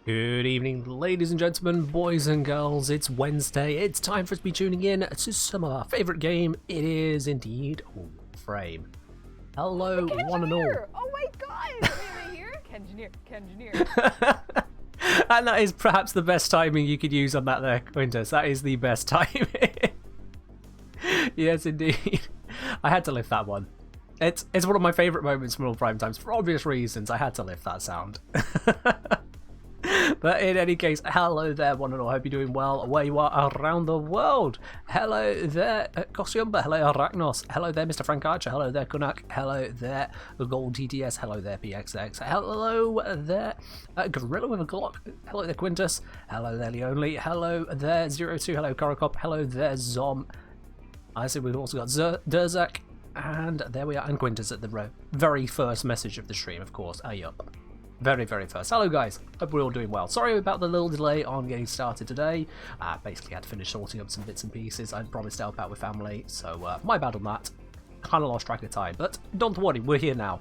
Good evening, ladies and gentlemen, boys and girls. It's Wednesday. It's time for us to be tuning in to some of our favourite game. It is indeed Warframe. Hello, one and all. Oh my god! Are they here? Kengineer. And that is perhaps the best timing you could use on that there, Quintus. That is the best timing. Yes, indeed. I had to lift that one. It's one of my favourite moments from all Prime Times. For obvious reasons, I had to lift that sound. But in any case, hello there, one and all. Hope you're doing well where you are around the world. Hello there, Kosyumba. Hello, Arachnos. Hello there, Mr. Frank Archer. Hello there, Kunak. Hello there, Gold TTS. Hello there, PXX. Hello there, Gorilla with a Glock. Hello there, Quintus. Hello there, Leonly. Hello there, 02. Hello, Korokop. Hello there, Zom. I see we've also got Derzak. And there we are, and Quintus at the very first message of the stream, of course. Yup. Very first. Hello guys, hope we're all doing well. Sorry about the little delay on getting started today. Basically had to finish sorting up some bits and pieces. I'd promised to help out with family, so my bad on that. Kind of lost track of time, but don't worry, we're here now.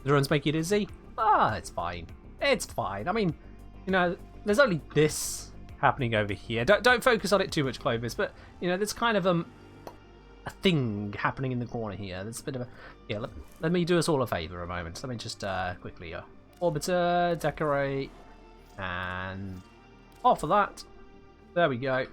The runs make you dizzy? It's fine. It's fine. I mean, you know, there's only this happening over here. Don't focus on it too much, Clovis, but, you know, there's kind of a thing happening in the corner here. There's a bit of a... Yeah, let me do us all a favour a moment. Let me just quickly... Orbiter, decorate, and off of that. There we go.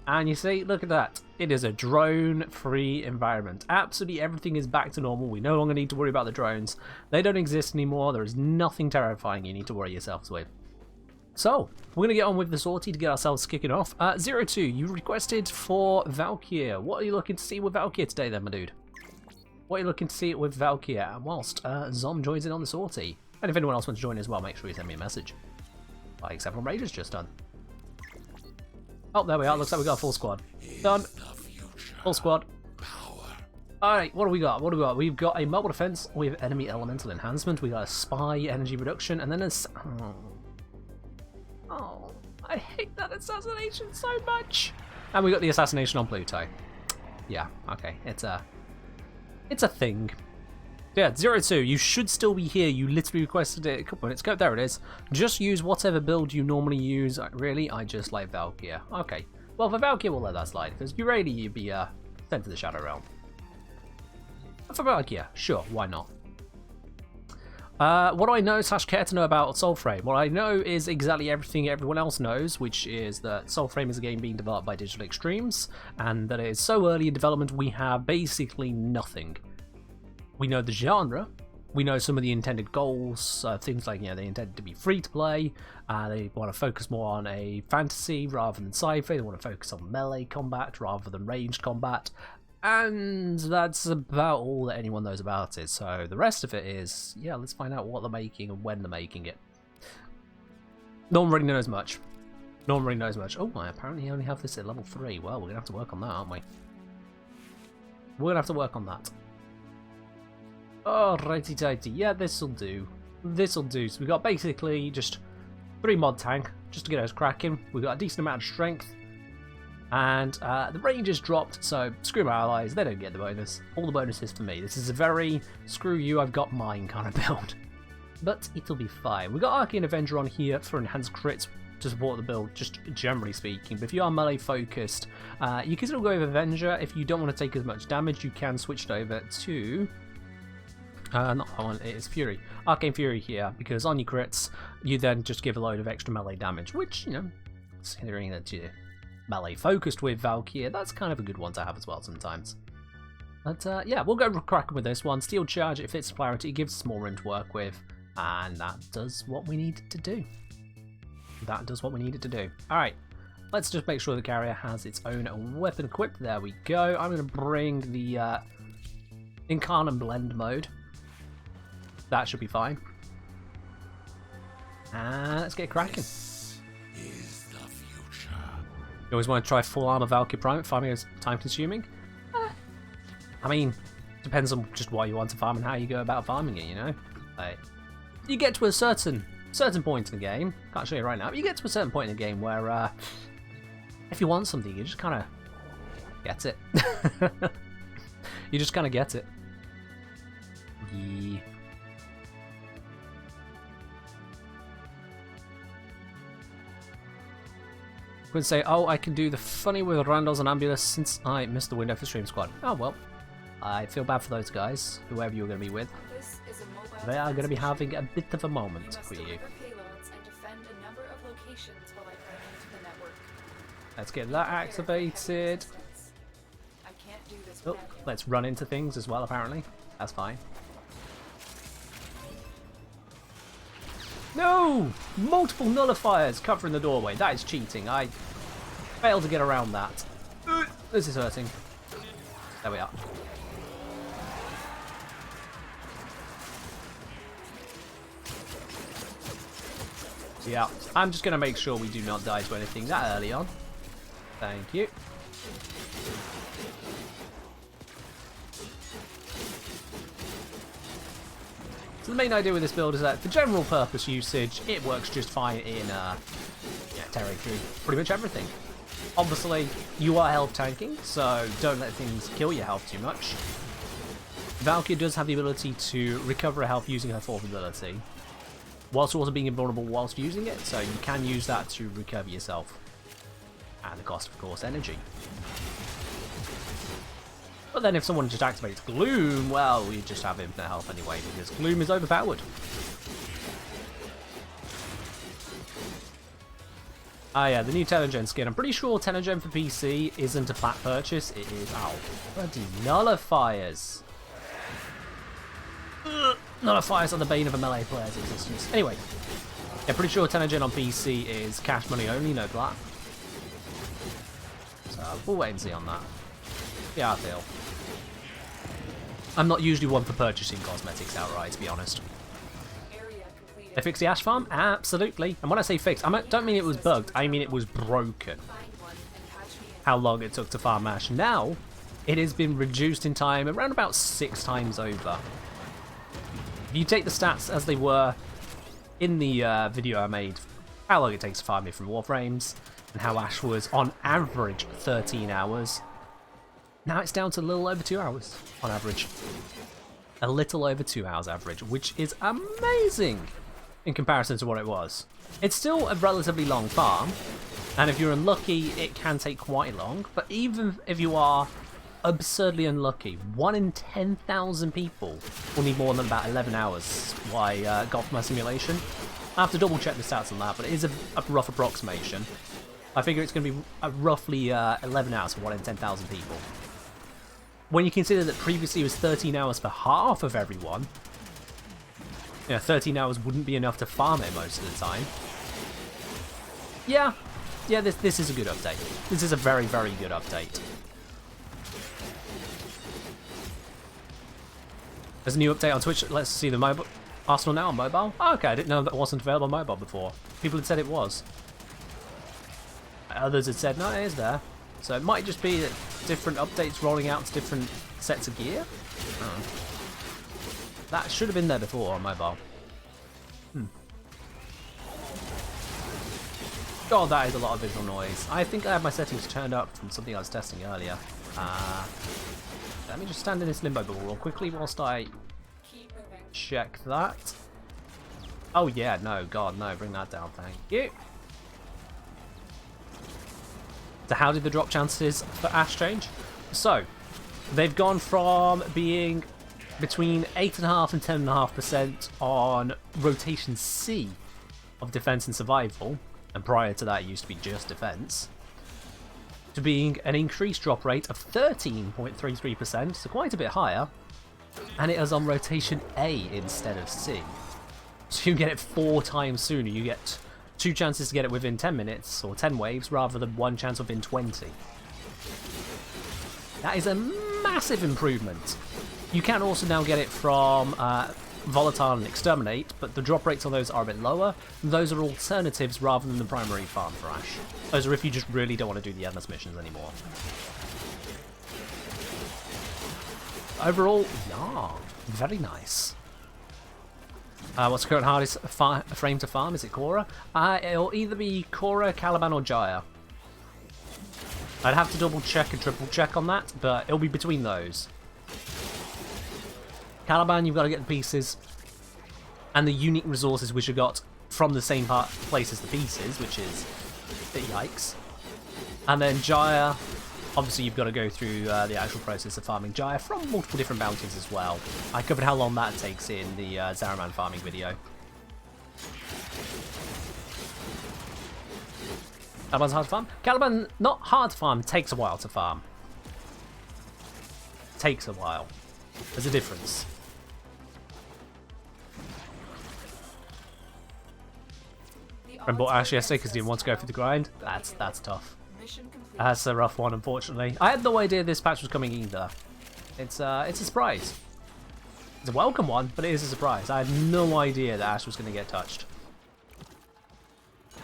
And you see, look at that. It is a drone-free environment. Absolutely everything is back to normal. We no longer need to worry about the drones. They don't exist anymore. There is nothing terrifying you need to worry yourselves with. So, we're going to get on with the sortie to get ourselves kicking off. 02, you requested for Valkyr. What are you looking to see with Valkyr today then, my dude? What are you looking to see with Valkyr? And whilst Zom joins in on the sortie. And if anyone else wants to join as well, make sure you send me a message. Like several raiders just done. Oh, there we are. Looks like we got a full squad. Done. Full squad. Alright, what do we got? We've got a mobile defense with enemy elemental enhancement. We got a spy energy reduction, and then a... Oh, I hate that assassination so much. And we got the assassination on Pluto. Yeah, okay. It's a thing. Yeah, 02, you should still be here. You literally requested it a couple minutes ago. There it is. Just use whatever build you normally use. Really, I just like Valkyr. Okay. Well, for Valkyr, we'll let that slide. Because Urali, you'd be sent to the Shadow Realm. But for Valkyr, sure, why not? What do I know / care to know about Soulframe? What I know is exactly everything everyone else knows, which is that Soulframe is a game being developed by Digital Extremes, and that it is so early in development we have basically nothing. We know the genre, we know some of the intended goals, things like, you know, they intended to be free to play, they want to focus more on a fantasy rather than sci-fi, they want to focus on melee combat rather than ranged combat, and that's about all that anyone knows about it. So the rest of it is, yeah, let's find out what they're making and when they're making it. No one really knows much. No one really knows much. Oh, I apparently only have this at level 3. Well, we're going to have to work on that, aren't we? We're going to have to work on that. Oh, righty tighty. Yeah, this'll do. This'll do. So we got basically just 3 mod tank just to get us cracking. We've got a decent amount of strength. And the range is dropped, so screw my allies. They don't get the bonus. All the bonuses for me. This is a very screw you, I've got mine kind of build. But it'll be fine. We've got Arcane Avenger on here for enhanced crits to support the build, just generally speaking. But if you are melee focused, you can still go with Avenger. If you don't want to take as much damage, you can switch it over to... not that one, it is Fury. Arcane Fury here, because on your crits, you then just give a load of extra melee damage, which, you know, considering that you're melee focused with Valkyr, that's kind of a good one to have as well sometimes. But yeah, we'll go cracking with this one. Steel Charge, it fits polarity, it gives us more room to work with, and that does what we need to do. That does what we needed to do. Alright, let's just make sure the carrier has its own weapon equipped. There we go. I'm going to bring the Incarnate Blend mode. That should be fine. And let's get cracking. Is the future. You always want to try full armor Valkyr Prime. Farming is time consuming. I mean, depends on just what you want to farm and how you go about farming it, you know? Like, you get to a certain point in the game, can't show you right now, but you get to a certain point in the game where if you want something, you just kind of get it. You just kind of get it. Yeah. Would say, oh, I can do the funny with Randall's and Ambulance since I missed the window for Stream Squad. Oh well, I feel bad for those guys, whoever you're going to be with. They are going to be having a bit of a moment for you. Let's get that activated. Oh, let's run into things as well, apparently. That's fine. No! Multiple nullifiers covering the doorway. That is cheating. I failed to get around that. This is hurting. There we are. Yeah, I'm just going to make sure we do not die to anything that early on. Thank you. So the main idea with this build is that for general purpose usage, it works just fine in tearing through pretty much everything. Obviously, you are health tanking, so don't let things kill your health too much. Valkyrie does have the ability to recover health using her fourth ability, whilst also being invulnerable whilst using it, so you can use that to recover yourself. At the cost, of course, energy. But then if someone just activates Gloom, well, we just have infinite health anyway, because Gloom is overpowered. Ah yeah, the new Tenogen skin. I'm pretty sure Tenogen for PC isn't a flat purchase. It is... Ow. Bloody nullifiers. Ugh, nullifiers are the bane of a melee player's existence. Anyway, yeah, pretty sure Tenogen on PC is cash money only, no black. So we'll wait and see on that. Yeah, I feel. I'm not usually one for purchasing cosmetics outright, to be honest. They fixed the ash farm? Absolutely. And when I say fixed, I don't mean it was bugged, I mean it was broken. How long it took to farm ash. Now, it has been reduced in time around about 6 times over. If you take the stats as they were in the video I made, how long it takes to farm it from Warframes, and how ash was on average 13 hours, now it's down to a little over 2 hours on average. A little over 2 hours average, which is amazing in comparison to what it was. It's still a relatively long farm, and if you're unlucky, it can take quite long, but even if you are absurdly unlucky, 1 in 10,000 people will need more than about 11 hours, what I got from my simulation. I have to double check the stats on that, but it is a rough approximation. I figure it's going to be roughly 11 hours for 1 in 10,000 people. When you consider that previously it was 13 hours for half of everyone, 13 hours wouldn't be enough to farm it most of the time. Yeah, this is a good update. This is a very, very good update. There's a new update on Twitch. Let's see the mobile. Arsenal now on mobile? Oh, okay, I didn't know that wasn't available on mobile before. People had said it was. Others had said, no, it is there. So it might just be that different updates rolling out to different sets of gear. Oh. That should have been there before on mobile. God, that is a lot of visual noise. I think I have my settings turned up from something I was testing earlier. Let me just stand in this limbo bubble real quickly whilst I check that. Oh yeah, no, God, no, bring that down, thank you. So how did the drop chances for Ash change? So, they've gone from being between 8.5% and 10.5% on rotation C of defense and survival, and prior to that it used to be just defense, to being an increased drop rate of 13.33%, so quite a bit higher, and it is on rotation A instead of C. So you get it 4 times sooner. You get 2 chances to get it within 10 minutes, or 10 waves, rather than 1 chance within 20. That is a massive improvement. You can also now get it from Volatile and Exterminate, but the drop rates on those are a bit lower. Those are alternatives rather than the primary farm for Ash. Those are if you just really don't want to do the endless missions anymore. Overall, yeah, very nice. What's the current hardest frame to farm? Is it Korra? It'll either be Korra, Caliban, or Jaya. I'd have to double check and triple check on that, but it'll be between those. Caliban, you've got to get the pieces and the unique resources which you got from the same place as the pieces, which is yikes. And then Jaya, obviously you've got to go through the actual process of farming Jaya from multiple different bounties as well. I covered how long that takes in the Zaraman farming video. Caliban's hard to farm? Caliban, not hard to farm, takes a while to farm. Takes a while. There's a difference. Remember what Ash yesterday because he didn't want to go through the grind? That's tough. That's a rough one, unfortunately. I had no idea this patch was coming either. It's a surprise. It's a welcome one, but it is a surprise. I had no idea that Ash was going to get touched.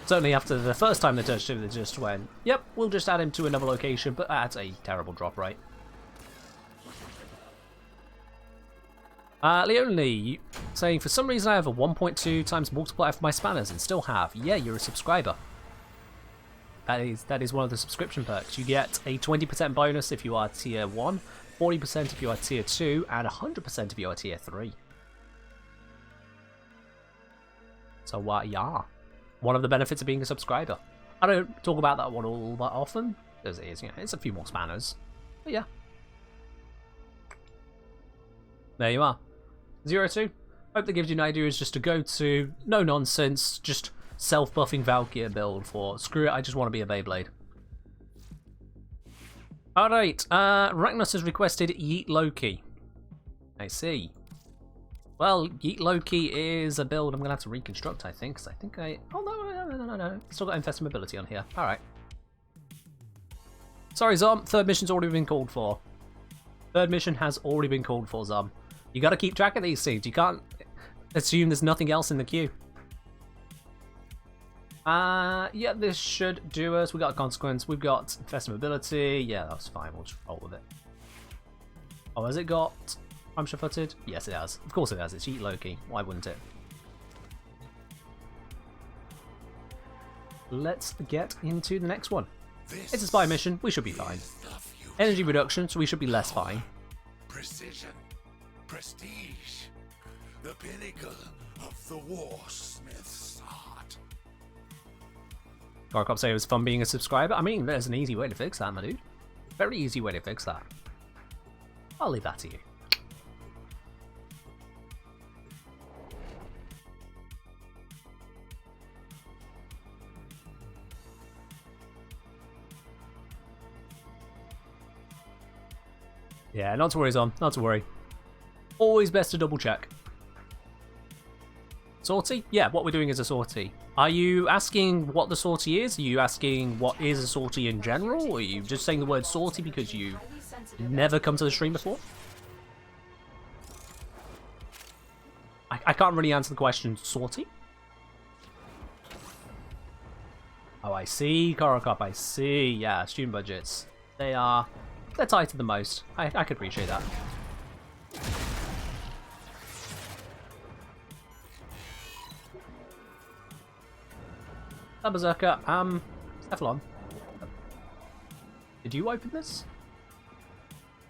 Certainly after the first time they touched him, they just went, yep, we'll just add him to another location, but that's a terrible drop rate. Leone saying, for some reason I have a 1.2 times multiplier for my spanners and still have. Yeah, you're a subscriber. That is one of the subscription perks. You get a 20% bonus if you are tier 1, 40% if you are tier 2, and 100% if you are tier 3. So, yeah. One of the benefits of being a subscriber. I don't talk about that one all that often, because it is, you know, it's a few more spanners. But yeah. There you are. 02. Hope that gives you an idea is just to go to no nonsense, just self-buffing Valkyrie build for screw it, I just want to be a Beyblade. Alright, Ragnos has requested Yeet Loki. I see. Well, Yeet Loki is a build I'm going to have to reconstruct, I think, because I think I... Oh, no. Still got Infest Mobility on here. Alright. Sorry, Zom. Third mission's already been called for. Third mission has already been called for, Zom. You got to keep track of these things. You can't assume there's nothing else in the queue. Yeah, this should do us. We got a consequence. We've got Infest Mobility. Yeah, that's fine. We'll just roll with it. Oh, has it got Puncture Footed? Yes, it has. Of course it has. It's Yeet Loki. Why wouldn't it? Let's get into the next one. It's a spy mission. We should be fine. Energy reduction, so we should be less fine. Precision, prestige, the pinnacle of the warsmith's art. Gorkop say it was fun being a subscriber. I mean, there's an easy way to fix that, my dude. Very easy way to fix that. I'll leave that to you. Yeah, not to worry, Zon. Not to worry. Always best to double check. Sortie? Yeah, what we're doing is a sortie. Are you asking what the sortie is? Are you asking what is a sortie in general? Or are you just saying the word sortie because you never come to the stream before? I can't really answer the question, sortie? Oh, I see, Korokop, I see. Yeah, student budgets. They're tight to the most. I could appreciate that. Berserker, Cephalon. Did you open this?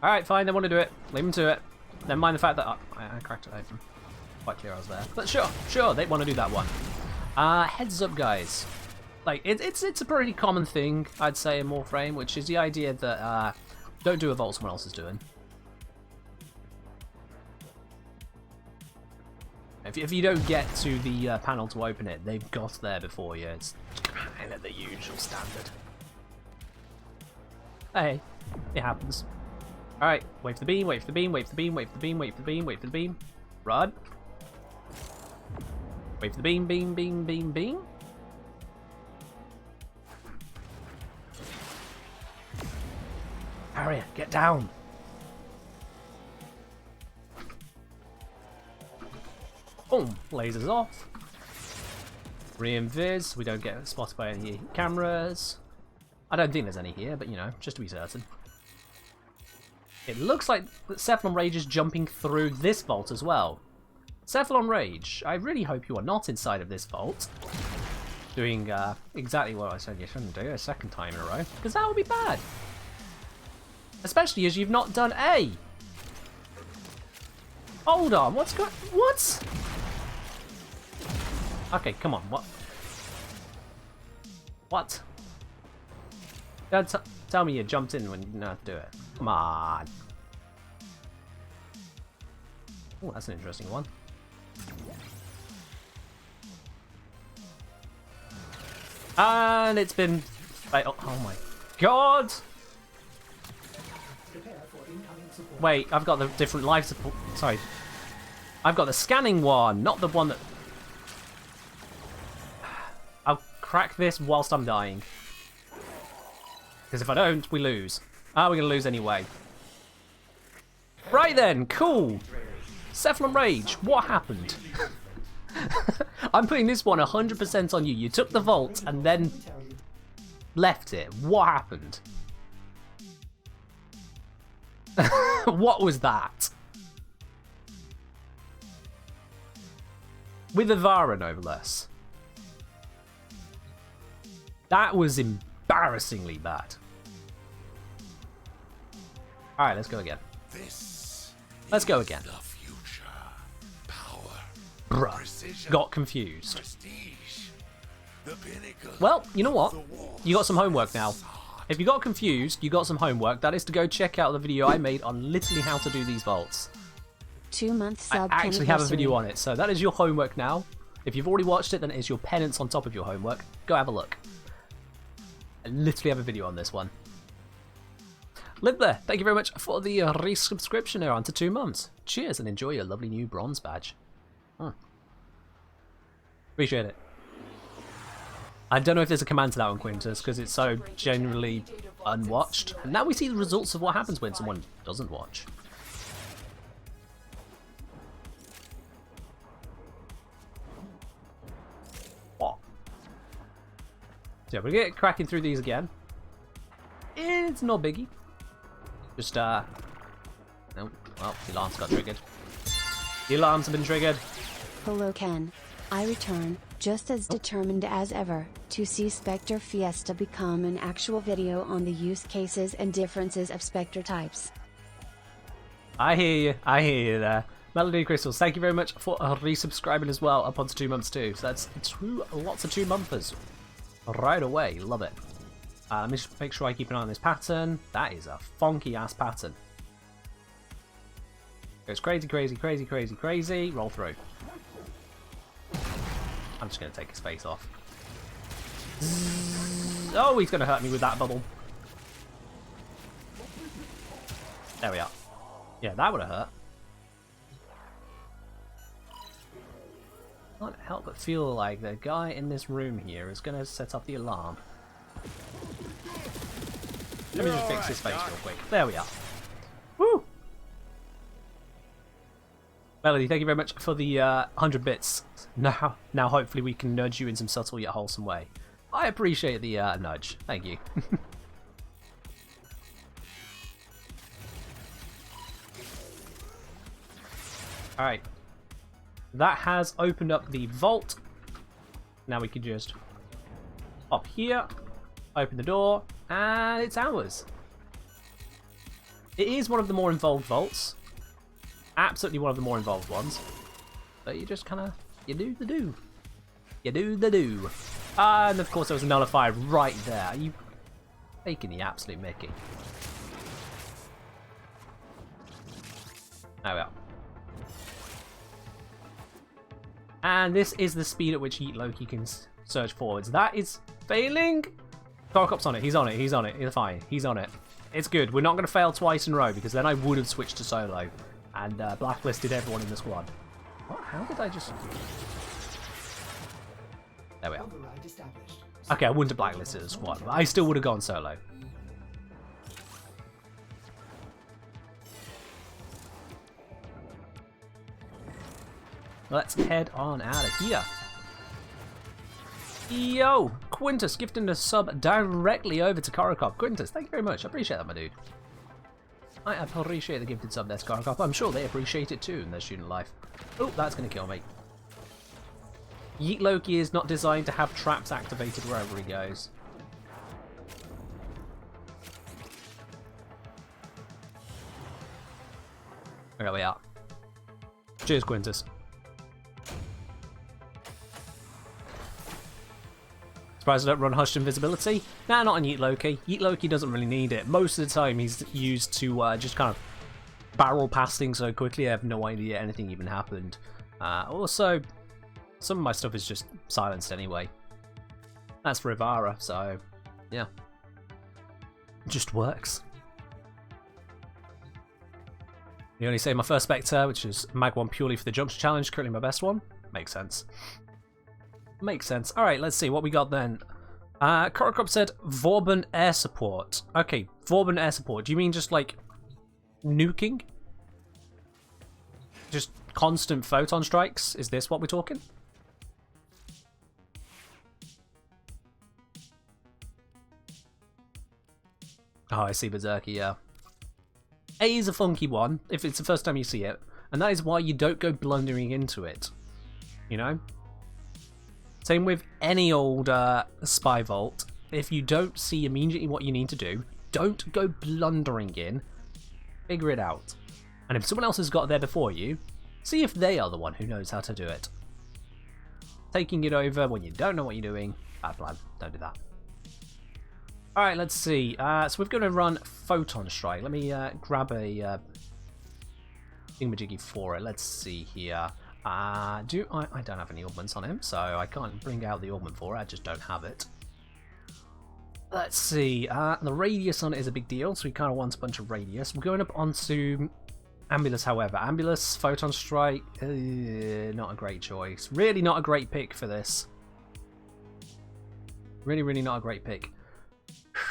Alright, fine, they want to do it. Leave them to it. Never mind the fact that I cracked it open. Quite clear I was there. But sure, they want to do that one. Heads up, guys. Like, it's a pretty common thing, I'd say, in Warframe, which is the idea that, don't do a vault someone else is doing. If you don't get to the panel to open it, they've got there before you. It's kind of the usual standard. Hey, it happens. Alright, wait for the beam, wait for the beam, wait for the beam, wait for the beam, wait for the beam, wait for the beam. Run. Wait for the beam, beam, beam, beam, beam. Harrier, get down. Boom, lasers off. Re-invis, we don't get spotted by any cameras. I don't think there's any here, but you know, just to be certain. It looks like Cephalon Rage is jumping through this vault as well. Cephalon Rage, I really hope you are not inside of this vault. Doing exactly what I said you shouldn't do a second time in a row, because that would be bad. Especially as you've not done A. Hold on, what's going... What? Okay, come on, what? What? Don't tell me you jumped in when you didn't have to do it. Come on. Oh, that's an interesting one. And it's been... Oh my god! Wait, I've got the different life support. Sorry. I've got the scanning one, not the one that... I'll crack this whilst I'm dying. Because if I don't, we lose. Ah, we're going to lose anyway. Right then, cool. Cephalon Rage, what happened? I'm putting this one 100% on you. You took the vault and then left it. What happened? What was that? With Ivara, no less. That was embarrassingly bad. Alright, let's go again. Let's go again. The future. Power. Bruh, Precision. got confused. Prestige. The pinnacle. Well, you know what? of the war You got some homework now. smith's art. If you got confused, you got some homework. That is to go check out the video I made on literally how to do these vaults. 2-month sub. I actually have a video on it, so that is your homework now. If you've already watched it, then it is your penance on top of your homework. Go have a look. I literally have a video on this one. Live there. Thank you very much for the resubscription there onto 2 months. Cheers and enjoy your lovely new bronze badge. Appreciate it. I don't know if there's a command to that one, Quintus, because it's so generally unwatched. And now we see the results of what happens when someone doesn't watch. What? So we're gonna get cracking through these again. It's no biggie. Just no, well, the alarms got triggered. The alarms have been triggered. Hello Ken. I return, just as determined as ever, to see Spectre Fiesta become an actual video on the use cases and differences of Spectre types. I hear you there. Melody Crystals, thank you very much for resubscribing as well, up onto 2 months too. So that's lots of 2-monthers. Right away, love it. Let me just make sure I keep an eye on this pattern. That is a funky ass pattern. Goes crazy, crazy, crazy, crazy, crazy. Roll through. I'm just going to take his face off. Oh, he's going to hurt me with that bubble. There we are. Yeah, that would have hurt. I can't help but feel like the guy in this room here is going to set off the alarm. Let me just fix his face real quick. There we are. Woo! Melody, thank you very much for the 100 bits. Now hopefully we can nudge you in some subtle yet wholesome way. I appreciate the nudge. Thank you. Alright. That has opened up the vault. Now we can just pop here, open the door, and it's ours. It is one of the more involved vaults. Absolutely one of the more involved ones. But you just kind of, you do the do. You do the do. And of course there was a nullifier right there. Are you taking the absolute mickey? There we are. And this is the speed at which Yeet Loki can surge forwards. That is failing. Thorcop's on it. He's on it. He's on it. He's fine. He's on it. It's good. We're not going to fail twice in a row because then I would have switched to solo and blacklisted everyone in the squad. What? How did I just... There we are. Okay, I wouldn't have blacklisted the squad, but I still would have gone solo. Let's head on out of here. Yo, Quintus gifting a sub directly over to Korokop. Quintus, thank you very much. I appreciate that, my dude. I appreciate the gifted sub there, Korokop. I'm sure they appreciate it too in their student life. Oh, that's going to kill me. Yeet Loki is not designed to have traps activated wherever he goes. There we are. Cheers, Quintus. Surprised I don't run Hushed Invisibility? Nah, not on Yeet Loki. Yeet Loki doesn't really need it. Most of the time he's used to just kind of barrel past things so quickly I have no idea anything even happened. Also, some of my stuff is just silenced anyway. That's for Ivara, so yeah. It just works. You only say my first Spectre, which is Mag 1 purely for the Junction Challenge, currently my best one. Makes sense. Makes sense. Alright, let's see what we got then. Korokop said Vauban air support. Okay, Vauban air support. Do you mean just like nuking? Just constant photon strikes? Is this what we're talking? Oh, I see Berserker, yeah. A is a funky one, if it's the first time you see it, and that is why you don't go blundering into it. You know? Same with any old spy vault. If you don't see immediately what you need to do, don't go blundering in. Figure it out. And if someone else has got there before you, see if they are the one who knows how to do it. Taking it over when you don't know what you're doing, bad plan. Don't do that. Alright, let's see. So we're going to run Photon Strike. Let me grab a thingamajiggy for it. Let's see here. I don't have any augments on him, so I can't bring out the augment for it. I just don't have it. Let's see. The radius on it is a big deal, so we kind of want a bunch of radius. We're going up onto Ambulus, however. Ambulus, Photon Strike, not a great choice. Really not a great pick for this. Really, really not a great pick.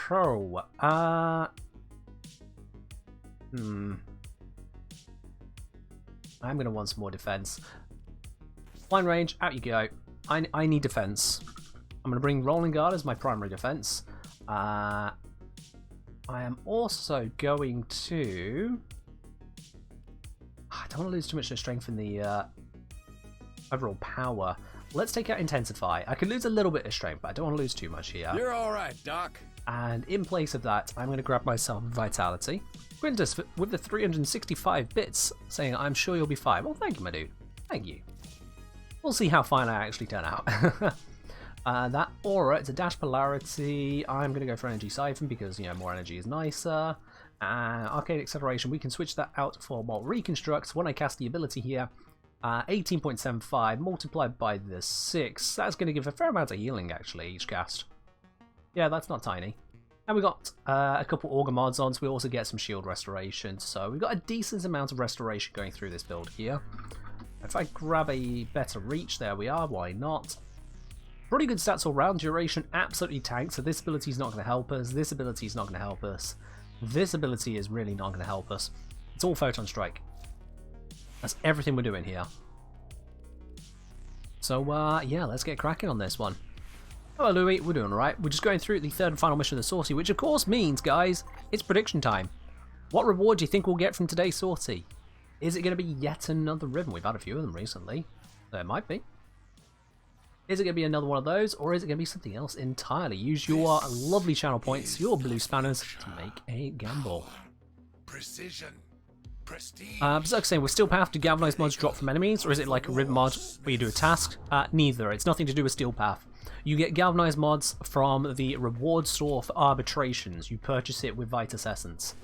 So, I'm going to want some more defense. Line range, out you go. I need defense. I'm going to bring Rolling Guard as my primary defense. I am also going to... I don't want to lose too much strength in the overall power. Let's take out Intensify. I could lose a little bit of strength, but I don't want to lose too much here. You're all right, Doc. And in place of that, I'm going to grab myself Vitality. Quintus with the 365 bits, saying, I'm sure you'll be fine. Well, thank you, my dude. Thank you. We'll see how fine I actually turn out. That Aura, it's a dash polarity. I'm going to go for Energy Siphon because, you know, more energy is nicer. Arcade Acceleration, we can switch that out for more Reconstruct. When I cast the ability here, 18.75 multiplied by the 6. That's going to give a fair amount of healing, actually, each cast. Yeah, that's not tiny. And we got a couple Augur mods on, so we also get some shield restoration. So we've got a decent amount of restoration going through this build here. If I grab a better reach, there we are, why not? Pretty good stats all round. Duration absolutely tanked, so this ability is not going to help us. This ability is not going to help us. This ability is really not going to help us. It's all Photon Strike. That's everything we're doing here. So, yeah, let's get cracking on this one. Hello, Louis. We're doing alright. We're just going through the third and final mission of the sortie, which of course means, guys, it's prediction time. What reward do you think we'll get from today's sortie? Is it going to be yet another Riven? We've had a few of them recently. There might be. Is it going to be another one of those, or is it going to be something else entirely? Use your lovely channel points, your blue spanners, to make a gamble. Precision. Prestige. Berserk saying, will Steel Path do galvanized mods drop from enemies, or is it like a Riven mod where you do a task? Neither. It's nothing to do with Steel Path. You get galvanized mods from the reward store for arbitrations. You purchase it with Vitus Essence.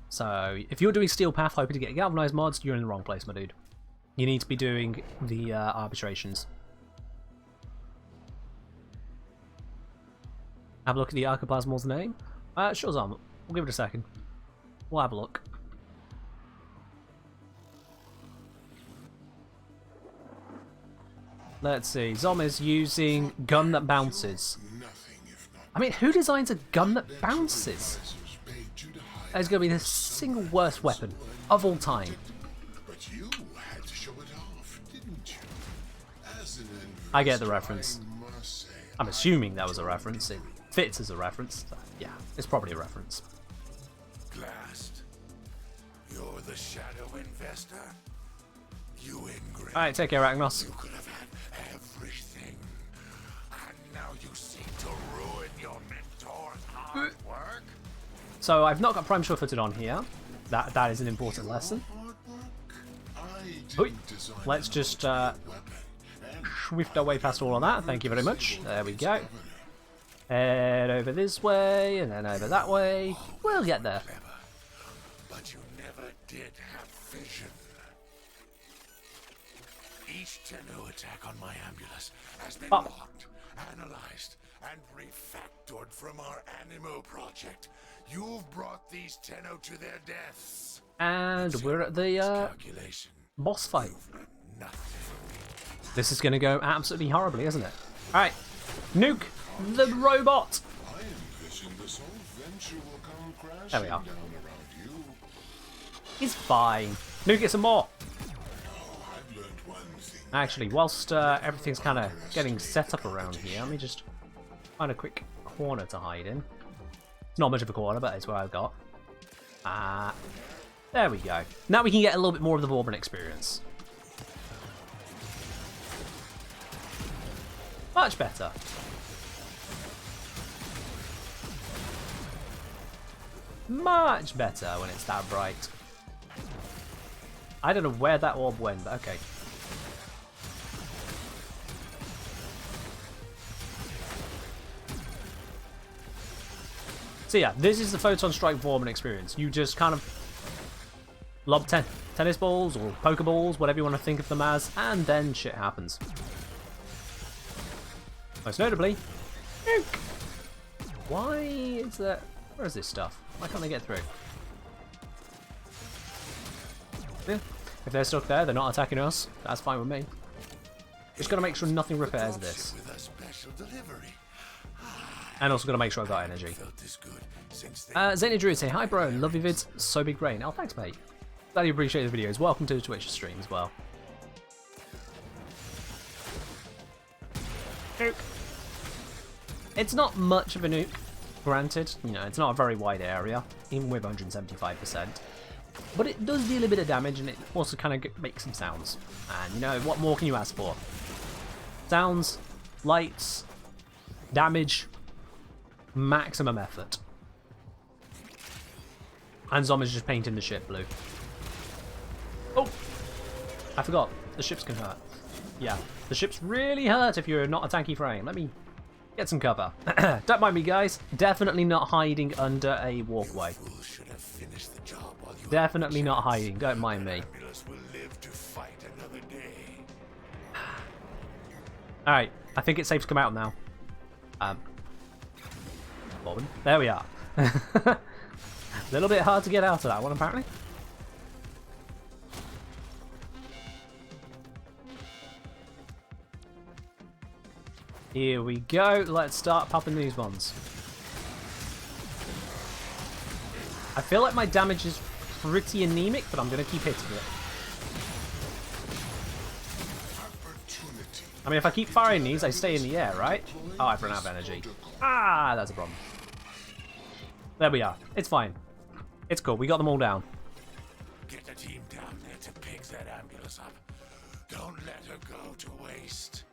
So, if you're doing Steel Path hoping to get galvanized mods, you're in the wrong place, my dude. You need to be doing the arbitrations. Have a look at the Archoplasmal's name. Sure, Zom. We'll give it a second. We'll have a look. Let's see. Zom is using gun that bounces. I mean, who designs a gun that bounces? It's going to be the single worst weapon of all time. But you had to show it off, didn't you? As an I get the reference. I must say, I'm assuming that was a reference. It fits as a reference. So, yeah, it's probably a reference. Glassed. You're the shadow investor. You ingrate. Alright, take care, Ragnos. You could have had everything. And now you seek to ruin your mentor's hard work. So I've not got Prime Sure-Footed on here. That is an important lesson. Hard work? I Oi. didn't design Let's just swift our way past all of that. Thank you very much. There we go. Head over this way, and then over that way. We'll get there. Clever, but you never did have vision. Each Tenno attack on my ambulance has been logged, analyzed, and refactored from our Animo project. You've brought these Tenno to their deaths. And we're at the Calculation. boss fight. Nothing. This is going to go absolutely horribly, isn't it? Alright, nuke the robot! I envision this whole venture will come crashing There we are. down around you. He's fine. Nuke it some more! I've learned one thing. Actually, whilst everything's kind of getting set up around here, let me just find a quick corner to hide in. It's not much of a corner, but it's what I've got. There we go. Now we can get a little bit more of the Warframe experience. Much better. Much better when it's that bright. I don't know where that orb went, but okay. So yeah, this is the Photon Strike Warframe experience. You just kind of lob tennis balls or pokeballs, whatever you want to think of them as, and then shit happens. Most notably, nuke! Why is that? Where is this stuff? Why can't they get through? Yeah. If they're stuck there, they're not attacking us. That's fine with me. Just gotta make sure nothing repairs this. With a special delivery. And also gotta make sure I've got energy. Felt this good since they Zany Druid say, hi bro, love your vids, so big brain. Oh, thanks mate. Glad you appreciate the videos. Welcome to the Twitch stream as well. Nuke. It's not much of a nuke, granted. You know, it's not a very wide area, even with 175%. But it does deal a bit of damage, and it also kind of makes some sounds. And you know, what more can you ask for? Sounds, lights, damage, maximum effort. And Zombies just painting the ship blue. Oh! I forgot. The ships can hurt. Yeah, the ships really hurt if you're not a tanky frame. Let me get some cover. Don't mind me, guys. Definitely not hiding under a walkway. fools should have finished the job while you Definitely not hiding. Don't mind me. ambulance will live to fight another day. Alright, I think it's safe to come out now. There we are. A little bit hard to get out of that one, apparently. Here we go. Let's start popping these ones. I feel like my damage is pretty anemic, but I'm going to keep hitting it. I mean, if I keep firing these, I stay in the air, right? Oh, I've run out of energy. Ah, that's a problem. There we are. It's fine. It's cool. We got them all down. Get the team down there to pick that ambulance up. Don't let her go to waste.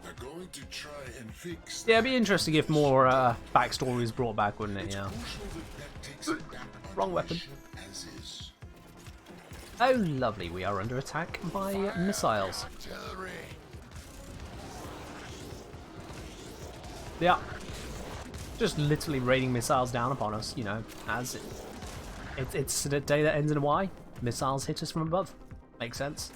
They're going to try and fix. Yeah, it'd be interesting if more backstory was brought back, wouldn't it? Yeah. Wrong weapon. As is. Oh, lovely. We are under attack by missiles. Artillery. Yeah. Just literally raining missiles down upon us, you know, as it's a day that ends in a Y. Missiles hit us from above. Makes sense.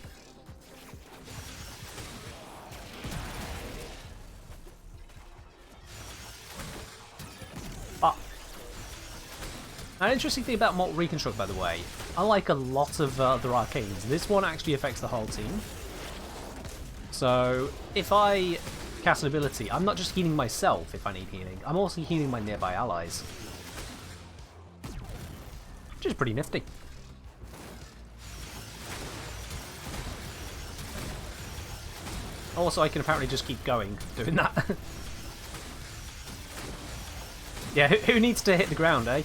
An interesting thing about Molt Reconstruct, by the way, unlike a lot of other arcanes, this one actually affects the whole team. So, if I cast an ability, I'm not just healing myself if I need healing, I'm also healing my nearby allies. Which is pretty nifty. Also, I can apparently just keep going doing that. Yeah, who needs to hit the ground, eh?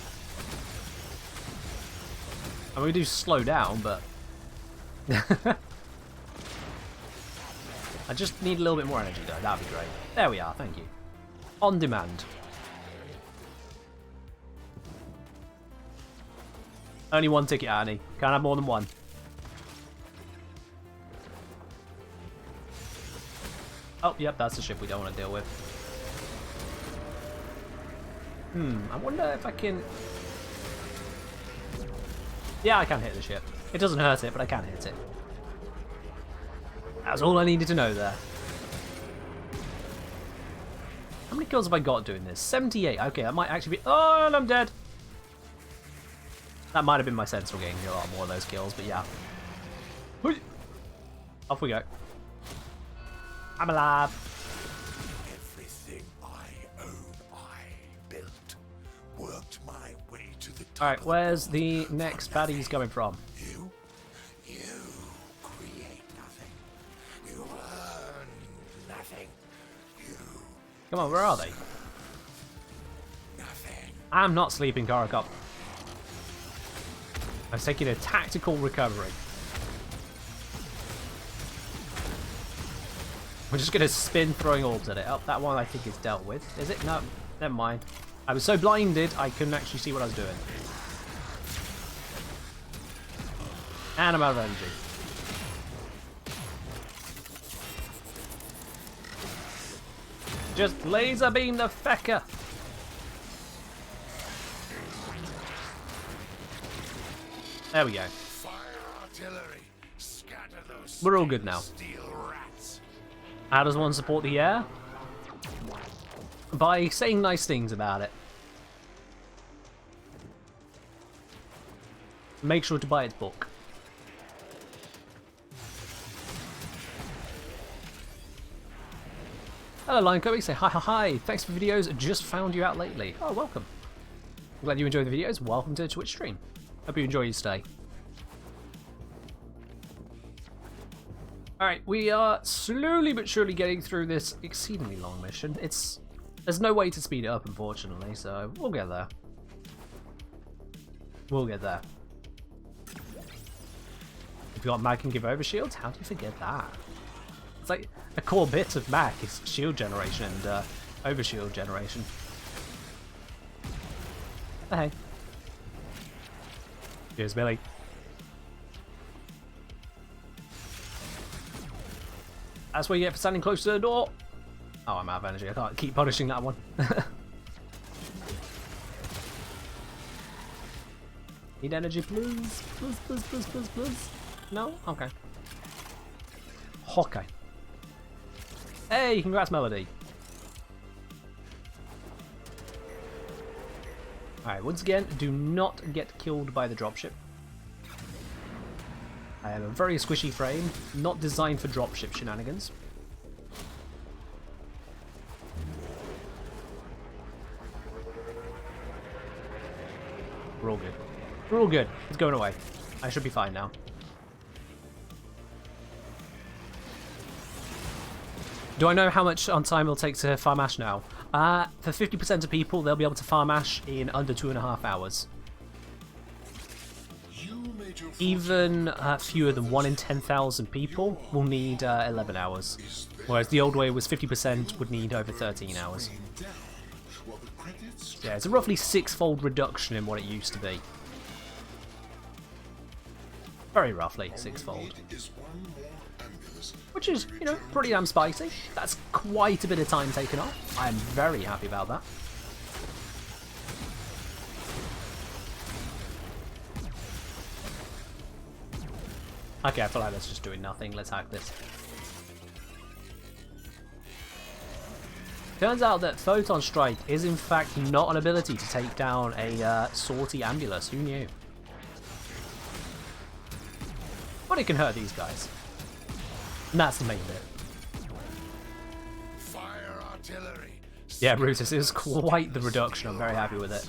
I mean, we do slow down, but... I just need a little bit more energy, though. That'd be great. There we are, thank you. On demand. Only one ticket, Annie. Can't have more than one. Oh, yep, that's the ship we don't want to deal with. I wonder if I can... Yeah, I can hit the ship. It doesn't hurt it, but I can hit it. That's all I needed to know there. How many kills have I got doing this? 78. Okay, that might actually be... Oh, and I'm dead. That might have been my sense for getting a lot more of those kills, but yeah. Off we go. I'm alive. Everything I own, I built. Worked my way to the top. Alright, where's the next baddies coming from? You create nothing. You earn nothing. You Come on, where are they? nothing. I'm not sleeping, Karakop. I was taking a tactical recovery. We're just going to spin throwing orbs at it. Oh, that one I think is dealt with. Is it? No, never mind. I was so blinded I couldn't actually see what I was doing. And I'm out of energy. Just laser beam the fecker. There we go. Fire artillery. Scatter those We're all good now. steel rats. How does one support the air? By saying nice things about it. Make sure to buy its book. Hello, Lion Kobe. Say hi, hi, hi. Thanks for videos. Just found you out lately. Oh, welcome. Glad you enjoy the videos. Welcome to the Twitch stream. Hope you enjoy your stay. Alright, we are slowly but surely getting through this exceedingly long mission. There's no way to speed it up, unfortunately, so we'll get there. We'll get there. If you got Mag can give over shields, how do you forget that? It's like a core bit of Mag is shield generation and overshield generation. Hey. Cheers, Billy. That's what you get for standing close to the door. Oh, I'm out of energy. I can't keep punishing that one. Need energy, please. Please, please, please, please, please. No? Okay. Okay. Hey, congrats, Melody. Alright, once again, do not get killed by the dropship. I have a very squishy frame, not designed for dropship shenanigans. We're all good. We're all good. It's going away. I should be fine now. Do I know how much on time it'll take to farm ash now? For 50% of people, they'll be able to farm ash in under 2.5 hours. Even fewer than 1 in 10,000 people will need 11 hours. Whereas the old way was 50% would need over 13 hours. Yeah, it's a roughly 6-fold reduction in what it used to be. Very roughly 6-fold. Which is, you know, pretty damn spicy. That's quite a bit of time taken off. I'm very happy about that. Okay, I feel like that's just doing nothing. Let's hack this. Turns out that Photon Strike is in fact not an ability to take down a sortie ambulance. Who knew? But it can hurt these guys. And that's the main bit. Fire artillery. Yeah, Brutus, it was quite the reduction. I'm very happy with it.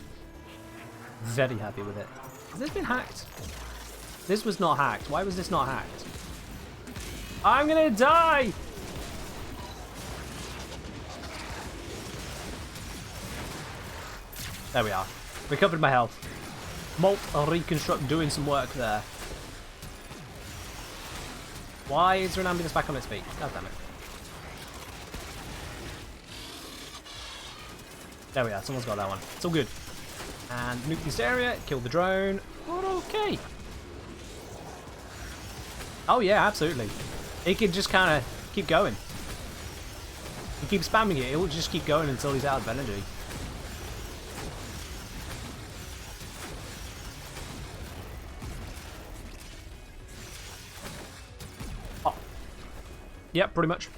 Very happy with it. Has this been hacked? This was not hacked. Why was this not hacked? I'm gonna die! There we are. Recovered my health. Molt Reconstruct doing some work there. Why is there an ambulance back on its feet? God damn it. There we are. Someone's got that one. It's all good. And nuke this area. Kill the drone. We're okay. Oh yeah, absolutely. It could just kind of keep going. You keep spamming it, it will just keep going until he's out of energy. Oh. Yep, pretty much.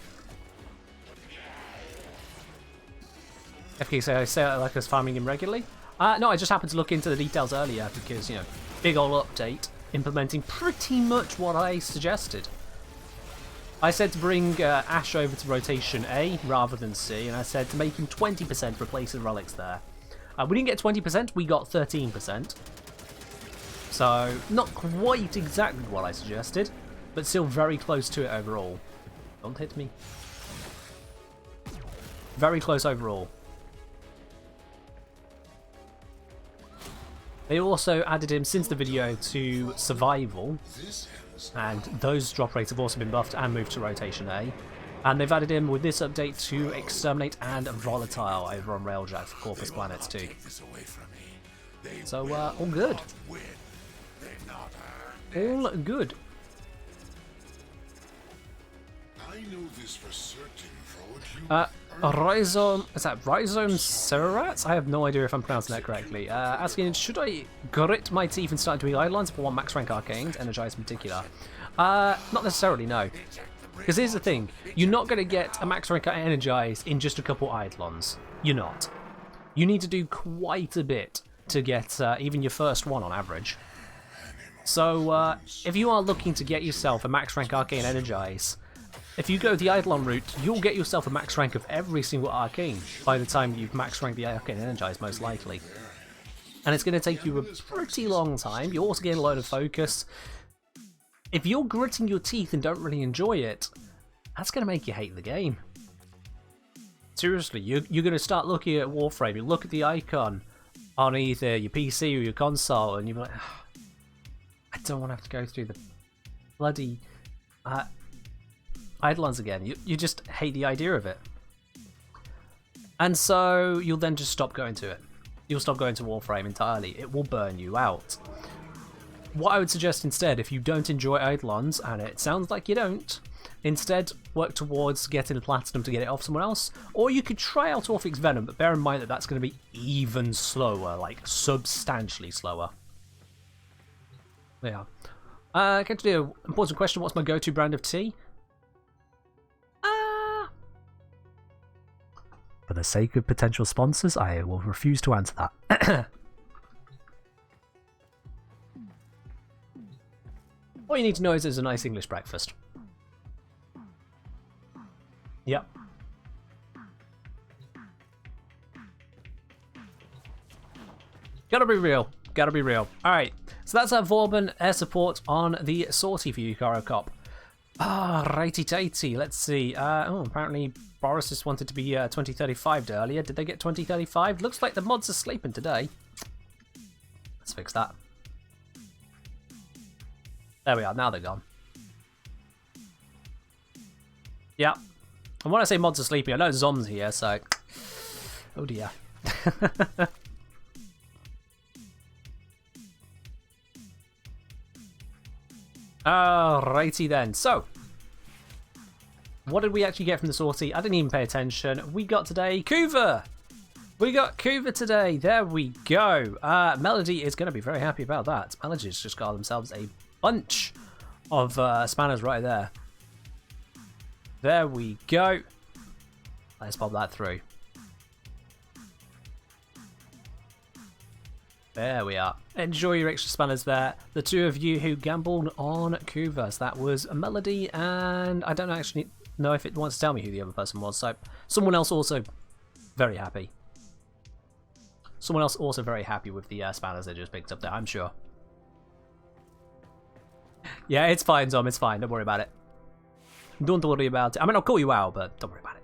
FK say it like I was farming him regularly. No, I just happened to look into the details earlier because, you know, big ol' update implementing pretty much what I suggested. I said to bring Ash over to rotation A rather than C, and I said to make him 20% replace the relics there. We didn't get 20%, we got 13%. So, not quite exactly what I suggested, but still very close to it overall. Don't hit me. Very close overall. They also added him since the video to Survival, and those drop rates have also been buffed and moved to Rotation A. And they've added him with this update to Exterminate and Volatile over on Railjack for Corpus Planets too. So, all good. All good. Rhizome, is that Rhizome Cerats? I have no idea if I'm pronouncing that correctly. Asking, should I grit my teeth and start doing Eidolons if I want max rank arcanes, energized in particular? Not necessarily, no. Because here's the thing, you're not going to get a max rank energized in just a couple Eidolons. You're not. You need to do quite a bit to get even your first one on average. So, if you are looking to get yourself a max rank arcane energize, if you go the Eidolon route, you'll get yourself a max rank of every single arcane by the time you've max ranked the arcane energize, most likely. And it's going to take you a pretty long time. You also get a load of focus. If you're gritting your teeth and don't really enjoy it, that's going to make you hate the game. Seriously, you're going to start looking at Warframe, you look at the icon on either your PC or your console, and you're like, oh, I don't want to have to go through the bloody Eidolons again. You just hate the idea of it. And so you'll then just stop going to it. You'll stop going to Warframe entirely. It will burn you out. What I would suggest instead, if you don't enjoy Eidolons, and it sounds like you don't, instead work towards getting the Platinum to get it off someone else, or you could try out Orphix Venom, but bear in mind that that's going to be even slower, like substantially slower. Yeah. Can I do an important question? What's my go-to brand of tea? For the sake of potential sponsors, I will refuse to answer that. All you need to know is it's a nice English breakfast. Yep. Gotta be real. Gotta be real. Alright, so that's our Vauban air support on the sortie for you, Caro Cop. Righty-tighty, let's see. Oh, apparently Boris just wanted to be 2035'd earlier. Did they get 2035? Looks like the mods are sleeping today. Let's fix that. There we are, now they're gone. Yeah. And when I say mods are sleeping, I know Zom's here, so... Oh dear. Alrighty then, so... What did we actually get from the sortie? I didn't even pay attention. We got today Kuva! We got Kuva today, there we go. Melody is going to be very happy about that. Melody's just got themselves a bunch of spanners right there. There we go. Let's pop that through. There we are. Enjoy your extra spanners there. The two of you who gambled on Kuvas. That was a Melody, and I don't actually know if it wants to tell me who the other person was. So someone else also very happy. Someone else also very happy with the spanners they just picked up there, I'm sure. Yeah, it's fine, Tom. It's fine. Don't worry about it. Don't worry about it. I mean, I'll call you out, but don't worry about it.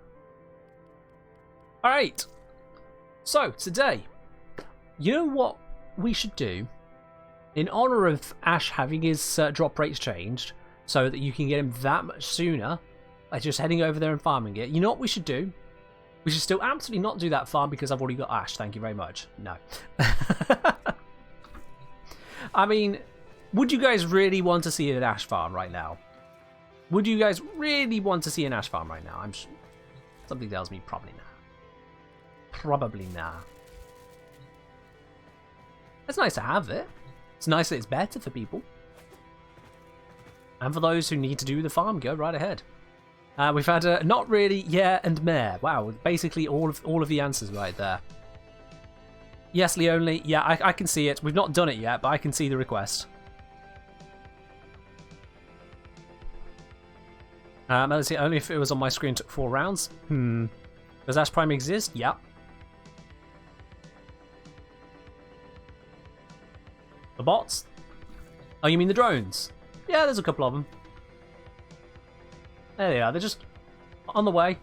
Alright. So, today, you know what we should do? In honor of Ash having his drop rates changed, so that you can get him that much sooner, by just heading over there and farming it, you know what we should do? We should still absolutely not do that farm because I've already got Ash. Thank you very much. No. I mean... Would you guys really want to see an Ash farm right now? Would you guys really want to see an Ash farm right now? Something tells me probably not. Probably not. It's nice to have it. It's nice that it's better for people. And for those who need to do the farm, go right ahead. We've had not really, yeah, and meh. Wow, basically all of the answers right there. Yes, Leonly. Yeah, I can see it. We've not done it yet, but I can see the request. Let's see, only if it was on my screen took 4 rounds. Does Ash Prime exist? Yeah. The bots? Oh, you mean the drones? Yeah, there's a couple of them. There they are. They're just on the way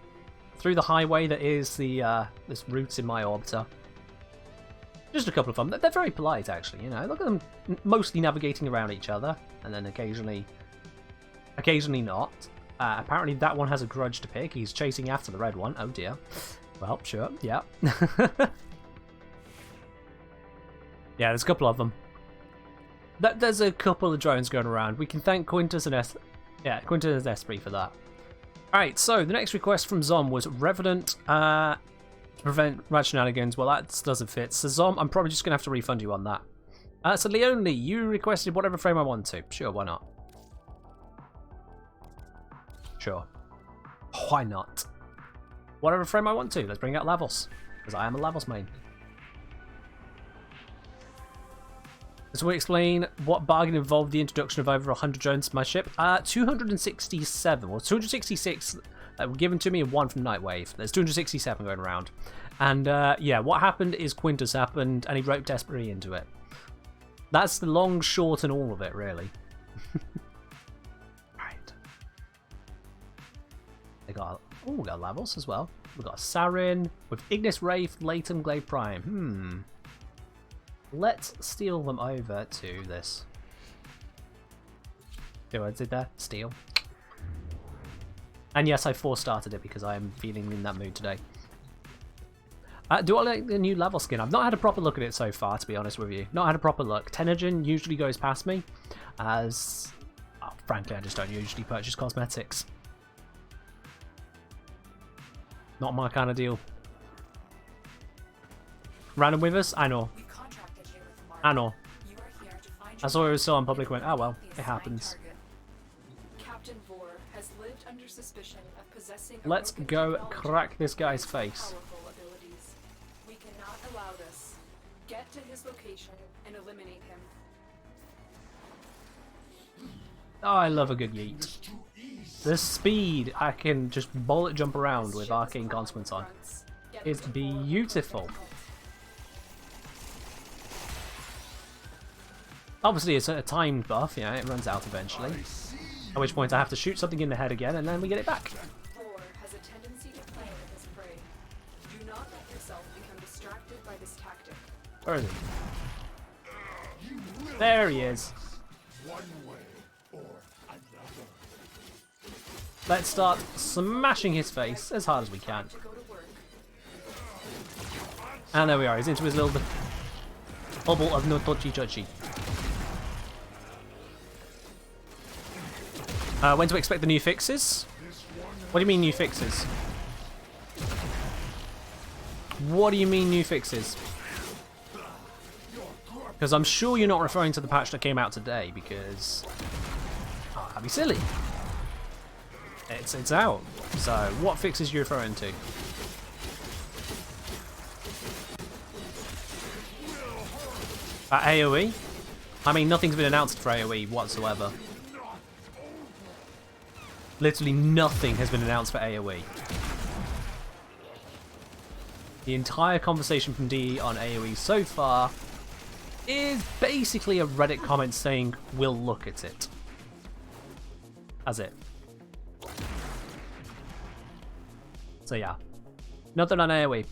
through the highway that is the this route in my orbiter. Just a couple of them. They're very polite, actually. You know, look at them mostly navigating around each other, and then occasionally not. Apparently, that one has a grudge to pick. He's chasing after the red one. Oh dear. Well, sure. Yeah. Yeah, there's a couple of them. There's a couple of drones going around. We can thank Quintus and Quintus and Esprit for that. Alright, so the next request from Zom was Revenant to prevent rad shenanigans. Well, that doesn't fit. So Zom, I'm probably just going to have to refund you on that. So Leonly, you requested whatever frame I want to. Sure, why not? Sure. Why not? Whatever frame I want to. Let's bring out Lavos, because I am a Lavos main. So we explain what bargain involved the introduction of over 100 drones to my ship. 267, or 266 that were given to me and 1 from Nightwave. There's 267 going around. And yeah, what happened is Quintus happened and he roped Esprit into it. That's the long, short, and all of it, really. Right. We got Lavos as well. We've got Sarin with Ignis Wraith, Latum Glade Prime. Let's steal them over to this. See what I did there? Steal. And yes, I force-started it because I am feeling in that mood today. Do I like the new level skin? I've not had a proper look at it so far, to be honest with you. Not had a proper look. Tenergen usually goes past me, as frankly, I just don't usually purchase cosmetics. Not my kind of deal. Random with us? I know. I know. I saw it was so on public, went, oh well, it happens. Let's go crack this guy's face. We cannot allow this. Get to his location and eliminate him. Oh, I love a good yeet. The speed I can just bullet jump around with Arcane Consequence on is beautiful. Obviously, it's a timed buff, you know, it runs out eventually. At which point I have to shoot something in the head again, and then we get it back. Thor has a tendency to play with his prey. Do not let yourself become distracted by this tactic. Where is he? There he is. One way or another. Let's start smashing his face as hard as we can. And there we are, he's into his little bubble of no touchy touchy. When to expect the new fixes? What do you mean new fixes? What do you mean new fixes? Because I'm sure you're not referring to the patch that came out today, because that'd be silly. It's out. So what fixes are you referring to? AoE? I mean, nothing's been announced for AoE whatsoever. Literally nothing has been announced for AoE. The entire conversation from DE on AoE so far is basically a Reddit comment saying, we'll look at it. That's it. So yeah, nothing on AoE.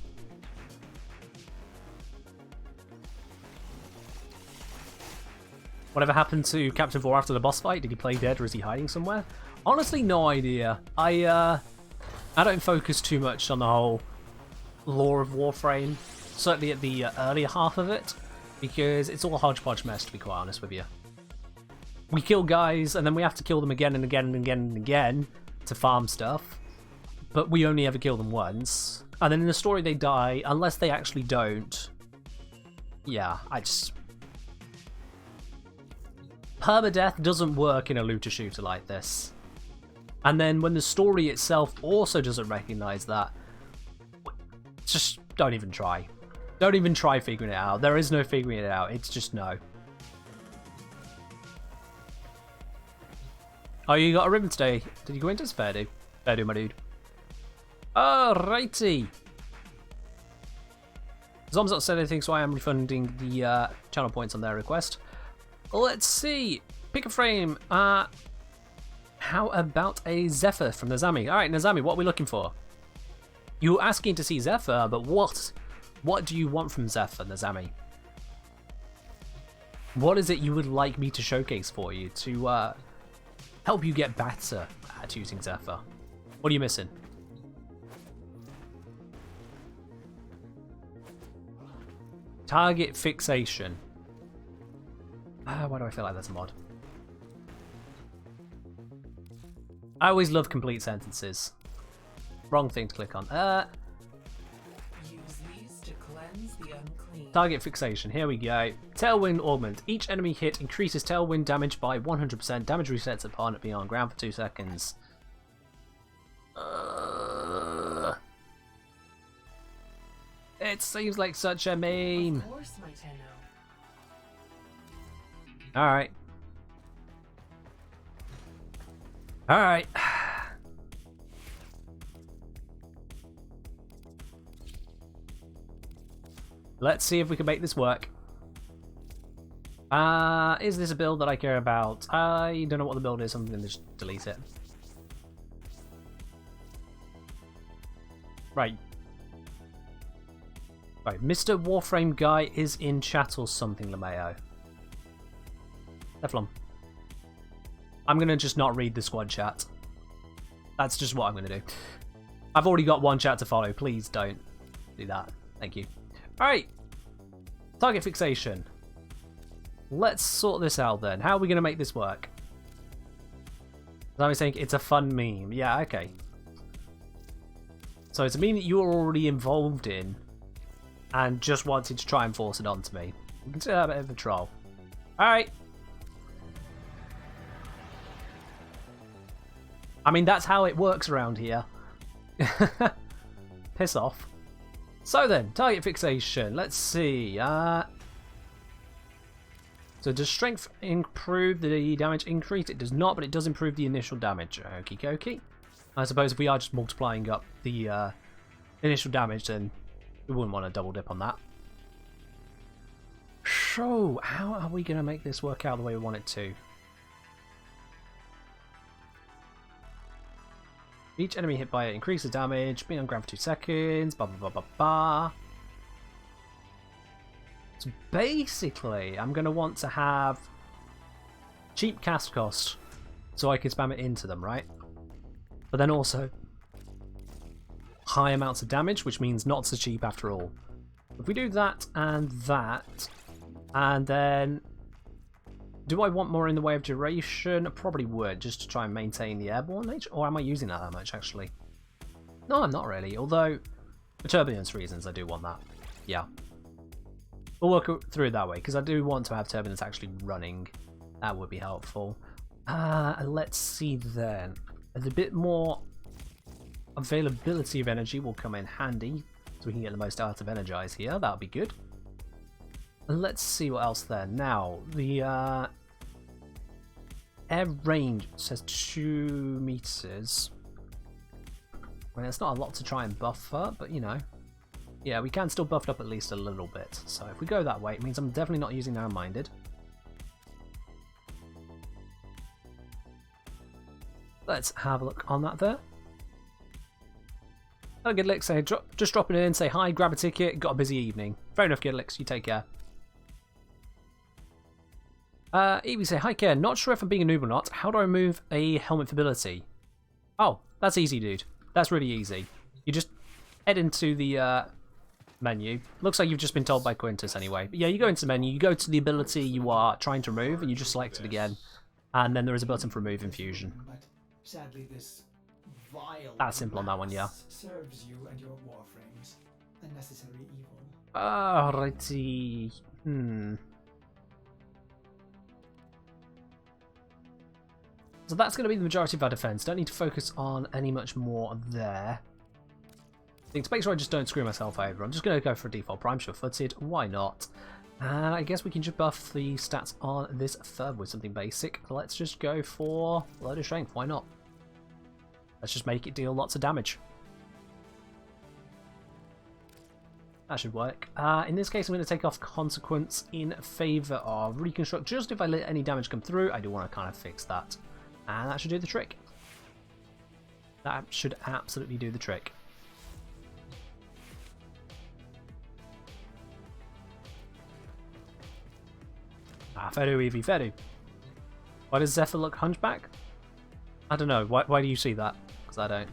Whatever happened to Captain Vor after the boss fight? Did he play dead or is he hiding somewhere? Honestly, no idea. I don't focus too much on the whole lore of Warframe, certainly at the earlier half of it, because it's all a hodgepodge mess, to be quite honest with you. We kill guys, and then we have to kill them again and again and again and again to farm stuff. but we only ever kill them once. And then in the story they die, unless they actually don't. Yeah, permadeath doesn't work in a looter shooter like this. And then when the story itself also doesn't recognize that, just don't even try. Don't even try figuring it out. There is no figuring it out. It's just no. Oh, you got a ribbon today. Did you go into this? Fair do. Fair do, my dude. Alrighty. Zom's not said anything, so I am refunding the channel points on their request. Let's see. Pick a frame. How about a Zephyr from Nazami? Alright, Nazami, what are we looking for? You're asking to see Zephyr, but what do you want from Zephyr, Nazami? What is it you would like me to showcase for you to help you get better at using Zephyr? What are you missing? Target fixation. Why do I feel like that's a mod? I always love complete sentences. Wrong thing to click on. Use these to cleanse the unclean. Target fixation. Here we go. Tailwind augment. Each enemy hit increases tailwind damage by 100%. Damage resets upon being on ground for 2 seconds. It seems like such a meme. Of course, my Tenno. Alright. Alright. Let's see if we can make this work. Is this a build that I care about? I don't know what the build is, I'm going to just delete it. Right. Right, Mr. Warframe guy is in chat or something, LeMayo. Teflon. I'm going to just not read the squad chat. That's just what I'm going to do. I've already got one chat to follow. Please don't do that. Thank you. Alright. Target fixation. Let's sort this out then. How are we going to make this work? I was saying it's a fun meme. Yeah, okay. So it's a meme that you are already involved in and just wanted to try and force it onto me. You can see that a bit of a troll. Alright. I mean, that's how it works around here. Piss off. So then, target fixation. Let's see. So does strength improve the damage increase? It does not, but it does improve the initial damage. Okie dokie. I suppose if we are just multiplying up the initial damage, then we wouldn't want to double dip on that. So, how are we going to make this work out the way we want it to? Each enemy hit by it increases damage, being on ground for 2 seconds, blah blah blah blah blah. So basically, I'm going to want to have cheap cast cost so I can spam it into them, right? But then also high amounts of damage, which means not so cheap after all. If we do that, and then do I want more in the way of duration? I probably would, just to try and maintain the airborne nature. Or am I using that much, actually? No, I'm not really. Although, for turbulence reasons, I do want that. Yeah. We'll work through it that way, because I do want to have turbulence actually running. That would be helpful. Let's see then. A bit more availability of energy will come in handy, so we can get the most out of Energize here. That'll be good. Let's see what else there. Now, the air range says 2 meters. I mean, it's not a lot to try and buffer, but you know. Yeah, we can still buff it up at least a little bit. So if we go that way, it means I'm definitely not using Narrow-Minded. Let's have a look on that there. Oh, Gidlix, say, just drop it in, say hi, grab a ticket, got a busy evening. Fair enough, Gidlix, you take care. Evie say, hi Ken, not sure if I'm being a noob or not. How do I remove a helmet for ability? Oh, that's easy, dude. That's really easy. You just head into the menu. Looks like you've just been told by Quintus anyway. But yeah, you go into the menu, you go to the ability you are trying to remove, and you just select it again. And then there is a button for remove infusion. But sadly, this vile That's simple on that one, yeah. mass serves you and your warframes a necessary evil. Alrighty. So that's going to be the majority of our defense. Don't need to focus on any much more there. I think to make sure I just don't screw myself over, I'm just going to go for a default prime sure-footed. Why not? And I guess we can just buff the stats on this further with something basic. Let's just go for load of strength. Why not? Let's just make it deal lots of damage. That should work. In this case, I'm going to take off Consequence in favour of Reconstruct. Just if I let any damage come through, I do want to kind of fix that. And that should do the trick. That should absolutely do the trick. Feru, Eevee, Feru. Why does Zephyr look hunchback? I don't know. Why do you see that? Because I don't.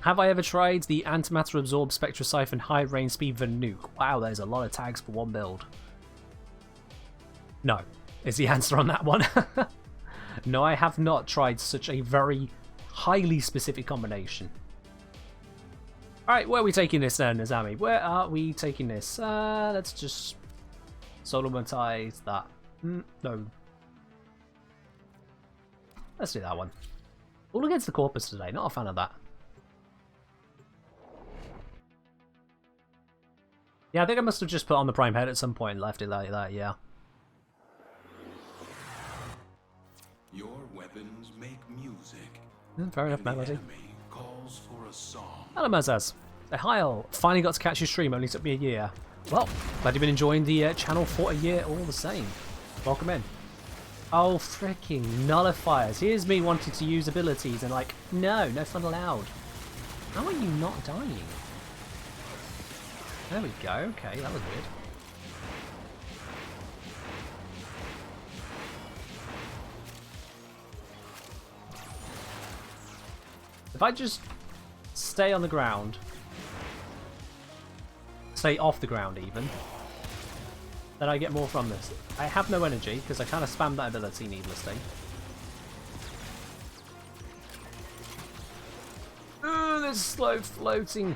Have I ever tried the Antimatter Absorb Spectra Siphon High Range Speed Vanuke? Wow, there's a lot of tags for one build. No, is the answer on that one. No, I have not tried such a very highly specific combination. Alright, where are we taking this then, Azami? Where are we taking this? Let's just solomatize that. No. Let's do that one. All against the Corpus today, not a fan of that. Yeah, I think I must have just put on the Prime Head at some point and left it like that, yeah. Your weapons make music. Fair enough, Melody. Enemy calls for a song. Hello, Mazaz. Say hi, all. Finally got to catch your stream, only took me a year. Well, glad you've been enjoying the channel for a year all the same. Welcome in. Oh, freaking nullifiers. Here's me wanting to use abilities and like, no fun allowed. How are you not dying? There we go. Okay, that was weird. If I just stay on the ground, stay off the ground even, then I get more from this. I have no energy because I kind of spammed that ability needlessly. Ooh, this slow floating.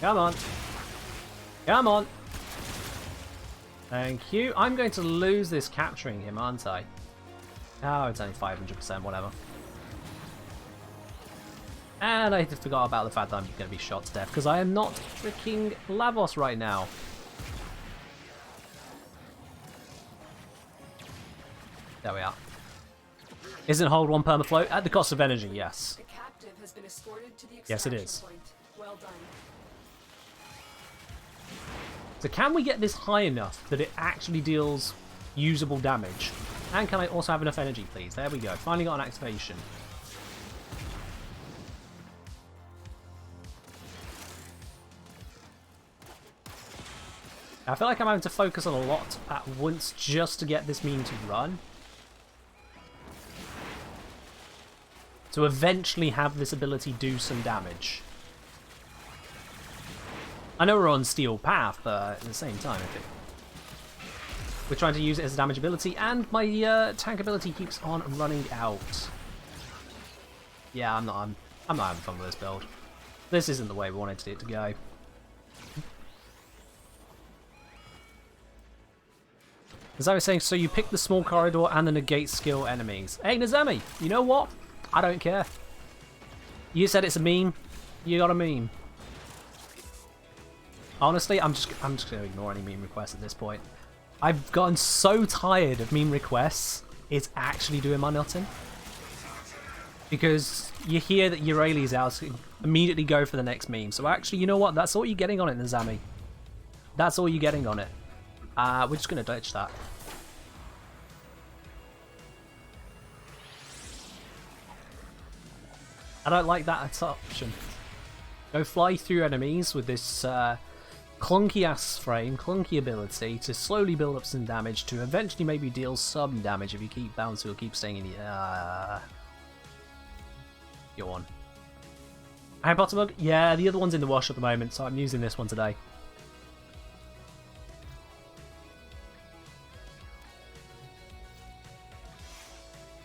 Come on. Come on. Thank you. I'm going to lose this capturing him, aren't I? Oh, it's only 500%, whatever. And I forgot about the fact that I'm going to be shot to death because I am not freaking Lavos right now. There we are. Isn't hold one permafloat at the cost of energy? Yes. The captive has been escorted to the Yes, it extraction is. point. Well done. So can we get this high enough that it actually deals usable damage? And can I also have enough energy, please? There we go. Finally got an activation. I feel like I'm having to focus on a lot at once just to get this meme to run. To eventually have this ability do some damage. I know we're on Steel Path, but at the same time, we're trying to use it as a damage ability, and my tank ability keeps on running out. Yeah, I'm not having fun with this build. This isn't the way we wanted it to go. As I was saying, so you pick the small corridor and the negate skill enemies. Hey, Nazami, you know what? I don't care. You said it's a meme. You got a meme. Honestly, I'm just going to ignore any meme requests at this point. I've gotten so tired of meme requests, it's actually doing my nutting. Because you hear that Euralia's out, immediately go for the next meme. So actually, you know what? That's all you're getting on it, Nazami. That's all you're getting on it. We're just going to ditch that. I don't like that option. Go fly through enemies with this clunky ass frame, clunky ability to slowly build up some damage to eventually maybe deal some damage if you keep bouncing or keep staying in the... Go on. Harry Potter mug? Yeah, the other one's in the wash at the moment, so I'm using this one today.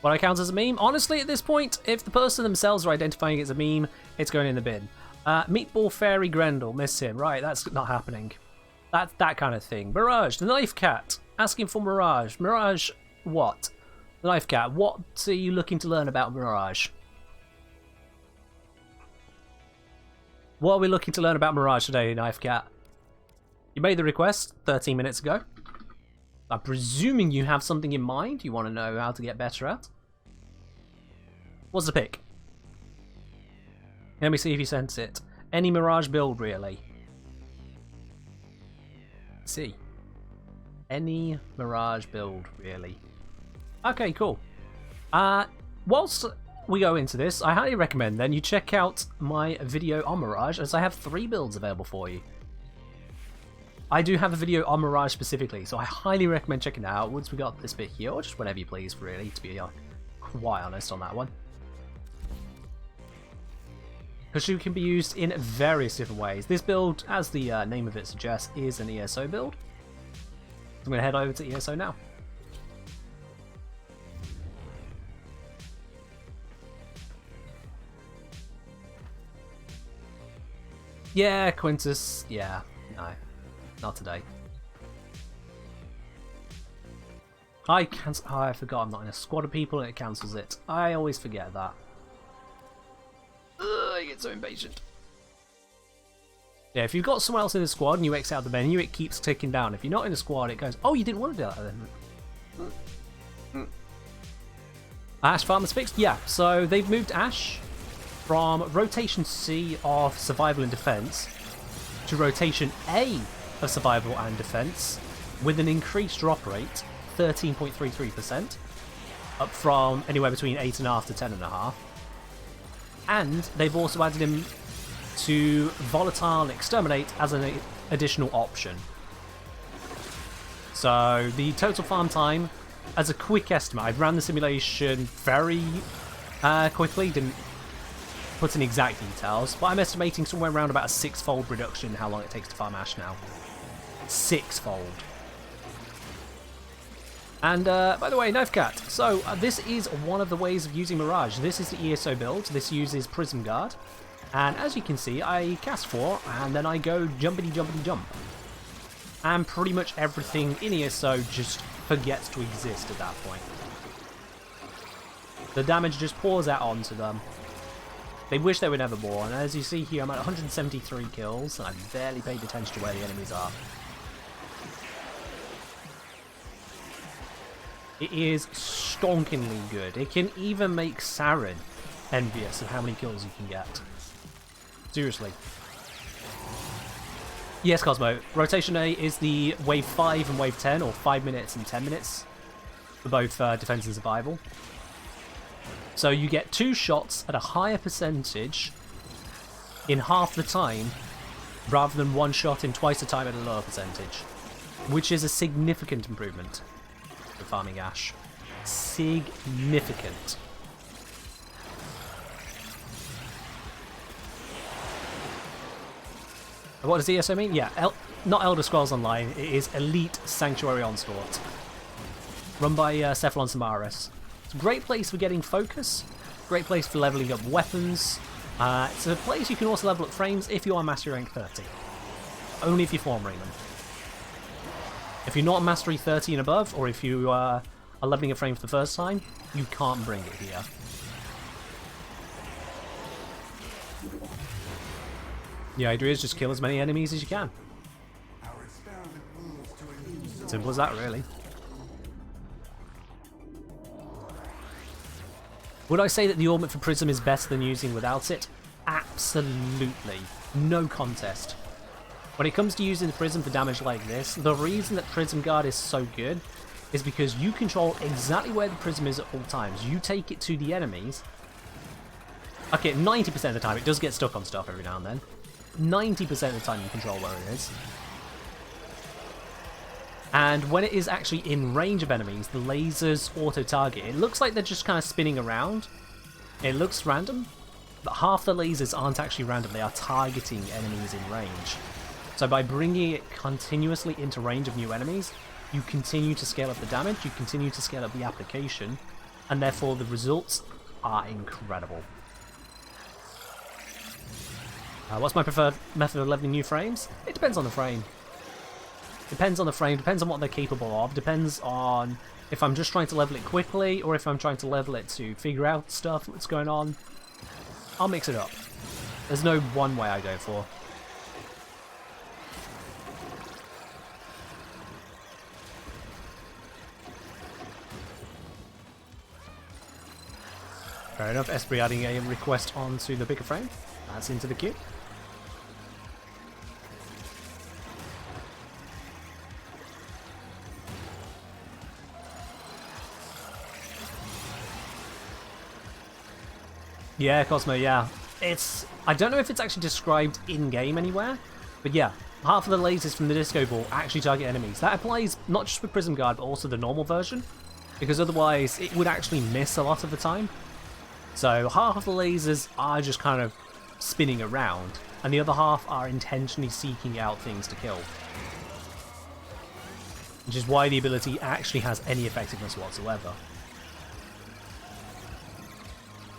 What I count as a meme? Honestly, at this point, if the person themselves are identifying it as a meme, it's going in the bin. Meatball Fairy Grendel, miss him. Right, that's not happening. That's that kind of thing. Mirage, the Knife Cat, asking for Mirage. Mirage, what? The Knife Cat, what are you looking to learn about Mirage? What are we looking to learn about Mirage today, Knife Cat? You made the request 13 minutes ago. I'm presuming you have something in mind you want to know how to get better at. What's the pick? Let me see if you sense it. Any Mirage build, really. Let's see. Any Mirage build, really. Okay, cool. Whilst we go into this, I highly recommend then you check out my video on Mirage, as I have 3 builds available for you. I do have a video on Mirage specifically, so I highly recommend checking it out once we got this bit here, or just whenever you please, really, to be quite honest on that one. Kashu can be used in various different ways. This build, as the name of it suggests, is an ESO build. I'm going to head over to ESO now. Yeah, Quintus. Yeah, no. Not today. I forgot I'm not in a squad of people and it cancels it. I always forget that. Ugh, I get so impatient. Yeah, if you've got someone else in the squad and you X out the menu, it keeps ticking down. If you're not in the squad, it goes, oh, you didn't want to do that then. Ash Farmer's fixed? Yeah, so they've moved Ash from rotation C of survival and defense to rotation A of survival and defense with an increased drop rate, 13.33%, up from anywhere between 8.5 to 10.5. And they've also added him to volatile and exterminate as an additional option. So the total farm time, as a quick estimate, I've ran the simulation very quickly, didn't put in exact details, but I'm estimating somewhere around about a 6-fold reduction in how long it takes to farm Ash now. 6-fold. And by the way, Knife Cat, so this is one of the ways of using Mirage. This is the ESO build. This uses Prism Guard. And as you can see, I cast 4 and then I go jumpity jumpity jump. And pretty much everything in ESO just forgets to exist at that point. The damage just pours out onto them. They wish they were never born. As you see here, I'm at 173 kills and I've barely paid attention to where the enemies are. It is stonkingly good. It can even make Saren envious of how many kills you can get. Seriously. Yes, Cosmo. Rotation A is the wave 5 and wave 10, or 5 minutes and 10 minutes, for both defense and survival. So you get 2 shots at a higher percentage in half the time, rather than 1 shot in twice the time at a lower percentage, which is a significant improvement for farming Ash. Significant. What does ESO mean? Yeah, not Elder Scrolls Online, it is Elite Sanctuary Onslaught. Run by Cephalon Samaris. It's a great place for getting focus, great place for leveling up weapons. It's a place you can also level up frames if you are Mastery Rank 30. Only if you're forming them. If you're not Mastery 30 and above, or if you are leveling a frame for the first time, you can't bring it here. The idea is just kill as many enemies as you can. Simple as that, really. Would I say that the augment for Prism is better than using without it? Absolutely. No contest. When it comes to using the Prism for damage like this, the reason that Prism Guard is so good is because you control exactly where the Prism is at all times. You take it to the enemies. Okay, 90% of the time it does get stuck on stuff every now and then. 90% of the time you control where it is. And when it is actually in range of enemies, the lasers auto-target. It looks like they're just kind of spinning around. It looks random, but half the lasers aren't actually random. They are targeting enemies in range. So by bringing it continuously into range of new enemies, you continue to scale up the damage, you continue to scale up the application, and therefore the results are incredible. What's my preferred method of leveling new frames? It depends on the frame. Depends on the frame, depends on what they're capable of, depends on if I'm just trying to level it quickly or if I'm trying to level it to figure out stuff that's going on. I'll mix it up. There's no one way I go for. Fair enough, Esprit adding a request onto the bigger frame. That's into the queue. Yeah, Cosmo, yeah. I don't know if it's actually described in-game anywhere, but yeah, half of the lasers from the disco ball actually target enemies. That applies not just with Prism Guard, but also the normal version, because otherwise it would actually miss a lot of the time. So half of the lasers are just kind of spinning around, and the other half are intentionally seeking out things to kill. Which is why the ability actually has any effectiveness whatsoever.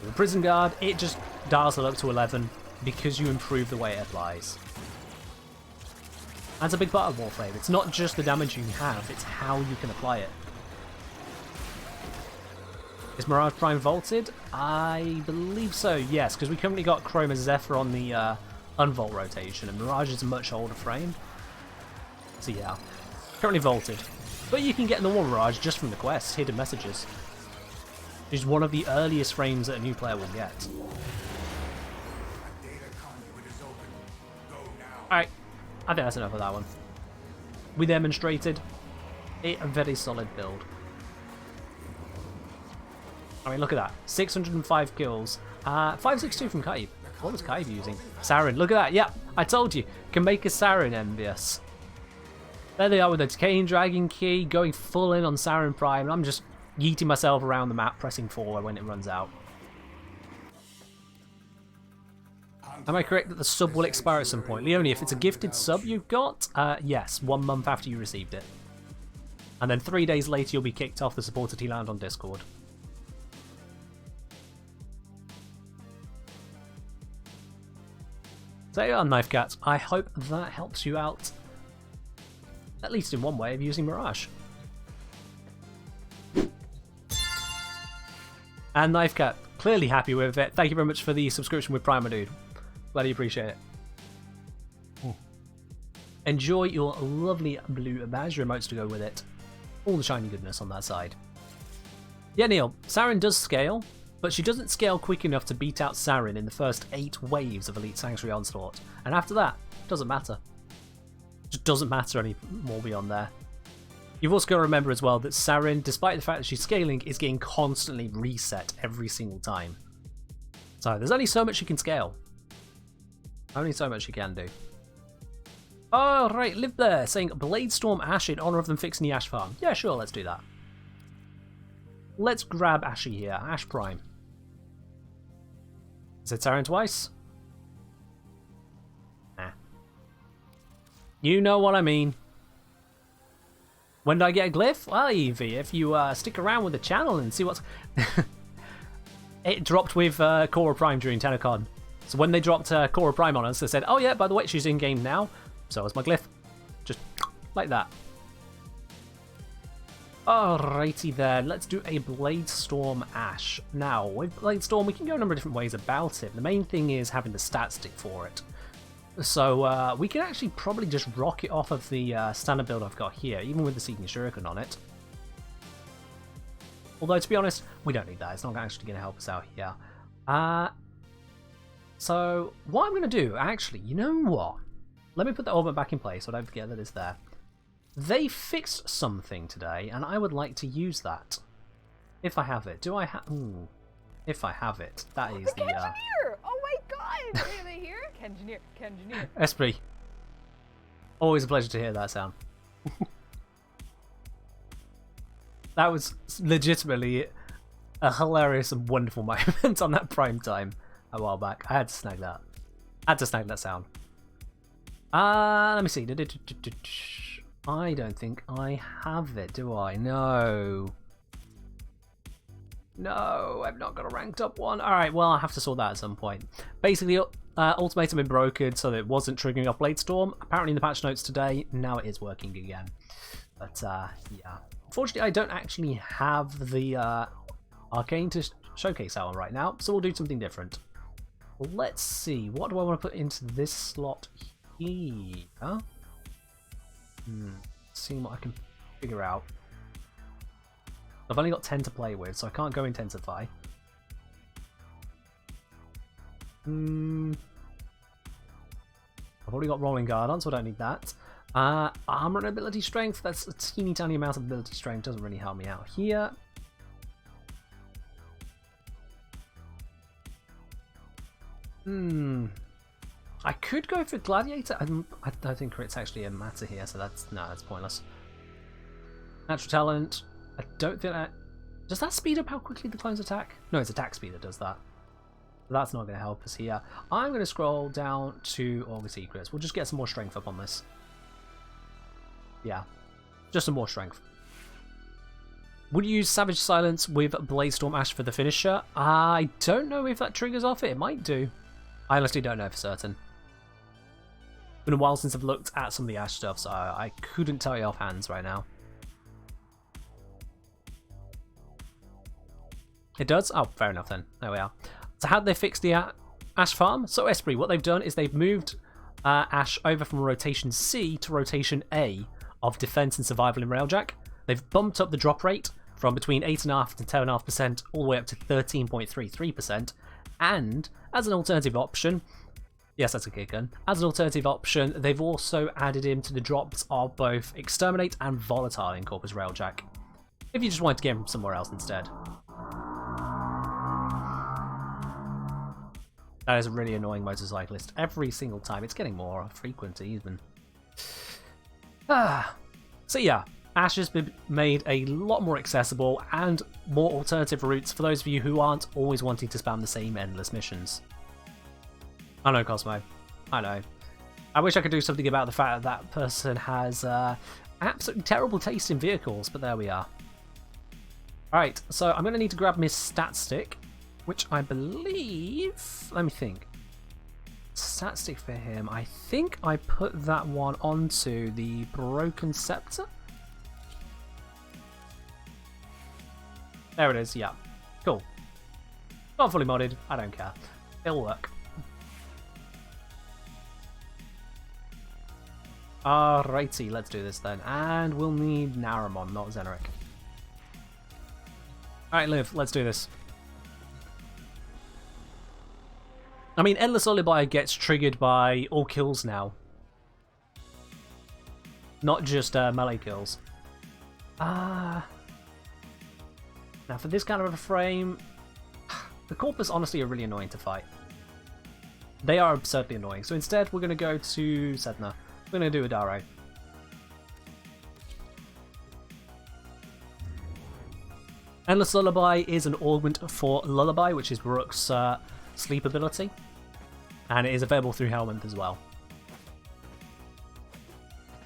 The Prison Guard, it just dials it up to 11 because you improve the way it applies. That's a big part of Warframe. It's not just the damage you have, it's how you can apply it. Is Mirage Prime vaulted? I believe so, yes, because we currently got Chroma Zephyr on the unvault rotation, and Mirage is a much older frame. So yeah, currently vaulted. But you can get normal Mirage just from the quest, hidden messages. Which is one of the earliest frames that a new player will get. Alright, I think that's enough of that one. We demonstrated a very solid build. I mean, look at that. 605 kills. 562 from Kaib. What was Kaib using? Sarin. Look at that. Yeah, I told you. Can make a Sarin envious. There they are with the Decaying Dragon Key, going full in on Sarin Prime. I'm just yeeting myself around the map, pressing forward when it runs out. Am I correct that the sub will expire at some point? Leonie, if it's a gifted sub you've got, yes, 1 month after you received it. And then 3 days later you'll be kicked off the supporter T-Land on Discord. So there you are, Knife Cats. I hope that helps you out, at least in one way, of using Mirage. And Knife Cat, clearly happy with it. Thank you very much for the subscription with Prime, my dude. Glad you appreciate it. Enjoy your lovely blue badge remotes to go with it. All the shiny goodness on that side. Yeah, Neil, Sarin does scale, but she doesn't scale quick enough to beat out Sarin in the first 8 waves of Elite Sanctuary Onslaught. And after that, it doesn't matter. It just doesn't matter any more beyond there. You've also got to remember as well that Sarin, despite the fact that she's scaling, is getting constantly reset every single time. So there's only so much you can scale. Only so much you can do. Oh, right, Live there, saying Bladestorm Ash in honour of them fixing the Ash farm. Yeah, sure, let's do that. Let's grab Ashy here, Ash Prime. Is it Sarin twice? Nah. You know what I mean. When do I get a glyph? Well, Evie, if you stick around with the channel and see what's... It dropped with Cora Prime during TennoCon. So when they dropped Cora Prime on us, they said, oh yeah, by the way, she's in-game now. So is my glyph. Just like that. Alrighty then, let's do a Bladestorm Ash. Now, with Bladestorm, we can go a number of different ways about it. The main thing is having the stat stick for it. So we can actually probably just rock it off of the standard build I've got here, even with the Seeking Shuriken on it. Although, to be honest, we don't need that. It's not actually going to help us out here. So, what I'm going to do, actually, you know what? Let me put the orbit back in place so I don't forget that it's there. They fixed something today, and I would like to use that. If I have it. Do I have... If I have it. That is the... Kengineer! Oh my god! Are they here? Kengineer. Esprit. Always a pleasure to hear that sound. That was legitimately a hilarious and wonderful moment on that prime time a while back. I had to snag that. Sound. Let me see. I don't think I have it, do I? No. No, I've not got a ranked up one. Alright, well, I'll have to sort that at some point. Basically, ultimatum had been broken so that it wasn't triggering off Blade Storm. Apparently in the patch notes today, now it is working again. But, yeah. Unfortunately, I don't actually have the Arcane to showcase out on right now, so we'll do something different. Let's see, what do I want to put into this slot here? Seeing what I can figure out. I've only got 10 to play with, so I can't go intensify. I've already got Rolling Guard on, so I don't need that. Armor and ability strength, that's a teeny tiny amount of ability strength, doesn't really help me out here. I could go for Gladiator. I don't think it's actually a matter here, so that's pointless. Natural talent. I don't think that... Does that speed up how quickly the clones attack? No, it's attack speed that does that. That's not going to help us here. I'm going to scroll down to August Secrets. We'll just get some more strength up on this. Yeah, just some more strength. Would you use Savage Silence with Bladestorm Ash for the finisher? I don't know if that triggers off it. It might do. I honestly don't know for certain. It's been a while since I've looked at some of the Ash stuff, so I couldn't tell you offhand right now. It does? Oh, fair enough then. There we are. So how did they fix the Ash farm? So Esprit, what they've done is they've moved Ash over from rotation C to rotation A of defense and survival in Railjack. They've bumped up the drop rate from between 8.5% to 10.5% all the way up to 13.33%. And as an alternative option, yes, that's a kick gun. As an alternative option, they've also added into the drops of both Exterminate and Volatile in Corpus Railjack, if you just wanted to get them somewhere else instead. That is a really annoying motorcyclist. Every single time. It's getting more frequent even. So yeah, Ash has been made a lot more accessible and more alternative routes for those of you who aren't always wanting to spam the same endless missions. I know, Cosmo. I know. I wish I could do something about the fact that that person has absolutely terrible taste in vehicles, but there we are. Alright, so I'm going to need to grab my stat stick, which I believe... Let me think. Stat stick for him. I think I put that one onto the Broken Scepter. There it is, yeah. Cool. Not fully modded, I don't care. It'll work. Alrighty, let's do this then. And we'll need Naramon, not Zeneric. Alright, Liv, let's do this. I mean, Endless Lullaby gets triggered by all kills now. Not just melee kills. Now for this kind of a frame, the Corpus honestly are really annoying to fight. They are absurdly annoying. So instead, we're going to go to Sedna. We're going to do Adaro. Endless Lullaby is an augment for Lullaby, which is Rook's sleep ability. And it is available through Helminth as well.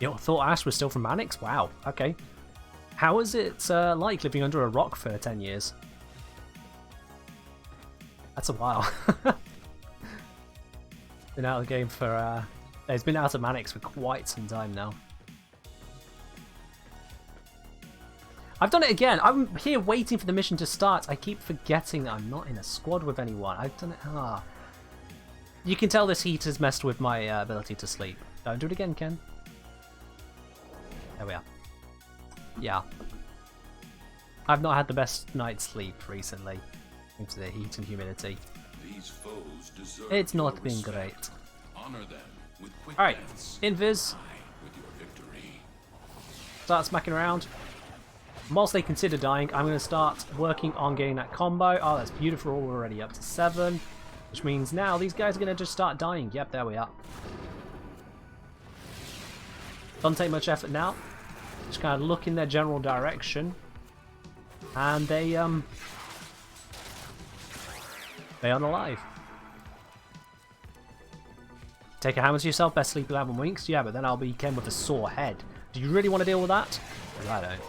You thought Ash was still from Manix? Wow, okay. How is it like living under a rock for 10 years? That's a while. Been out of the game for... It's been out of Manix for quite some time now. I've done it again. I'm here waiting for the mission to start. I keep forgetting that I'm not in a squad with anyone. I've done it... You can tell this heat has messed with my ability to sleep. Don't do it again, Ken. There we are. Yeah. I've not had the best night's sleep recently. Thanks to the heat and humidity. These foes deserve It's not your been respect. great. Honor them with quick Alright, deaths. Invis. Die with your victory. Start smacking around. Whilst they consider dying, I'm going to start working on getting that combo. Oh, that's beautiful. We're already up to 7. Which means now these guys are going to just start dying. Yep, there we are. Doesn't take much effort now. Just kind of look in their general direction. And they unalive. Take a hammer to yourself, best sleep 11 weeks. Yeah, but then I'll be Ken with a sore head. Do you really want to deal with that? 'Cause I don't.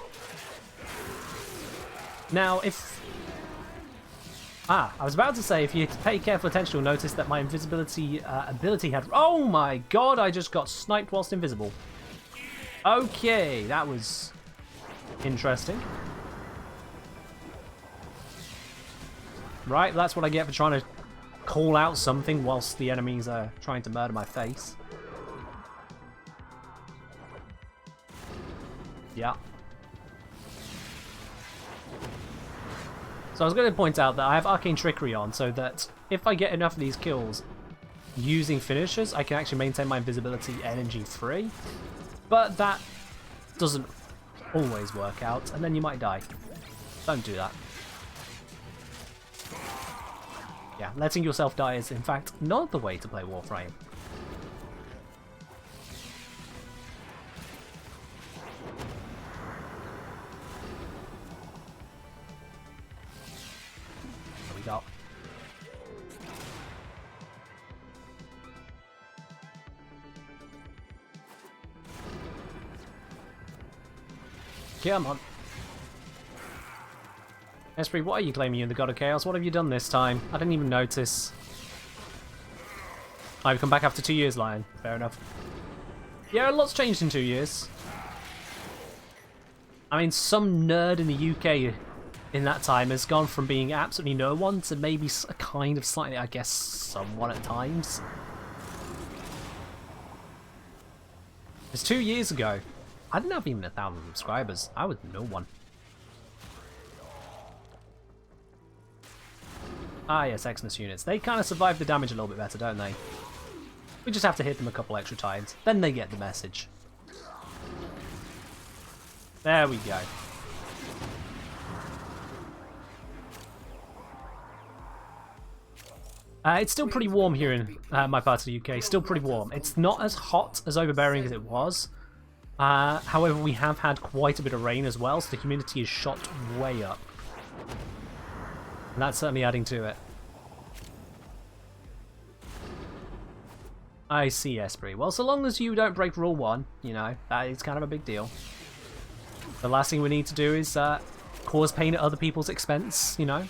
Now, if Ah, I was about to say, if you pay careful attention, you'll notice that my invisibility ability had... Oh my god, I just got sniped whilst invisible. Okay, that was interesting. Right, that's what I get for trying to call out something whilst the enemies are trying to murder my face. Yeah. So I was going to point out that I have Arcane Trickery on, so that if I get enough of these kills using finishers, I can actually maintain my invisibility energy free. But that doesn't always work out, and then you might die. Don't do that. Yeah, letting yourself die is in fact not the way to play Warframe. There we go. Come on. Esprit, what are you claiming, you the God of Chaos? What have you done this time? I didn't even notice. I've come back after 2 years, Lion. Fair enough. Yeah, a lot's changed in 2 years. I mean, some nerd in the UK in that time has gone from being absolutely no one to maybe a kind of slightly, I guess, someone at times. It's 2 years ago. I didn't have even 1,000 subscribers. I was no one. Ah yes, Xmas units. They kind of survive the damage a little bit better, don't they? We just have to hit them a couple extra times. Then they get the message. There we go. It's still pretty warm here in my part of the UK. Still pretty warm. It's not as hot as overbearing as it was. However, we have had quite a bit of rain as well, so the humidity is shot way up. And that's certainly adding to it. I see, Esprit. Well, so long as you don't break Rule 1, you know, that is kind of a big deal. The last thing we need to do is cause pain at other people's expense, you know.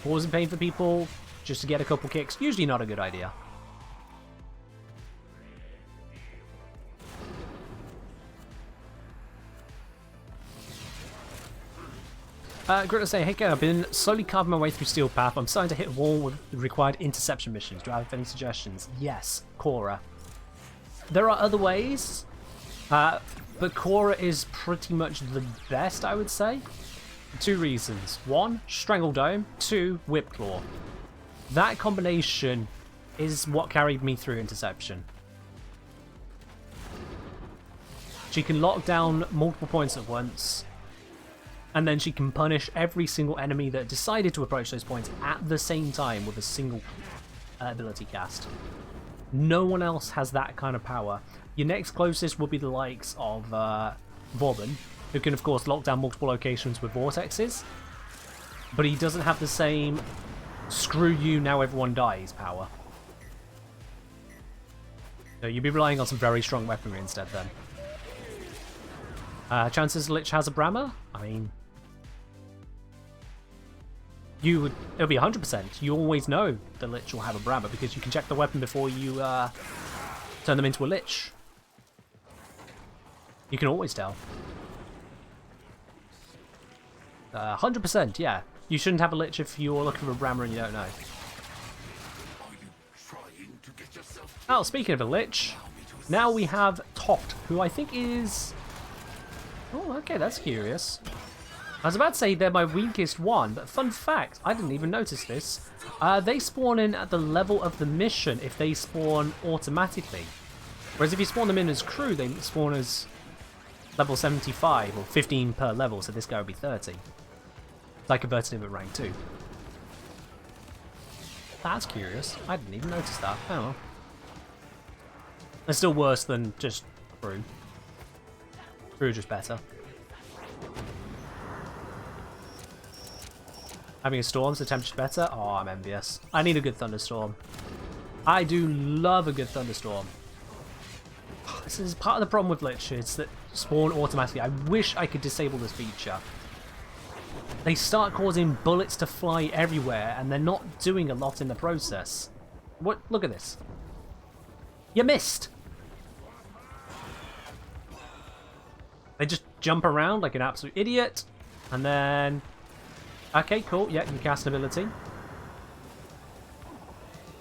Causing pain for people just to get a couple kicks, usually not a good idea. Gritter say, hey Ken, I've been slowly carving my way through Steel Path. I'm starting to hit a wall with the required interception missions. Do I have any suggestions? Yes, Cora. There are other ways, but Cora is pretty much the best, I would say. For 2 reasons. 1, Strangle Dome. 2, Whip Claw. That combination is what carried me through Interception. She can lock down multiple points at once, and then she can punish every single enemy that decided to approach those points at the same time with a single ability cast. No one else has that kind of power. Your next closest will be the likes of Vauban, who can of course lock down multiple locations with vortexes, but he doesn't have the same screw you, now everyone dies power. So you'd be relying on some very strong weaponry instead then. Chances Lich has a Brammer? I mean, it'll be 100%. You always know the Lich will have a Brammer because you can check the weapon before you turn them into a Lich. You can always tell. 100%, yeah. You shouldn't have a Lich if you're looking for a Brammer and you don't know. Oh, speaking of a Lich, now we have Toft, who I think is... Oh, okay, that's curious. I was about to say they're my weakest one, but fun fact, I didn't even notice this. They spawn in at the level of the mission if they spawn automatically. Whereas if you spawn them in as crew, they spawn as level 75, or 15 per level, so this guy would be 30. So I converted him at rank 2. That's curious. I didn't even notice that. Oh well. It's still worse than just crew. Crew just better. Having a storm so temperature's better? Oh, I'm envious. I need a good thunderstorm. I do love a good thunderstorm. This is part of the problem with Lich, it's that spawn automatically. I wish I could disable this feature. they start causing bullets to fly everywhere, and they're not doing a lot in the process. What? Look at this. You missed. They just jump around like an absolute idiot, and then... Okay, cool. Yeah, you cast an ability.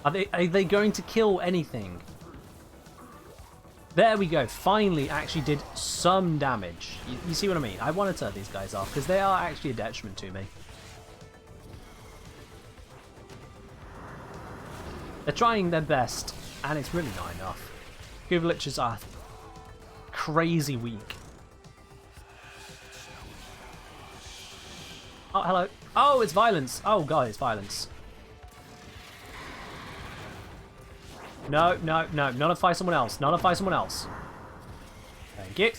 Are they going to kill anything? There we go. Finally actually did some damage. You see what I mean? I want to turn these guys off because they are actually a detriment to me. They're trying their best, and it's really not enough. Kublitches are crazy weak. Oh, hello. Oh, it's violence. Oh, God, it's violence. No, no, no. Nullify someone else. Nullify someone else. Thank you.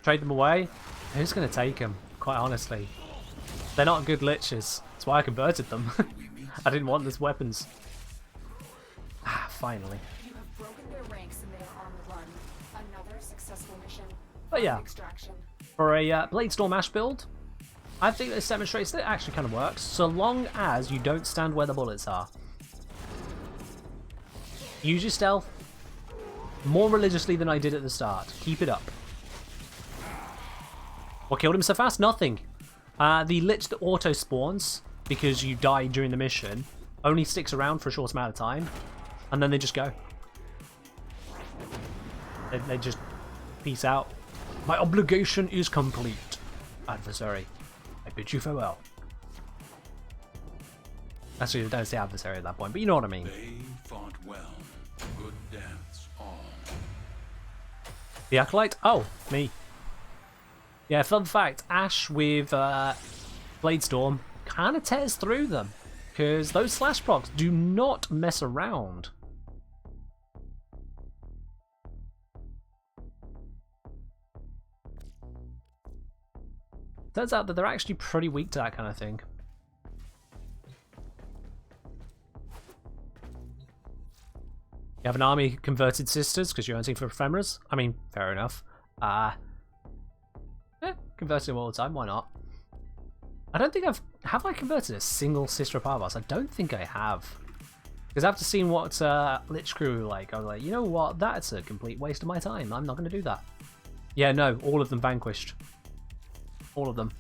Trade them away. Who's going to take them, quite honestly? They're not good liches. That's why I converted them. I didn't want these weapons. Ah, finally. You have broken their ranks and they are on the run. Another successful mission. But yeah, Extraction. for a Bladestorm Ash build, I think this demonstrates that it actually kind of works, so long as you don't stand where the bullets are. Use your stealth more religiously than I did at the start. Keep it up. What killed him so fast? Nothing. The Lich that auto spawns because you die during the mission only sticks around for a short amount of time, and then they just go. They just peace out. My obligation is complete, adversary. I bid you farewell. Actually, don't say adversary at that point, but you know what I mean. They fought well. Good deaths all. The Acolyte? Oh, me. Yeah, fun fact, Ash with Bladestorm kind of tears through them, because those slash procs do not mess around. Turns out that they're actually pretty weak to that kind of thing. You have an army of converted sisters because you're hunting for ephemeras. I mean, fair enough. Converted them all the time, why not? I don't think have I converted a single sister of Parvos? I don't think I have. Because after seeing what Lich Crew were like, I was like, you know what, that's a complete waste of my time. I'm not going to do that. Yeah, no, all of them vanquished. All of them.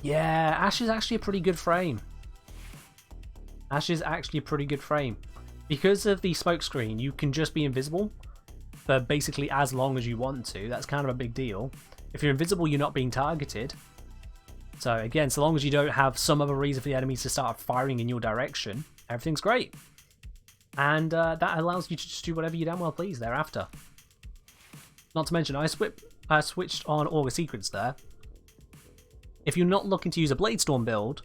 Yeah, Ash is actually a pretty good frame. Ash is actually a pretty good frame. Because of the smoke screen, you can just be invisible for basically as long as you want to. That's kind of a big deal. If you're invisible, you're not being targeted. So again, so long as you don't have some other reason for the enemies to start firing in your direction, everything's great. And that allows you to just do whatever you damn well please thereafter. Not to mention, I switched on Augur Secrets there. If you're not looking to use a Bladestorm build,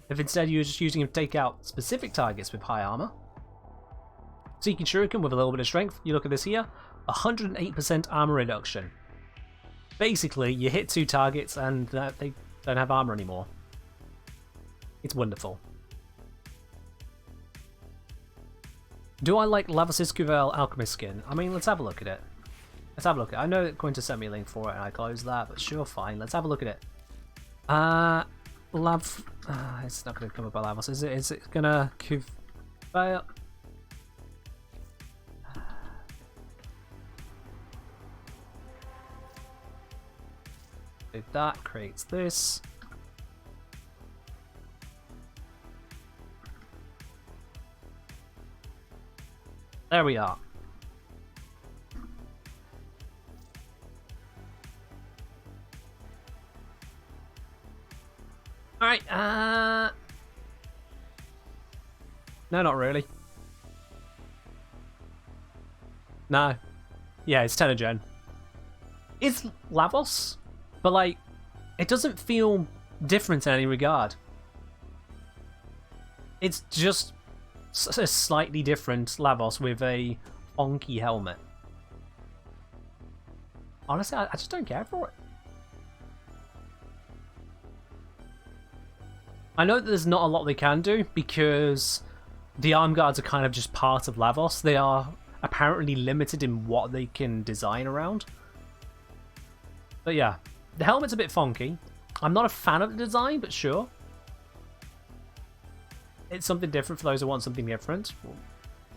if instead you're just using it to take out specific targets with high armor, Seeking Shuriken with a little bit of strength, you look at this here, 108% armor reduction. Basically, you hit 2 targets and they don't have armor anymore. It's wonderful. Do I like Lavos Cuvel Alchemist skin? I mean, let's have a look at it. Let's have a look at it. I know that Quintus sent me a link for it and I closed that, but sure, fine. Let's have a look at it. It's not going to come up by Lavos, is it? Is it going to Cuvel? That creates this. There we are. Alright, no, not really. No. Yeah, it's 10 gen. It's Lavos, but like, it doesn't feel different in any regard. It's just a slightly different Lavos with a funky helmet. Honestly, I just don't care for it. I know that there's not a lot they can do because the arm guards are kind of just part of Lavos. They are apparently limited in what they can design around. But yeah, the helmet's a bit funky. I'm not a fan of the design, but sure. It's something different for those who want something different. Well,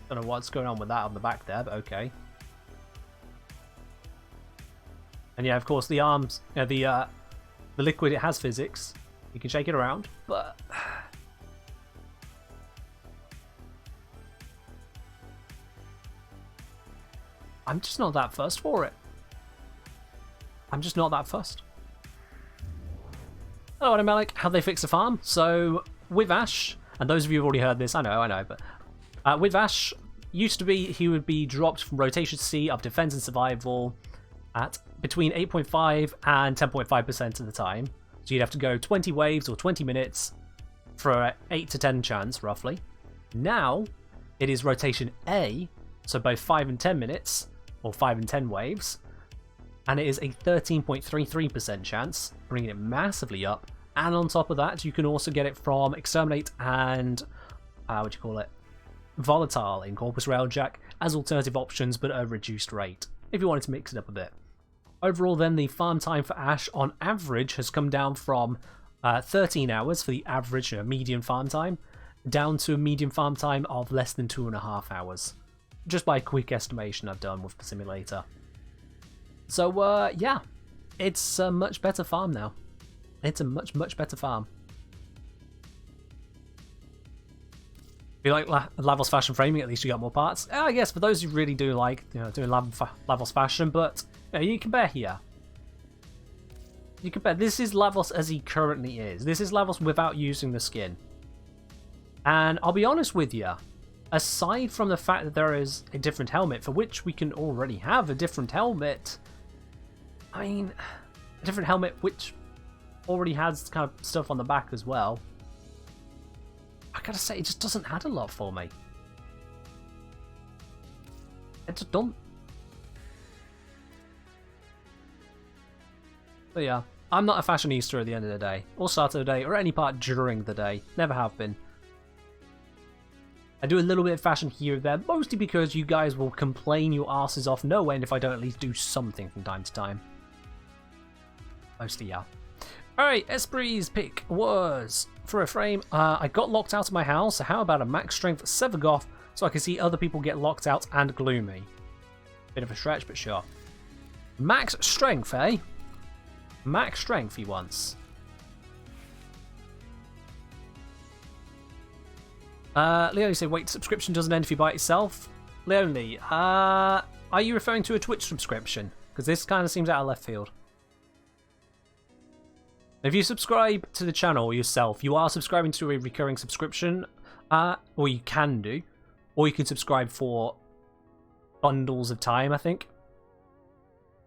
don't know what's going on with that on the back there, but okay. And yeah, of course, the arms, the liquid, it has physics. You can shake it around, but I'm just not that fussed for it. I'm just not that fussed. Hello, Adam Malik. How'd they fix the farm? So, with Ash, and those of you who've already heard this, I know, but with Ash, used to be he would be dropped from Rotation C up Defense and Survival at between 8.5 and 10.5% of the time. So you'd have to go 20 waves or 20 minutes for an 8 to 10 chance, roughly. Now, it is Rotation A, so both 5 and 10 minutes, or 5 and 10 waves, and it is a 13.33% chance, bringing it massively up. And on top of that, you can also get it from Exterminate and, Volatile in Corpus Railjack as alternative options, but at a reduced rate, if you wanted to mix it up a bit. Overall then, the farm time for Ash on average has come down from 13 hours for the average median farm time, down to a median farm time of less than 2.5 hours. Just by a quick estimation I've done with the simulator. So yeah, it's a much better farm now. It's a much better farm. If you like Lavos fashion framing, at least you got more parts. I guess for those who really do like doing Lavos fashion, but you compare here. You compare. This is Lavos as he currently is. This is Lavos without using the skin. And I'll be honest with you, aside from the fact that there is a different helmet, for which we can already have a different helmet. I mean, a different helmet which already has kind of stuff on the back as well. I gotta say, it just doesn't add a lot for me. It just don't. But yeah, I'm not a fashionista at the end of the day, or start of the day, or any part during the day. Never have been. I do a little bit of fashion here and there, mostly because you guys will complain your asses off no end if I don't at least do something from time to time. Mostly, yeah. Alright, Esprit's pick was, for a frame, I got locked out of my house, so how about a max strength Sevagoth so I can see other people get locked out and gloomy. Bit of a stretch, but sure. Max strength, eh? Max strength he wants. Leonie said, wait, subscription doesn't end if you buy it yourself? Leonie, are you referring to a Twitch subscription? Because this kind of seems out of left field. If you subscribe to the channel yourself, you are subscribing to a recurring subscription, or you can do, or you can subscribe for bundles of time, I think.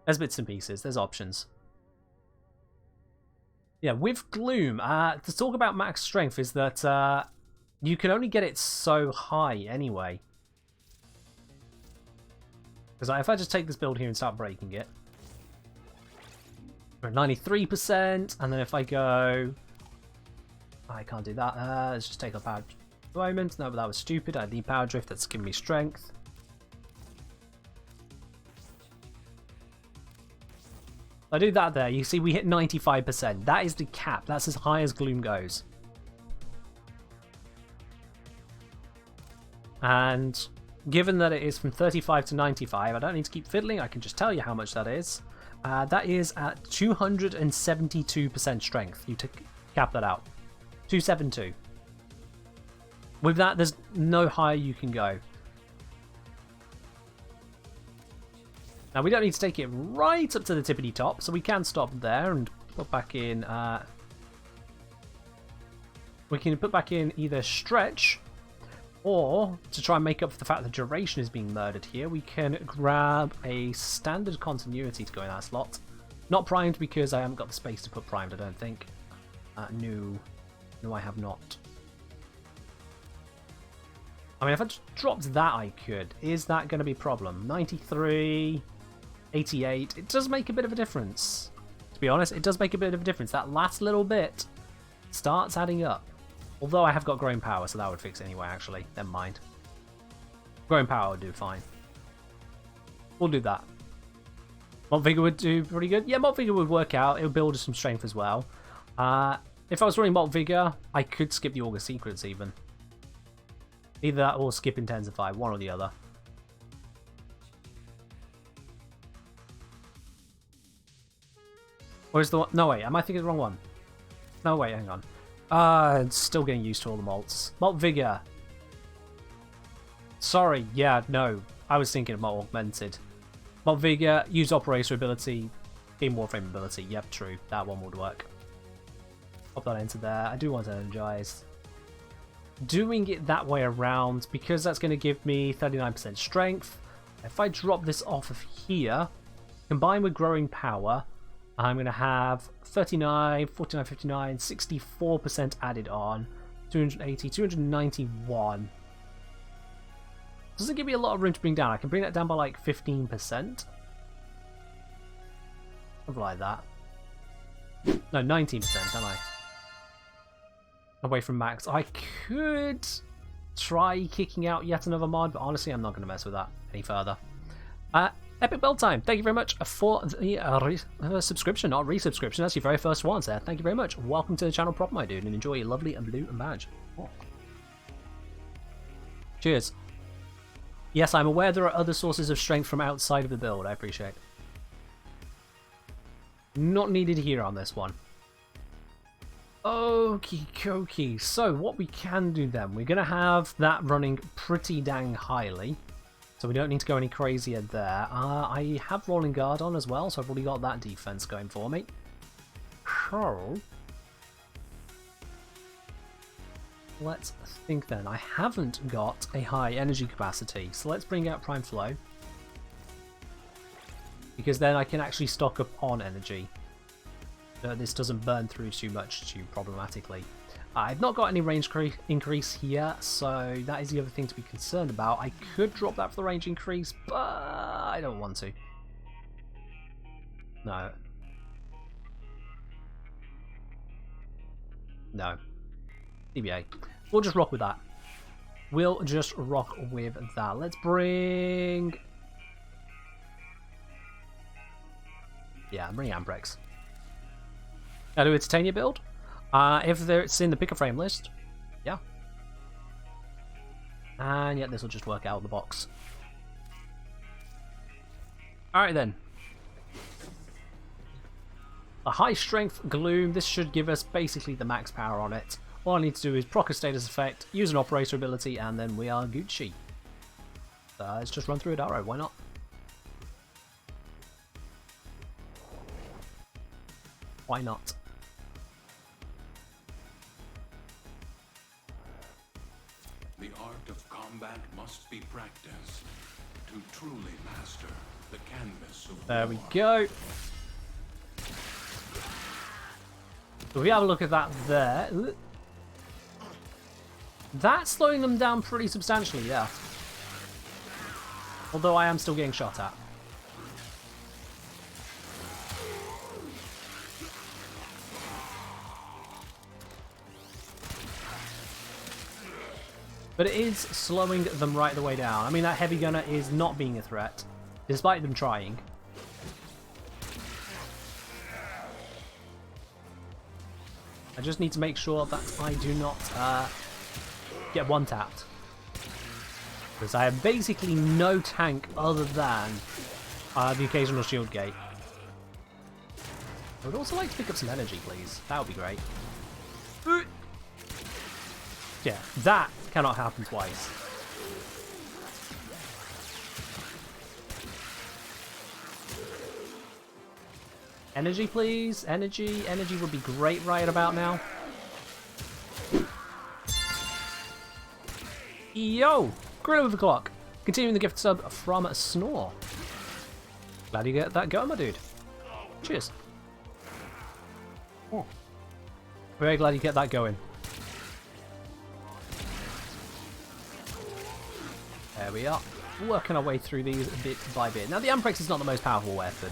There's bits and pieces, there's options. Yeah, with Gloom, to talk about max strength is that you can only get it so high anyway. Because if I just take this build here and start breaking it, we're at 93%, and then if I go... I can't do that. Let's just take a power drift at the moment. No, but that was stupid. I need power drift. That's giving me strength. I do that there. You see we hit 95%. That is the cap. That's as high as Gloom goes. And given that it is from 35 to 95, I don't need to keep fiddling. I can just tell you how much that is. That is at 272% strength. You cap that out. 272. With that, there's no higher you can go. Now, we don't need to take it right up to the tippity top, so we can stop there and put back in... we can put back in either stretch, or to try and make up for the fact that duration is being murdered here, we can grab a standard continuity to go in that slot. Not primed because I haven't got the space to put primed, I don't think. No, I have not. I mean, if I just dropped that, I could. Is that going to be a problem? 93, 88. It does make a bit of a difference. To be honest, it does make a bit of a difference. That last little bit starts adding up. Although I have got growing power, so that would fix it anyway, actually. Never mind. Growing power would do fine. We'll do that. Mod Vigor would do pretty good. Yeah, Mod Vigor would work out. It would build us some strength as well. If I was running Mod Vigor, I could skip the August Secrets even. Either that or skip Intensify, one or the other. Or is the one... No, wait, am I thinking the wrong one? No, wait, hang on. Still getting used to all the malts. Malt Vigor. Sorry, yeah, no. I was thinking of Malt Augmented. Malt Vigor, use Operator ability, gain Warframe ability. Yep, true. That one would work. Pop that into there. I do want to energize. Doing it that way around, because that's going to give me 39% strength. If I drop this off of here, combined with growing power, I'm going to have 39, 49, 59, 64% added on. 280, 291. Doesn't give me a lot of room to bring down. I can bring that down by like 15%. Something like that. No, 19%, don't I? Away from max. I could try kicking out yet another mod, but honestly, I'm not going to mess with that any further. Epic Build Time, thank you very much for the subscription, not resubscription. That's your very first one, sir. Thank you very much. Welcome to the channel, proper, my dude, and enjoy your lovely and blue badge. Oh. Cheers. Yes, I'm aware there are other sources of strength from outside of the build. I appreciate. Not needed here on this one. Okie dokie. So what we can do then, we're going to have that running pretty dang highly. So we don't need to go any crazier there. I have Rolling Guard on as well, so I've already got that defense going for me. So let's think then. I haven't got a high energy capacity, so let's bring out Prime Flow. Because then I can actually stock up on energy. This doesn't burn through too much too problematically. I've not got any range increase here, so that is the other thing to be concerned about. I could drop that for the range increase, but I don't want to. No. No. DBA. We'll just rock with that. We'll just rock with that. Let's bring... Yeah, bring Amprex. Now do a Titania build. If it's in the picker frame list, yeah. And yeah, this will just work out of the box. Alright then. A high strength Gloom. This should give us basically the max power on it. All I need to do is proc a status effect, use an operator ability, and then we are Gucci. Let's just run through it, alright, why not? Why not? The art of combat must be practiced to truly master the canvas of There we war. go. So if we have a look at that there. That's slowing them down pretty substantially, yeah. Although I am still getting shot at. But it is slowing them right the way down. I mean, that heavy gunner is not being a threat, despite them trying. I just need to make sure that I do not get one-tapped. Because I have basically no tank other than the occasional shield gate. I would also like to pick up some energy, please. That would be great. Yeah, that cannot happen twice. Energy, please. Energy. Energy would be great right about now. Yo! Gorilla with the clock. Continuing the gift sub from Snore. Glad you get that going, my dude. Cheers. Oh. Very glad you get that going. There we are. Working our way through these bit by bit. Now, the Amprex is not the most powerful weapon.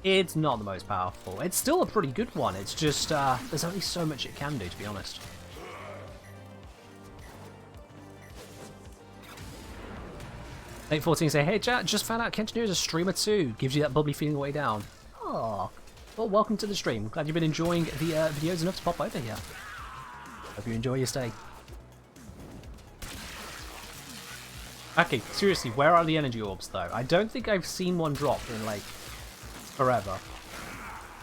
It's not the most powerful. It's still a pretty good one. It's just, there's only so much it can do, to be honest. 814 say, hey chat, just found out Kenjineer is a streamer too. Gives you that bubbly feeling way down. Oh, well, welcome to the stream. Glad you've been enjoying the videos enough to pop over here. Hope you enjoy your stay. Okay, seriously, where are the energy orbs though? I don't think I've seen one drop in like forever.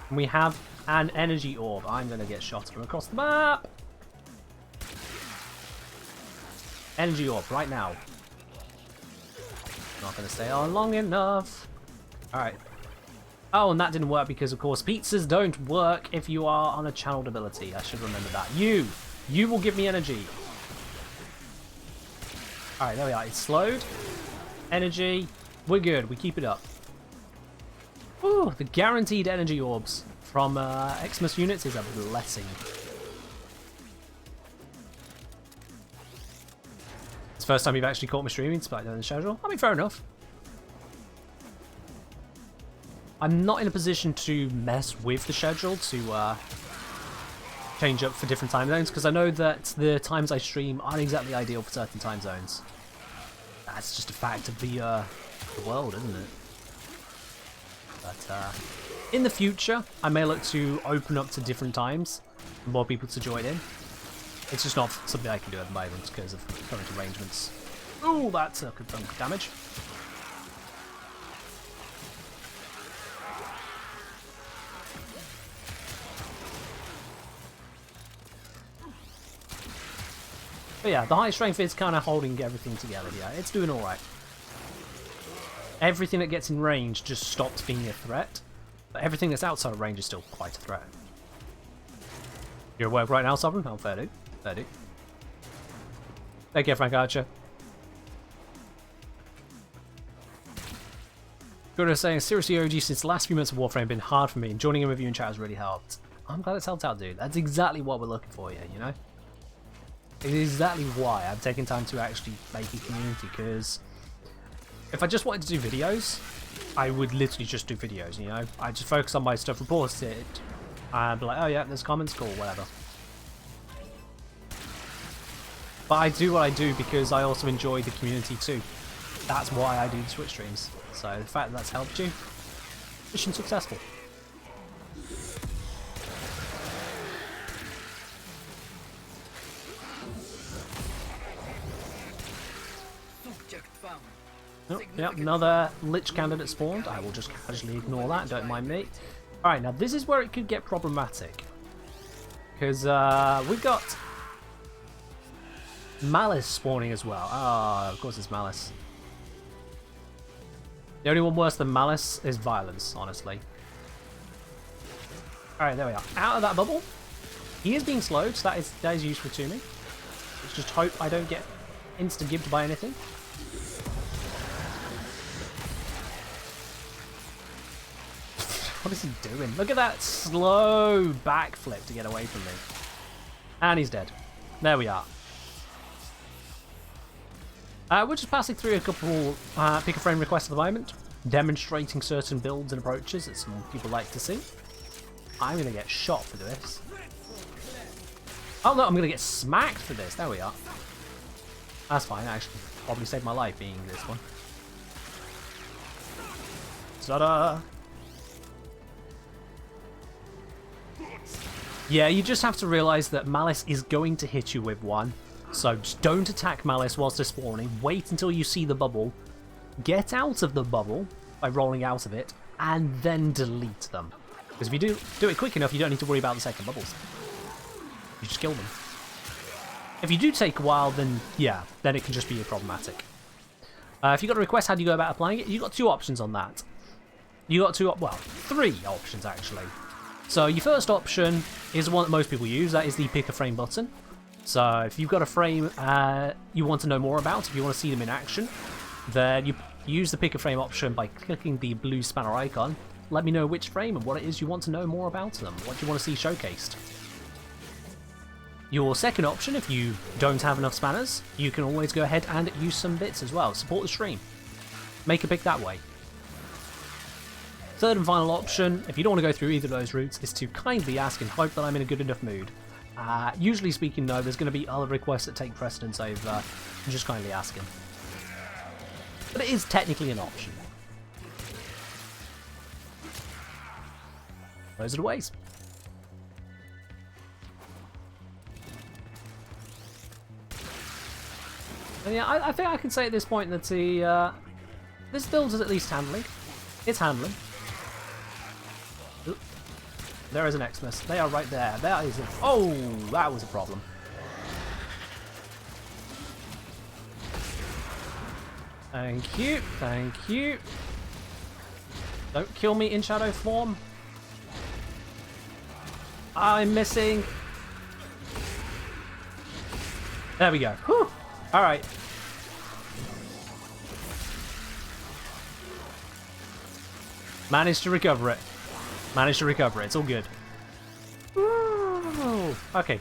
We have an energy orb. I'm gonna get shot from across the map. Energy orb right now. Not gonna stay on long enough. Alright. Oh, and that didn't work because, of course, pizzas don't work if you are on a channeled ability. I should remember that. You will give me energy. Alright, there we are. It's slowed. Energy. We're good. We keep it up. Ooh, the guaranteed energy orbs from Xmas units is a blessing. It's the first time you've actually caught me streaming despite knowing the schedule. I mean, fair enough. I'm not in a position to mess with the schedule to change up for different time zones because I know that the times I stream aren't exactly ideal for certain time zones. That's just a fact of the world, isn't it? But in the future, I may look to open up to different times for more people to join in. It's just not something I can do at the moment because of current arrangements. Ooh, that's a good chunk of damage. But yeah, the high strength is kind of holding everything together here. It's doing alright. Everything that gets in range just stops being a threat. But everything that's outside of range is still quite a threat. You're at work right now, Sovereign? Oh, fair dude. Fair dude. Take care, Frank Archer. Good as saying, seriously, OG, since the last few months of Warframe have been hard for me, and joining in with you in chat has really helped. I'm glad it's helped out, dude. That's exactly what we're looking for here, you know? It's exactly why I'm taking time to actually make a community, because if I just wanted to do videos, I would literally just do videos, you know? I just focus on my stuff, report it, and be like, oh yeah, there's comments, cool, whatever. But I do what I do because I also enjoy the community too. That's why I do the Twitch streams. So the fact that that's helped you, mission successful. Oh, yep, another Lich candidate spawned. I will just casually ignore that, don't mind me. Alright, now this is where it could get problematic. Because we've got Malice spawning as well. Ah, of course it's Malice. The only one worse than Malice is Violence, honestly. Alright, there we are. Out of that bubble. He is being slowed, so that is useful to me. Let's just hope I don't get insta-gibbed by anything. What is he doing? Look at that slow backflip to get away from me. And he's dead. There we are. We're just passing through a couple pick a frame requests at the moment, demonstrating certain builds and approaches that some people like to see. I'm going to get shot for this. Oh no, I'm going to get smacked for this. There we are. That's fine. I actually probably saved my life being this one. Ta-da! Yeah, you just have to realise that Malice is going to hit you with one. So just don't attack Malice whilst they're spawning. Wait until you see the bubble. Get out of the bubble by rolling out of it. And then delete them. Because if you do it quick enough, you don't need to worry about the second bubbles. You just kill them. If you do take a while, then yeah, then it can just be problematic. If you got a request, how do you go about applying it? You've got two options on that. You got three options actually. So your first option is the one that most people use. That is the pick a frame button. So if you've got a frame you want to know more about, if you want to see them in action, then you use the pick a frame option by clicking the blue spanner icon. Let me know which frame and what it is you want to know more about them. What do you want to see showcased? Your second option, if you don't have enough spanners, you can always go ahead and use some bits as well. Support the stream. Make a pick that way. Third and final option, if you don't want to go through either of those routes, is to kindly ask and hope that I'm in a good enough mood. Usually speaking, though, there's going to be other requests that take precedence over just kindly asking. But it is technically an option. Those are the ways. And yeah, I think I can say at this point that this build is at least handling. It's handling. Oop. There is an Xmas. They are right there. That is oh, that was a problem. Thank you, thank you. Don't kill me in shadow form. I'm missing. There we go. Whew. All right. Managed to recover it. Managed to recover it. It's all good. Ooh. Okay.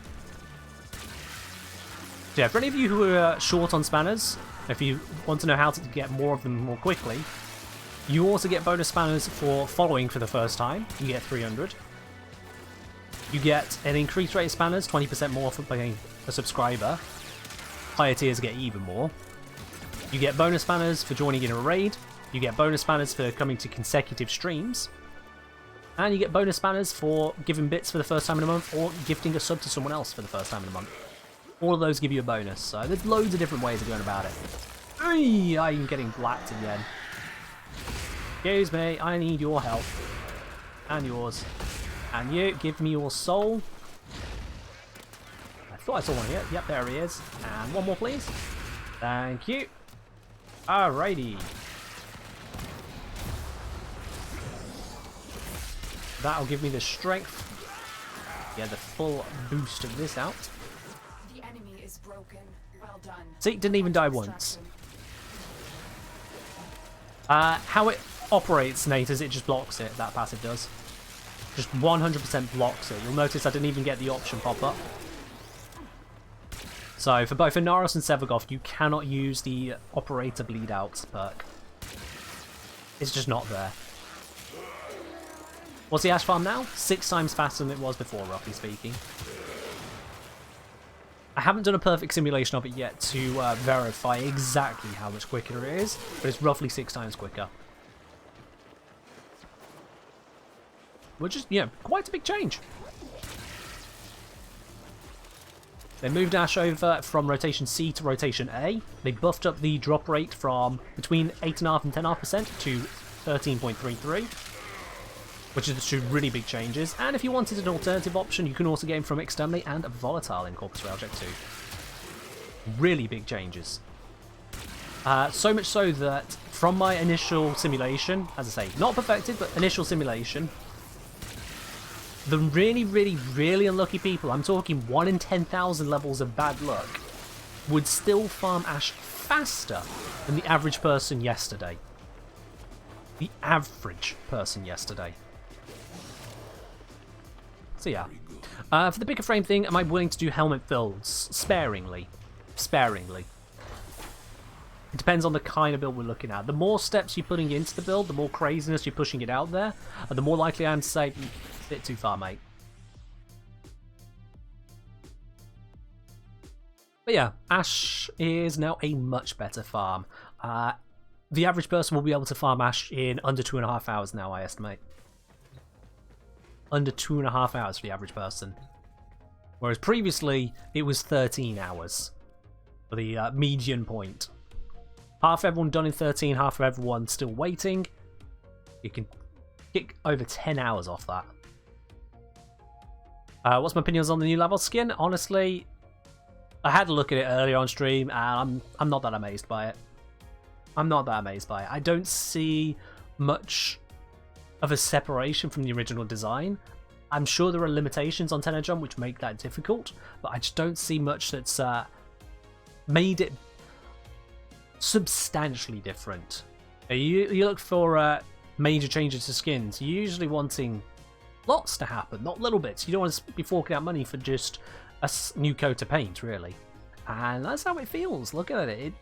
So yeah, for any of you who are short on spanners, if you want to know how to get more of them more quickly, you also get bonus spanners for following for the first time. You get 300. You get an increased rate of spanners, 20% more for being a subscriber. Higher tiers get even more. You get bonus spanners for joining in a raid. You get bonus spanners for coming to consecutive streams. And you get bonus spanners for giving bits for the first time in a month or gifting a sub to someone else for the first time in a month. All of those give you a bonus, so there's loads of different ways of going about it. Oy, I'm getting blacked again. Excuse me, I need your help. And yours. And you, give me your soul. I thought I saw one here. Yep, there he is. And one more, please. Thank you. Alrighty. That'll give me the strength. Get the full boost of this out. The enemy is broken. Well done. See, didn't even die once. How it operates, Nate, is it just blocks it. That passive does. Just 100% blocks it. You'll notice I didn't even get the option pop up. So for both Inaros and Sevagoth, you cannot use the Operator Bleed Out perk. It's just not there. What's the Ash Farm now? 6 times faster than it was before, roughly speaking. I haven't done a perfect simulation of it yet to verify exactly how much quicker it is, but it's roughly 6 times quicker. Which is, you know, quite a big change. They moved Ash over from rotation C to rotation A. They buffed up the drop rate from between 8.5% and 10.5% to 13.33, which is two really big changes. And if you wanted an alternative option, you can also get him from Exterminate and Volatile in Corpus Realject 2. Really big changes. So much so that from my initial simulation, as I say, not perfected, but initial simulation, the really, really, really unlucky people, I'm talking 1 in 10,000 levels of bad luck, would still farm Ash faster than the average person yesterday. The average person yesterday. So yeah. For the bigger frame thing, am I willing to do helmet builds? Sparingly. Sparingly. It depends on the kind of build we're looking at. The more steps you're putting into the build, the more craziness you're pushing it out there, and the more likely I am to say, bit too far, mate. But yeah, Ash is now a much better farm. The average person will be able to farm Ash in under 2.5 hours now, I estimate. Under 2.5 hours for the average person. Whereas previously, it was 13 hours for the median point. Half everyone done in 13, half of everyone still waiting. You can kick over 10 hours off that. What's my opinions on the new level skin? Honestly, I had a look at it earlier on stream, and I'm not that amazed by it. I'm not that amazed by it. I don't see much of a separation from the original design. I'm sure there are limitations on Tenor Jump which make that difficult, but I just don't see much that's made it substantially different. You look for major changes to skins. You're usually wanting lots to happen, not little bits. You don't want to be forking out money for just a new coat of paint, really. And that's how it feels. Look at it.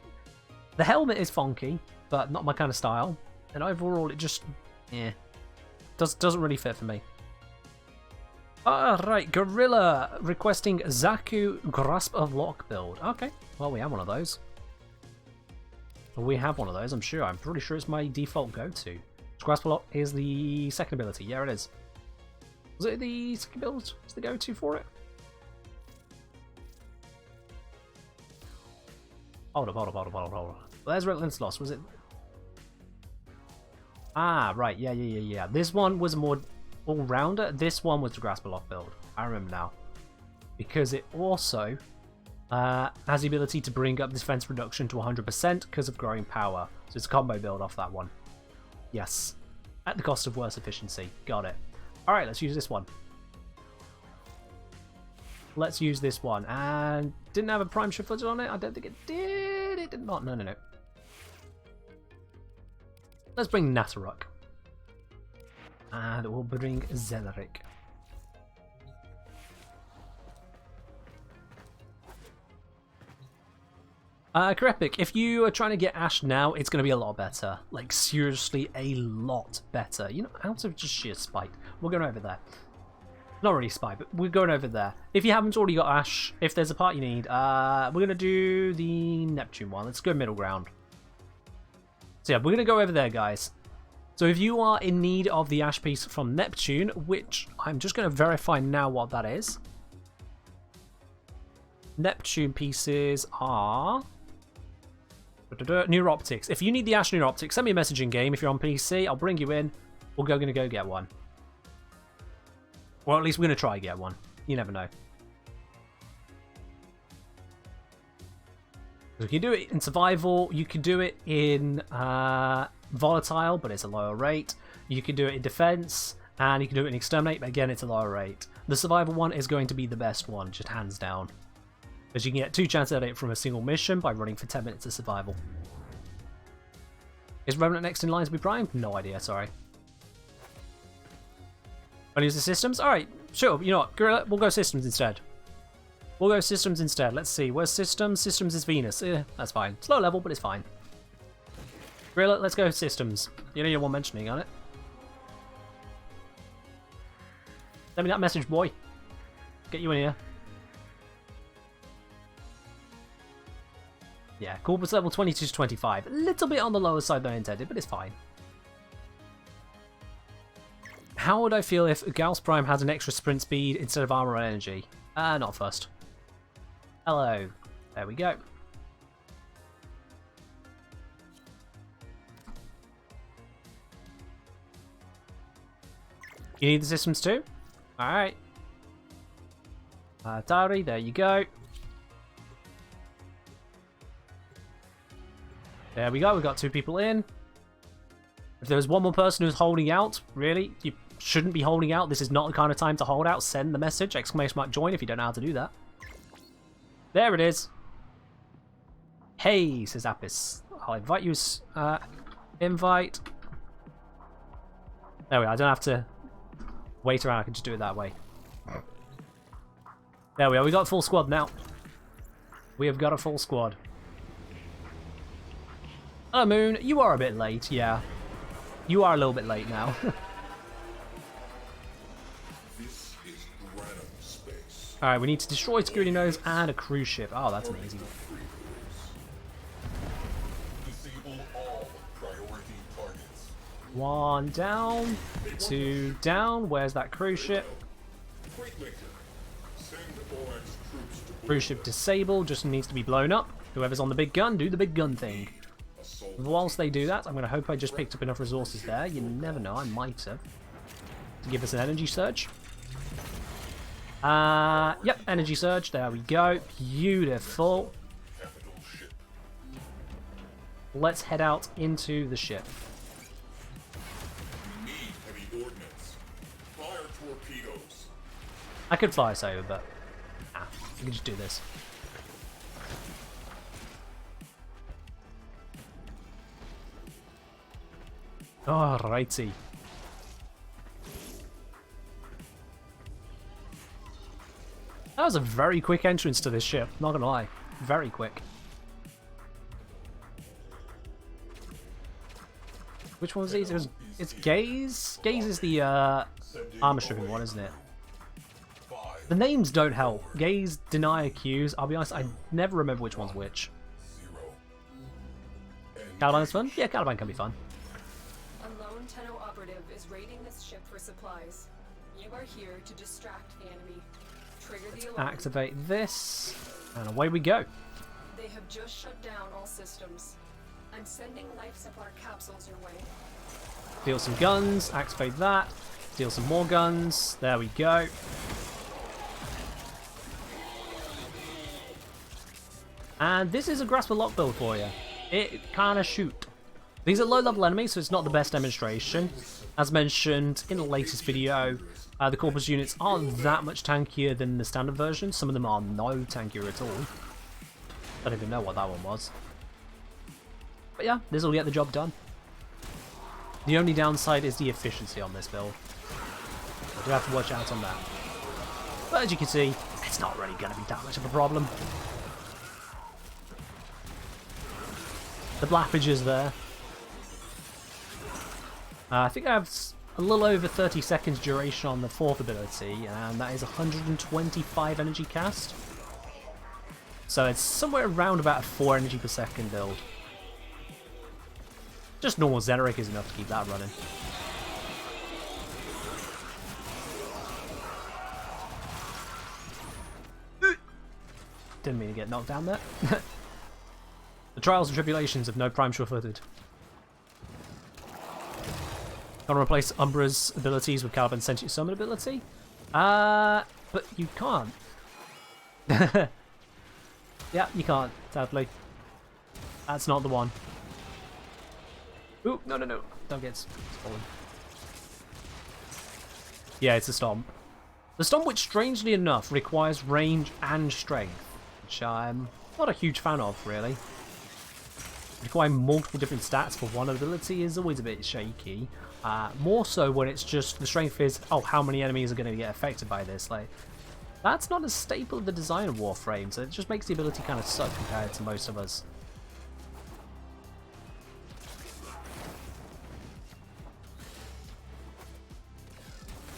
The helmet is funky, but not my kind of style. And overall, it just, doesn't really fit for me. Alright, Gorilla requesting Zaku Grasp of Lock build. Okay, well, we have one of those. We have one of those, I'm sure. I'm pretty sure it's my default go-to. Grasp Block is the second ability. Yeah, it is. Was it the second build? Was the go-to for it? Hold up. There's Relentless Loss, was it? Ah, right, yeah. This one was a more all-rounder. This one was the Grasp Block build. I remember now. Because it also has the ability to bring up defense reduction to 100% because of growing power. So it's a combo build off that one. Yes. At the cost of worse efficiency. Got it. Alright, let's use this one. Let's use this one. And didn't have a prime shift footage on it? I don't think it did. It did not. No. Let's bring Nataruk. And we'll bring Zeleric. Krepic, if you are trying to get Ash now, it's going to be a lot better. Like, seriously, a lot better. You know, out of just sheer spite. We're going over there. Not really spite, but we're going over there. If you haven't already got Ash, if there's a part you need, we're going to do the Neptune one. Let's go middle ground. So yeah, we're going to go over there, guys. So if you are in need of the Ash piece from Neptune, which I'm just going to verify now what that is. Neptune pieces are... Neuroptics. If you need the Ash Neuroptics, send me a message in game. If you're on PC, I'll bring you in. We're going to go get one. Or at least we're going to try to get one. You never know. You can do it in survival. You can do it in volatile, but it's a lower rate. You can do it in defense, and you can do it in exterminate, but again, it's a lower rate. The survival one is going to be the best one, just hands down. Because you can get 2 chances at it from a single mission by running for 10 minutes of survival. Is Revenant next in line to be primed? No idea, sorry. Want to use the systems? Alright, sure, you know what, Gorilla, we'll go systems instead. Let's see, where's systems? Systems is Venus. That's fine. Slow level, but it's fine. Gorilla, let's go systems. You know you're one mentioning on it. Send me that message, boy. Get you in here. Yeah, Corpus level 22 to 25. A little bit on the lower side than I intended, but it's fine. How would I feel if Gauss Prime has an extra sprint speed instead of armor and energy? Not first. Hello. There we go. You need the systems too? Alright. Tari, there you go. There we go, we got 2 people in. If there was one more person who's holding out, really, you shouldn't be holding out. This is not the kind of time to hold out. Send the message, !join if you don't know how to do that. There it is. Hey, says Apis. I'll invite you. Invite. There we are, I don't have to wait around, I can just do it that way. There we are, we got a full squad now. We have got a full squad. Hello, Moon. You are a bit late, yeah. You are a little bit late now. Alright, we need to destroy Security Nodes and a cruise ship. Oh, that's an easy one. Disable all priority targets. 1 down, 2 down. Where's that cruise ship? Cruise ship disabled, just needs to be blown up. Whoever's on the big gun, do the big gun thing. Whilst they do that, I'm going to hope I just picked up enough resources there. You never know, I might have. To give us an energy surge. Yep, energy surge. There we go. Beautiful. Let's head out into the ship. I could fly us over, but we can just do this. Alrighty. That was a very quick entrance to this ship, not gonna lie. Very quick. Which one was these? It's Gaze? Gaze is the armor-stripping one, isn't it? The names don't help. Gaze, Deny, Accuse. I'll be honest, I never remember which one's which. Caliban is fun? Yeah, Caliban can be fun. A lone Tenno operative is raiding this ship for supplies. You are here to distract the enemy. Trigger the alarm. Activate this, and away we go. They have just shut down all systems. I'm sending life support capsules your way. Deal some guns, activate that. Deal some more guns. There we go. And this is a Grasp of Lock build for you. It kind of shoot. These are low-level enemies, so it's not the best demonstration. As mentioned in the latest video, the Corpus units aren't that much tankier than the standard version. Some of them are no tankier at all. I don't even know what that one was. But yeah, this will get the job done. The only downside is the efficiency on this build. I do have to watch out on that. But as you can see, it's not really going to be that much of a problem. The blappage is there. I think I have a little over 30 seconds duration on the 4th ability, and that is 125 energy cast. So it's somewhere around about 4 energy per second build. Just normal Xeneric is enough to keep that running. Didn't mean to get knocked down there. The trials and tribulations of no Prime sure-footed. Gonna replace Umbra's abilities with Caliban's Sentient Summon ability? But you can't. Yeah, you can't, sadly. That's not the one. Ooh, no, no, no. Don't get stolen. Yeah, it's a Stomp. The Stomp, which strangely enough requires range and strength, which I'm not a huge fan of, really. Requiring multiple different stats for one ability is always a bit shaky. More so when it's just the strength is, oh, how many enemies are going to get affected by this? Like, that's not a staple of the design of Warframe, so it just makes the ability kind of suck compared to most of us.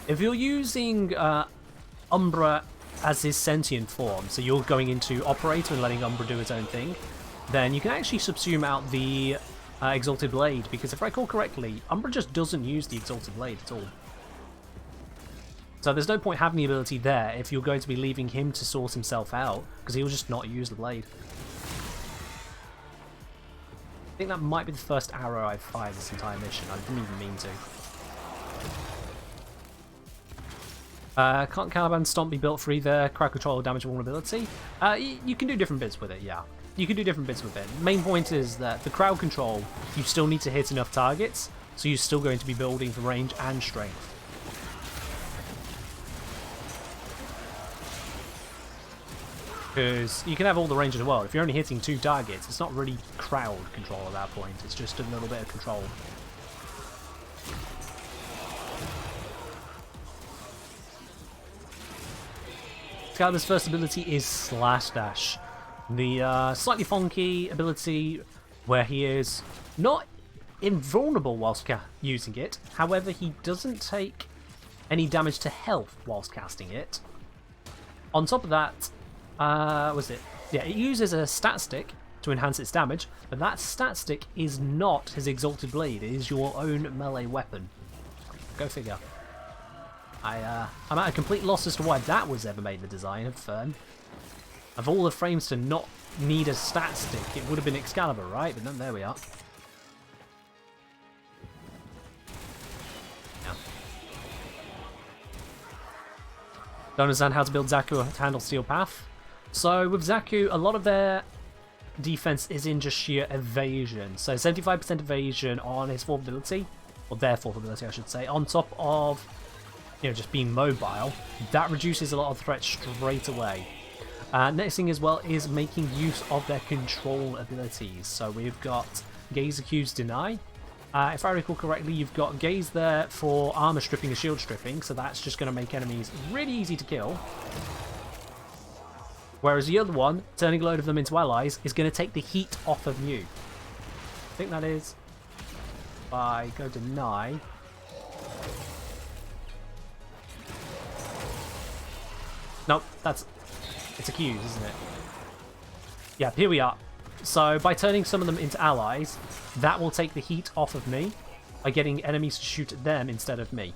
If you're using Umbra as his sentient form, so you're going into Operator and letting Umbra do its own thing, then you can actually subsume out the Exalted Blade, because if I recall correctly, Umbra just doesn't use the Exalted Blade at all. So there's no point having the ability there if you're going to be leaving him to sort himself out, because he'll just not use the blade. I think that might be the first arrow I've fired this entire mission. I didn't even mean to. Can't Caliban Stomp be built for either crowd control or damage vulnerability? You can do different bits with it, yeah. You can do different bits with it. Main point is that the crowd control, you still need to hit enough targets, so you're still going to be building for range and strength. Because you can have all the range in the world. If you're only hitting 2 targets, it's not really crowd control at that point. It's just a little bit of control. Caliban's first ability is Slash Dash. The slightly funky ability where he is not invulnerable whilst using it. However, he doesn't take any damage to health whilst casting it. On top of that, it uses a stat stick to enhance its damage, but that stat stick is not his Exalted Blade. It is your own melee weapon. Go figure. I'm at a complete loss as to why that was ever made in the design of Fern. Of all the frames to not need a stat stick, it would have been Excalibur, right? But no, there we are. Yeah. Don't understand how to build Zaku to handle Steel Path. So with Zaku, a lot of their defense is in just sheer evasion. So 75% evasion on his 4th ability, or their 4th ability I should say, on top of just being mobile. That reduces a lot of threats straight away. Next thing as well is making use of their control abilities. So we've got Gaze, Accuse, Deny. If I recall correctly, you've got Gaze there for armor stripping and shield stripping, so that's just going to make enemies really easy to kill. Whereas the other one, turning a load of them into allies, is going to take the heat off of you. I think that is if I go Deny. Nope, it's Accuse, isn't it? Yeah, here we are. So by turning some of them into allies, that will take the heat off of me by getting enemies to shoot at them instead of me.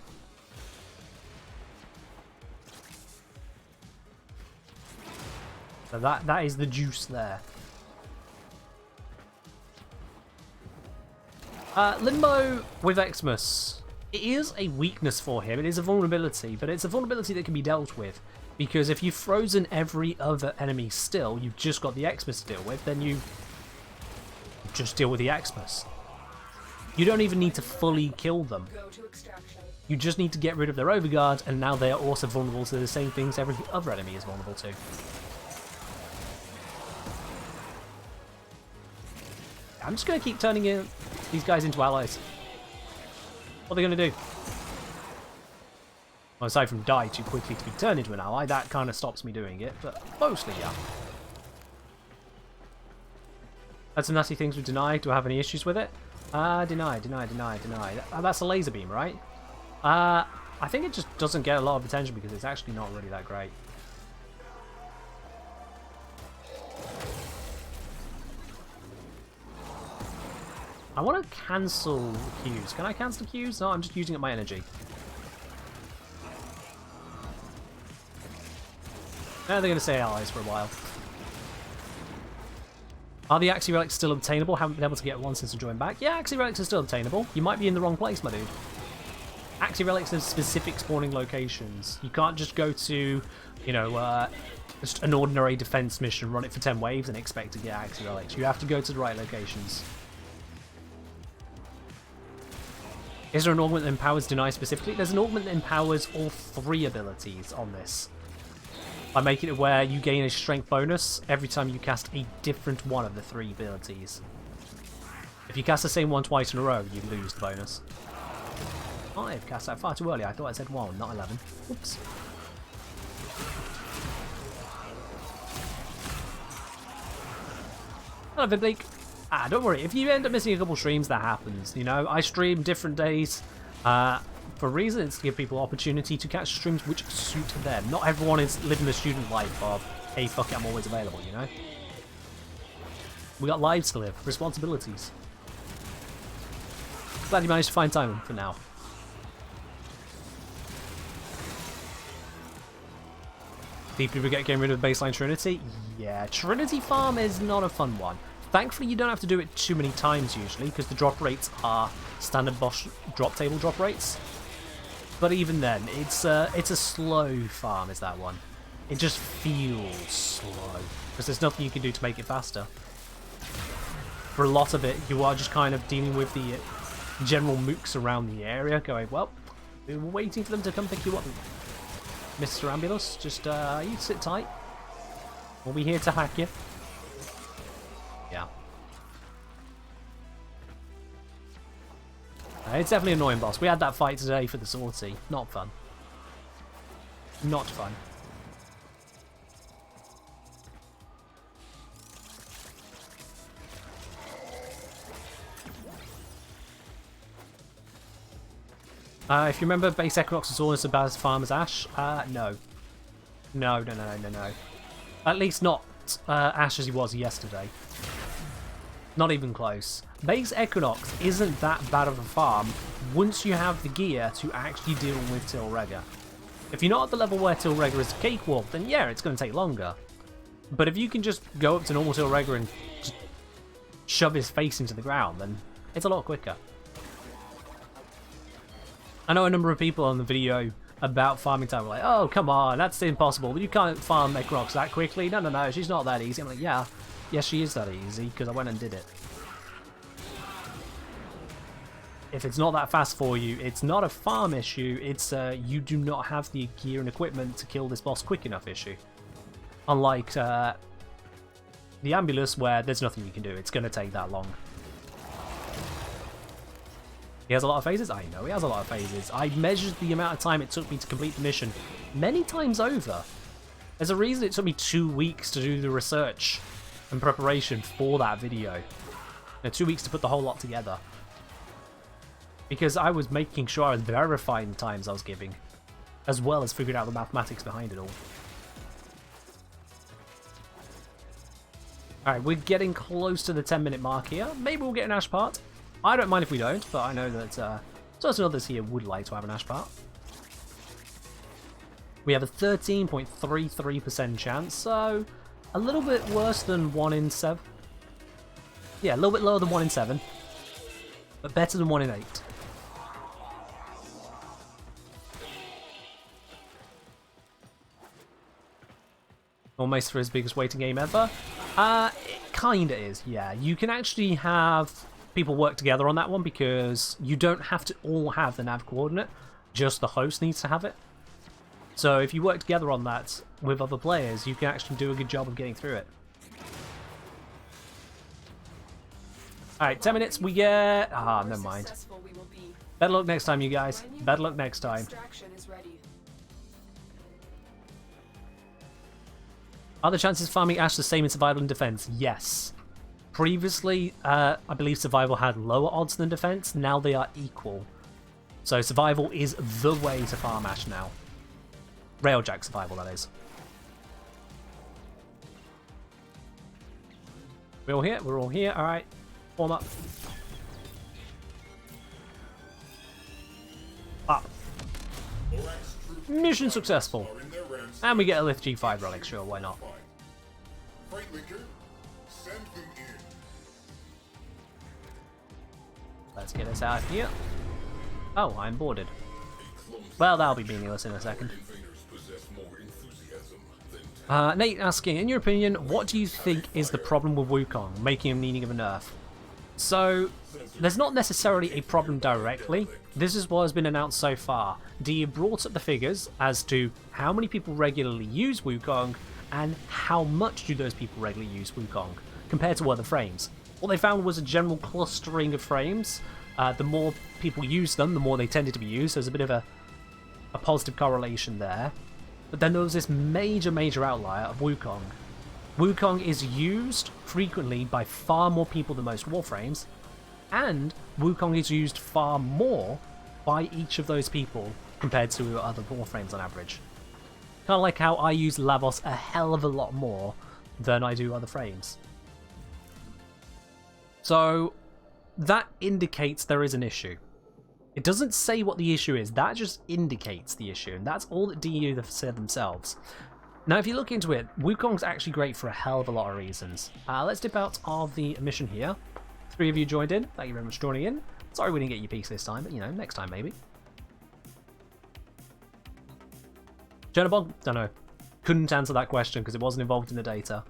So that is the juice there. Limbo with Xmas. It is a weakness for him. It is a vulnerability, but it's a vulnerability that can be dealt with. Because if you've frozen every other enemy still, you've just got the Xmas to deal with, then you just deal with the Xmas. You don't even need to fully kill them. Go to extraction. You just need to get rid of their overguard, and now they are also vulnerable to the same things every other enemy is vulnerable to. I'm just going to keep turning these guys into allies. What are they going to do? Well, aside from die too quickly to be turned into an ally, that kind of stops me doing it, but mostly, yeah. Had some nasty things with deny. Do I have any issues with it? Deny. That's a laser beam, right? I think it just doesn't get a lot of attention because it's actually not really that great. I want to cancel the Qs. Can I cancel the Qs? No, I'm just using up my energy. Now they're going to stay allies for a while. Are the Axie Relics still obtainable? Haven't been able to get one since I joined back. Yeah, Axie Relics are still obtainable. You might be in the wrong place, my dude. Axie Relics have specific spawning locations. You can't just go to, you know, just an ordinary defense mission, run it for 10 waves and expect to get Axie Relics. You have to go to the right locations. Is there an augment that empowers deny specifically? There's an augment that empowers all 3 abilities on this. By making it where you gain a strength bonus every time you cast a different one of the 3 abilities. If you cast the same one twice in a row, you lose the bonus. I've cast that far too early. I thought I said 1, not 11. Oops. Hello, Vibleak. Don't worry. If you end up missing a couple streams, that happens. You know, I stream different days for reasons to give people opportunity to catch streams which suit them. Not everyone is living the student life of, hey, fuck it, I'm always available, you know? We got lives to live, responsibilities. Glad you managed to find time for now. Deeply regret getting rid of baseline Trinity? Yeah, Trinity Farm is not a fun one. Thankfully, you don't have to do it too many times usually, because the drop rates are standard boss drop table drop rates. But even then, it's a slow farm, is that one. It just feels slow, because there's nothing you can do to make it faster. For a lot of it, you are just kind of dealing with the general mooks around the area, going, well, we were waiting for them to come pick you up. Mr. Ambulance, just you sit tight. We'll be here to hack you. Yeah. It's definitely an annoying boss. We had that fight today for the sortie. Not fun. Not fun. If you remember, base Equinox was almost as bad as Farmer's Ash. No. No. At least not Ash as he was yesterday. Not even close. Base Equinox isn't that bad of a farm once you have the gear to actually deal with Tilregga. If you're not at the level where Tilregga is a cakewalk, then yeah, it's going to take longer. But if you can just go up to normal Tilregga and just shove his face into the ground, then it's a lot quicker. I know a number of people on the video about farming time were like, oh, come on, that's impossible. You can't farm Equinox that quickly. No, she's not that easy. I'm like, yeah. Yes, she is that easy, because I went and did it. If it's not that fast for you, it's not a farm issue, it's you do not have the gear and equipment to kill this boss quick enough issue. Unlike the Ambulance, where there's nothing you can do, it's going to take that long. He has a lot of phases? I know he has a lot of phases. I measured the amount of time it took me to complete the mission many times over. There's a reason it took me 2 weeks to do the research and preparation for that video. 2 weeks to put the whole lot together. Because I was making sure I was verifying the times I was giving, as well as figuring out the mathematics behind it all. Alright, we're getting close to the 10-minute mark here. Maybe we'll get an ash part. I don't mind if we don't, but I know that certain others here would like to have an ash part. We have a 13.33% chance, so a little bit worse than 1 in 7. Yeah, a little bit lower than 1 in 7, but better than 1 in 8. Almost for his biggest waiting game ever. It kinda is, yeah. You can actually have people work together on that one because you don't have to all have the nav coordinate, just the host needs to have it. So if you work together on that with other players, you can actually do a good job of getting through it. Alright, 10 minutes, we get... Ah, never mind. Better luck next time, you guys. Better luck next time. Are the chances of farming Ash the same in survival and defense? Yes. Previously, I believe survival had lower odds than defense. Now they are equal. So survival is the way to farm Ash now. Railjack survival, that is. We're all here? We're all here. Alright. Form up. Up. Mission successful. And we get a Lith G5 relic, sure, why not? Let's get us out of here. Oh, I'm boarded. Well, that'll be meaningless in a second. Nate asking, in your opinion, what do you think is the problem with Wukong, making him needing of a nerf? So, there's not necessarily a problem directly. This is what has been announced so far. DE brought up the figures as to how many people regularly use Wukong and how much do those people regularly use Wukong compared to other frames. What they found was a general clustering of frames. The more people use them, the more they tended to be used. There's a bit of a positive correlation there. But then there was this major outlier of Wukong. Wukong is used frequently by far more people than most Warframes, and Wukong is used far more by each of those people compared to other Warframes on average. Kind of like how I use Lavos a hell of a lot more than I do other frames. So that indicates there is an issue. It doesn't say what the issue is, that just indicates the issue, and that's all that DE have said themselves. Now, if you look into it, Wukong's actually great for a hell of a lot of reasons. Let's dip out of the mission here. 3 of you joined in. Thank you very much for joining in. Sorry we didn't get your piece this time, but, you know, next time maybe. Jonabog? Don't know. Couldn't answer that question because it wasn't involved in the data.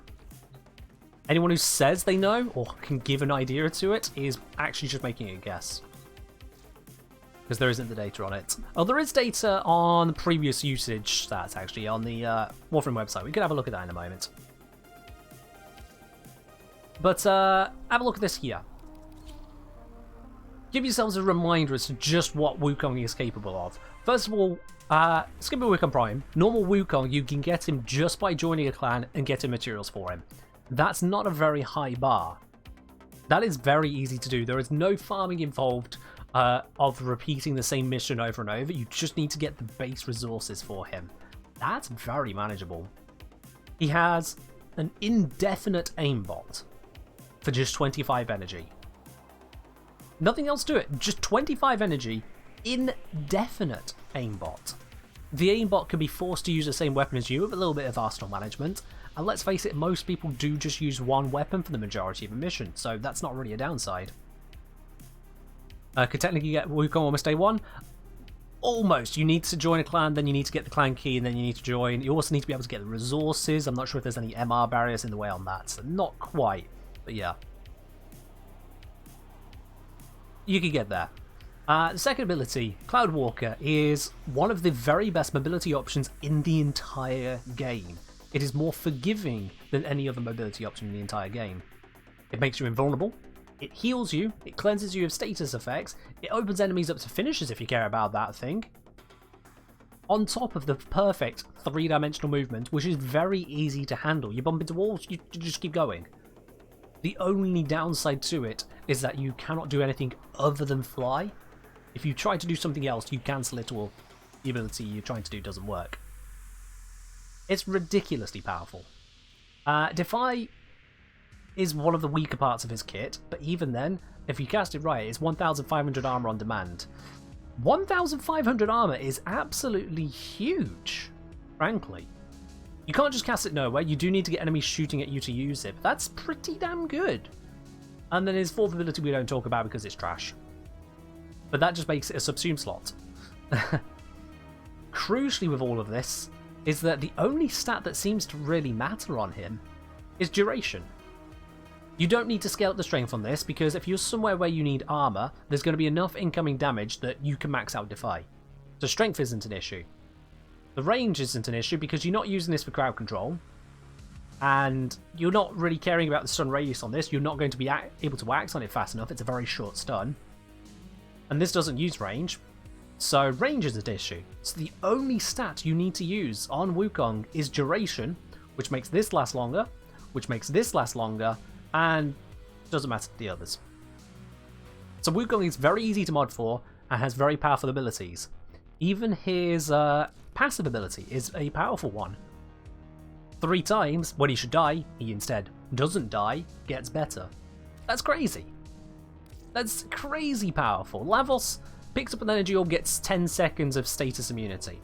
Anyone who says they know or can give an idea to it is actually just making a guess. Because there isn't the data on it. Oh, there is data on the previous usage stats, actually, on the Warframe website. We can have a look at that in a moment. But have a look at this here. Give yourselves a reminder as to just what Wukong is capable of. First of all, skipping Wukong Prime, normal Wukong, you can get him just by joining a clan and getting materials for him. That's not a very high bar. That is very easy to do. There is no farming involved of repeating the same mission over and over. You just need to get the base resources for him. That's very manageable. He has an indefinite aimbot for just 25 energy. Nothing else to it, just 25 energy, indefinite aimbot. The aimbot can be forced to use the same weapon as you with a little bit of arsenal management, and let's face it, most people do just use one weapon for the majority of a mission, so that's not really a downside. Could technically get Wukong almost day 1? Almost. You need to join a clan, then you need to get the clan key, and then you need to join. You also need to be able to get the resources. I'm not sure if there's any MR barriers in the way on that, so not quite, but yeah. You can get there. The second ability, Cloudwalker, is one of the very best mobility options in the entire game. It is more forgiving than any other mobility option in the entire game. It makes you invulnerable, it heals you, it cleanses you of status effects, it opens enemies up to finishes if you care about that thing. On top of the perfect 3-dimensional movement, which is very easy to handle. You bump into walls, you just keep going. The only downside to it is that you cannot do anything other than fly. If you try to do something else, you cancel it or the ability you're trying to do doesn't work. It's ridiculously powerful. Defy is one of the weaker parts of his kit, but even then, if you cast it right, it's 1,500 armor on demand. 1,500 armor is absolutely huge, frankly. You can't just cast it nowhere, you do need to get enemies shooting at you to use it, but that's pretty damn good. And then his fourth ability we don't talk about because it's trash. But that just makes it a subsume slot. Crucially with all of this, is that the only stat that seems to really matter on him is duration. You don't need to scale up the strength on this, because if you're somewhere where you need armor, there's going to be enough incoming damage that you can max out Defy. So strength isn't an issue. The range isn't an issue because you're not using this for crowd control, and you're not really caring about the stun radius on this. You're not going to be able to wax on it fast enough. It's a very short stun. And this doesn't use range, so range isn't an issue. So the only stat you need to use on Wukong is duration, which makes this last longer, which makes this last longer, and doesn't matter to the others. So Wukong is very easy to mod for and has very powerful abilities. Even his passive ability is a powerful one. 3 times, when he should die, he instead doesn't die, gets better. That's crazy. That's crazy powerful. Lavos picks up an energy orb, gets 10 seconds of status immunity.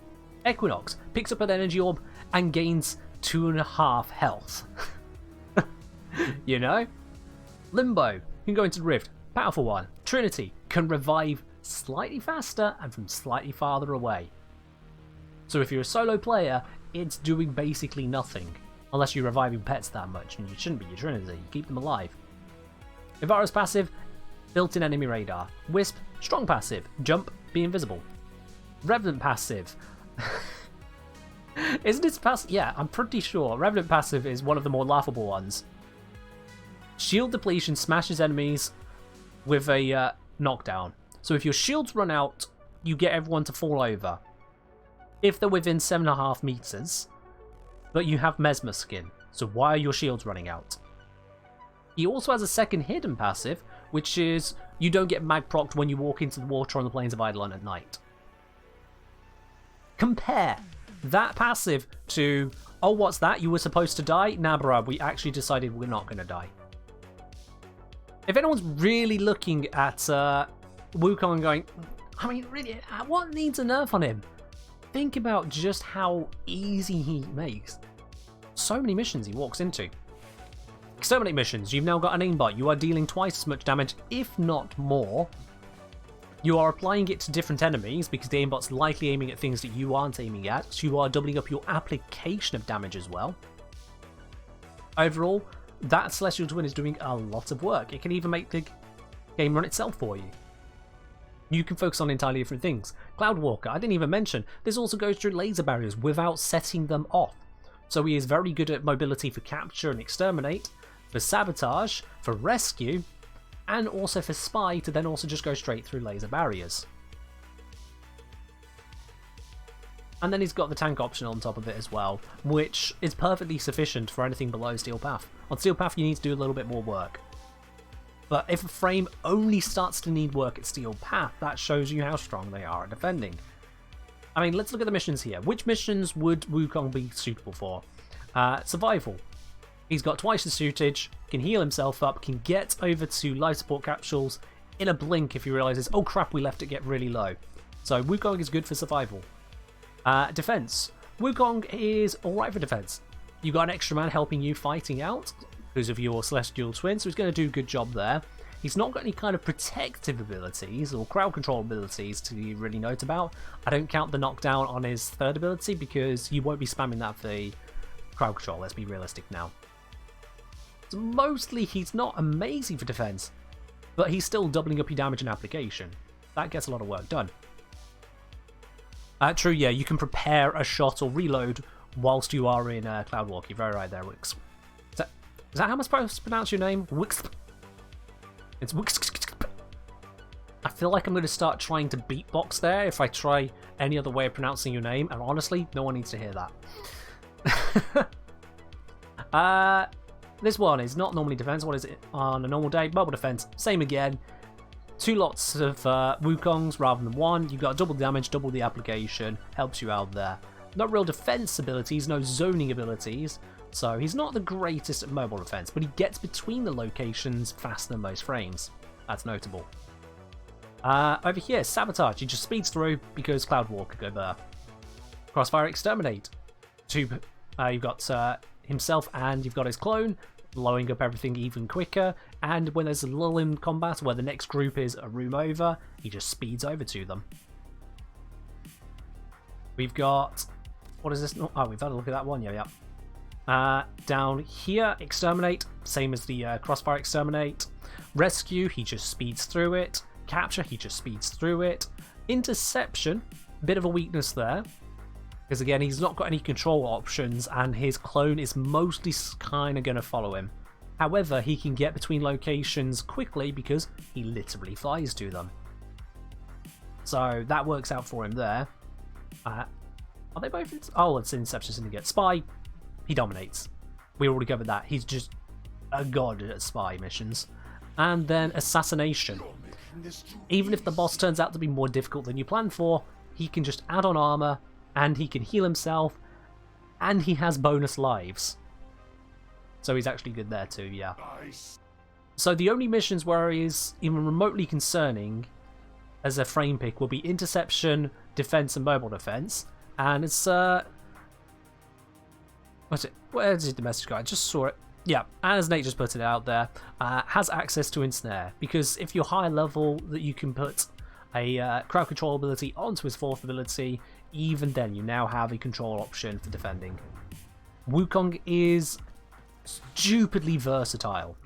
Equinox picks up an energy orb and gains 2.5 health. You know? Limbo can go into the Rift, powerful one. Trinity can revive slightly faster and from slightly farther away. So if you're a solo player, it's doing basically nothing. Unless you're reviving pets that much, and you shouldn't be, your Trinity, you keep them alive. Ivara's passive, built-in enemy radar. Wisp, strong passive, jump, be invisible. Revenant passive. Isn't it passive? Yeah, I'm pretty sure. Revenant passive is one of the more laughable ones. Shield depletion smashes enemies with a knockdown. So if your shields run out, you get everyone to fall over. If they're within 7.5 meters, but you have Mesmer skin. So why are your shields running out? He also has a second hidden passive, which is you don't get mag procced when you walk into the water on the Plains of Eidolon at night. Compare that passive to, oh, what's that? You were supposed to die? Nah, bruh, we actually decided we're not going to die. If anyone's really looking at Wukong and going, I mean, really, what needs a nerf on him? Think about just how easy he makes. So many missions he walks into. Exterminate missions, you've now got an aimbot. You are dealing twice as much damage, if not more. You are applying it to different enemies because the aimbot's likely aiming at things that you aren't aiming at, so you are doubling up your application of damage as well. Overall, that Celestial Twin is doing a lot of work. It can even make the game run itself for you. You can focus on entirely different things. Cloudwalker, I didn't even mention, this also goes through laser barriers without setting them off. So he is very good at mobility for capture and exterminate, for sabotage, for rescue, and also for spy to then also just go straight through laser barriers. And then he's got the tank option on top of it as well, which is perfectly sufficient for anything below Steel Path. On Steel Path you need to do a little bit more work. But if a frame only starts to need work at Steel Path, that shows you how strong they are at defending. I mean, let's look at the missions here. Which missions would Wukong be suitable for? Survival. He's got twice the suitage, can heal himself up, can get over to life support capsules in a blink if he realises, oh crap, we left it get really low. So Wukong is good for survival. Defense. Wukong is alright for defense. You got an extra man helping you fighting out because of your Celestial Twin, so he's going to do a good job there. He's not got any kind of protective abilities or crowd control abilities to really note about. I don't count the knockdown on his third ability because you won't be spamming that for the crowd control, let's be realistic now. So mostly he's not amazing for defense, but he's still doubling up your damage and application. That gets a lot of work done. True, yeah, you can prepare a shot or reload whilst you are in Cloudwalk. You're very right there, Wix. Is that how I'm supposed to pronounce your name? Wix. It's Wix. I feel like I'm going to start trying to beatbox there if I try any other way of pronouncing your name, and honestly, no one needs to hear that. This one is not normally defense. What is it on a normal day? Bubble defense. Same again. 2 lots of Wukongs rather than 1. You've got double damage, double the application. Helps you out there. Not real defense abilities, no zoning abilities, So he's not the greatest at mobile defense, but he gets between the locations faster than most frames. That's notable. Over here, Sabotage. He just speeds through because Cloudwalker go there. Crossfire Exterminate. You've got himself and you've got his clone, blowing up everything even quicker. And when there's a lull in combat where the next group is a room over, he just speeds over to them. We've got... What is this? Oh, we've had a look at that one. Yeah. Down here, Exterminate. Same as the Crossfire Exterminate. Rescue, he just speeds through it. Capture, he just speeds through it. Interception, bit of a weakness there. Because again, he's not got any control options and his clone is mostly kind of going to follow him. However, he can get between locations quickly because he literally flies to them. So that works out for him there. Are they both... Oh, it's Interception Syndicate. Spy, he dominates. We already covered that. He's just a god at spy missions. And then Assassination. Even if the boss turns out to be more difficult than you planned for, he can just add on armor, and he can heal himself, and he has bonus lives. So he's actually good there too, yeah. So the only missions where he is even remotely concerning as a frame pick will be Interception, Defense, and Mobile Defense. And it's, what's it? Where's the message guy? I just saw it. Yeah, and as Nate just put it out there, has access to Ensnare, because if you're high level, that you can put a crowd control ability onto his 4th ability, even then you now have a control option for defending. Wukong is stupidly versatile.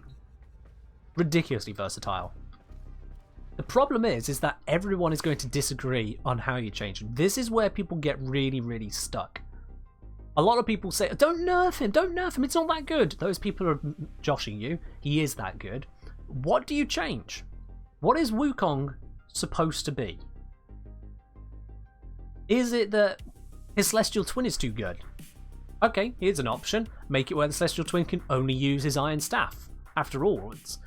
Ridiculously versatile. The problem is that everyone is going to disagree on how you change him. This is where people get really, really stuck. A lot of people say, don't nerf him, it's not that good. Those people are joshing you. He is that good. What do you change? What is Wukong supposed to be? Is it that his Celestial Twin is too good? Okay, here's an option. Make it where the Celestial Twin can only use his Iron Staff. After all, it's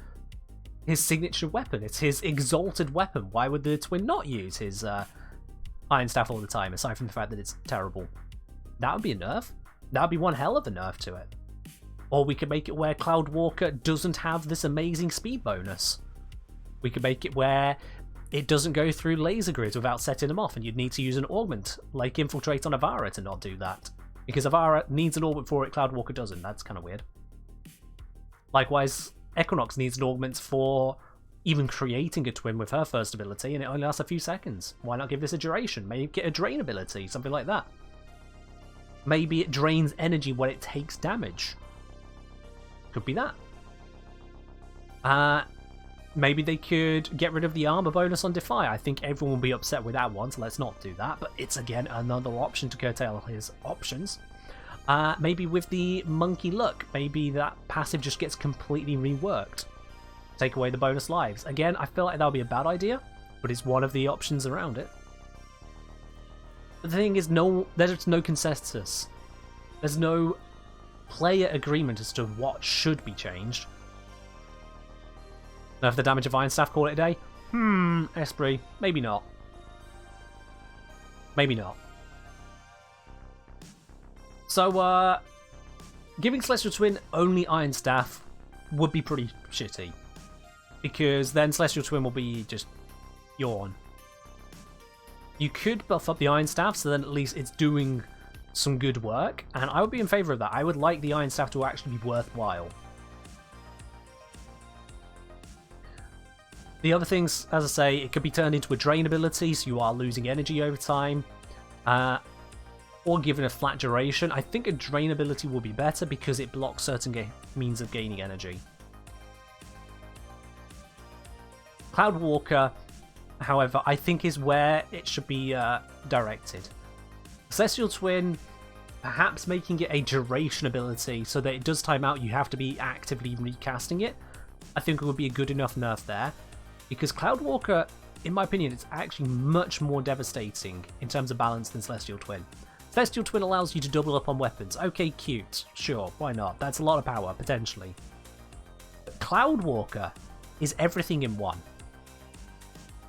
his signature weapon. It's his exalted weapon. Why would the Twin not use his Iron Staff all the time, aside from the fact that it's terrible? That would be a nerf. That would be one hell of a nerf to it. Or we could make it where Cloudwalker doesn't have this amazing speed bonus. We could make it where it doesn't go through laser grids without setting them off, and you'd need to use an augment, like Infiltrate on Avara, to not do that. Because Avara needs an augment for it, Cloudwalker doesn't. That's kind of weird. Likewise, Equinox needs an augment for even creating a twin with her first ability, and it only lasts a few seconds. Why not give this a duration? Maybe get a drain ability, something like that. Maybe it drains energy when it takes damage. Could be that. Maybe they could get rid of the armor bonus on Defy. I think everyone will be upset with that one, so let's not do that. But it's, again, another option to curtail his options. Maybe with the Monkey Luck, maybe that passive just gets completely reworked. Take away the bonus lives. Again, I feel like that would be a bad idea, but it's one of the options around it. The thing is, there's no consensus. There's no player agreement as to what should be changed. Now, if the damage of Iron Staff, call it a day? Esprit, maybe not. Maybe not. So, giving Celestial Twin only Iron Staff would be pretty shitty. Because then Celestial Twin will be just yawn. You could buff up the Iron Staff, so then at least it's doing some good work, and I would be in favour of that. I would like the Iron Staff to actually be worthwhile. The other things, as I say, it could be turned into a drain ability, so you are losing energy over time, or given a flat duration. I think a drain ability will be better because it blocks certain means of gaining energy. Cloudwalker, however, I think is where it should be directed. Celestial Twin, perhaps making it a duration ability so that it does time out, you have to be actively recasting it. I think it would be a good enough nerf there. Because Cloudwalker, in my opinion, it's actually much more devastating in terms of balance than Celestial Twin. Celestial Twin allows you to double up on weapons. Okay, cute. Sure, why not? That's a lot of power, potentially. But Cloudwalker is everything in one.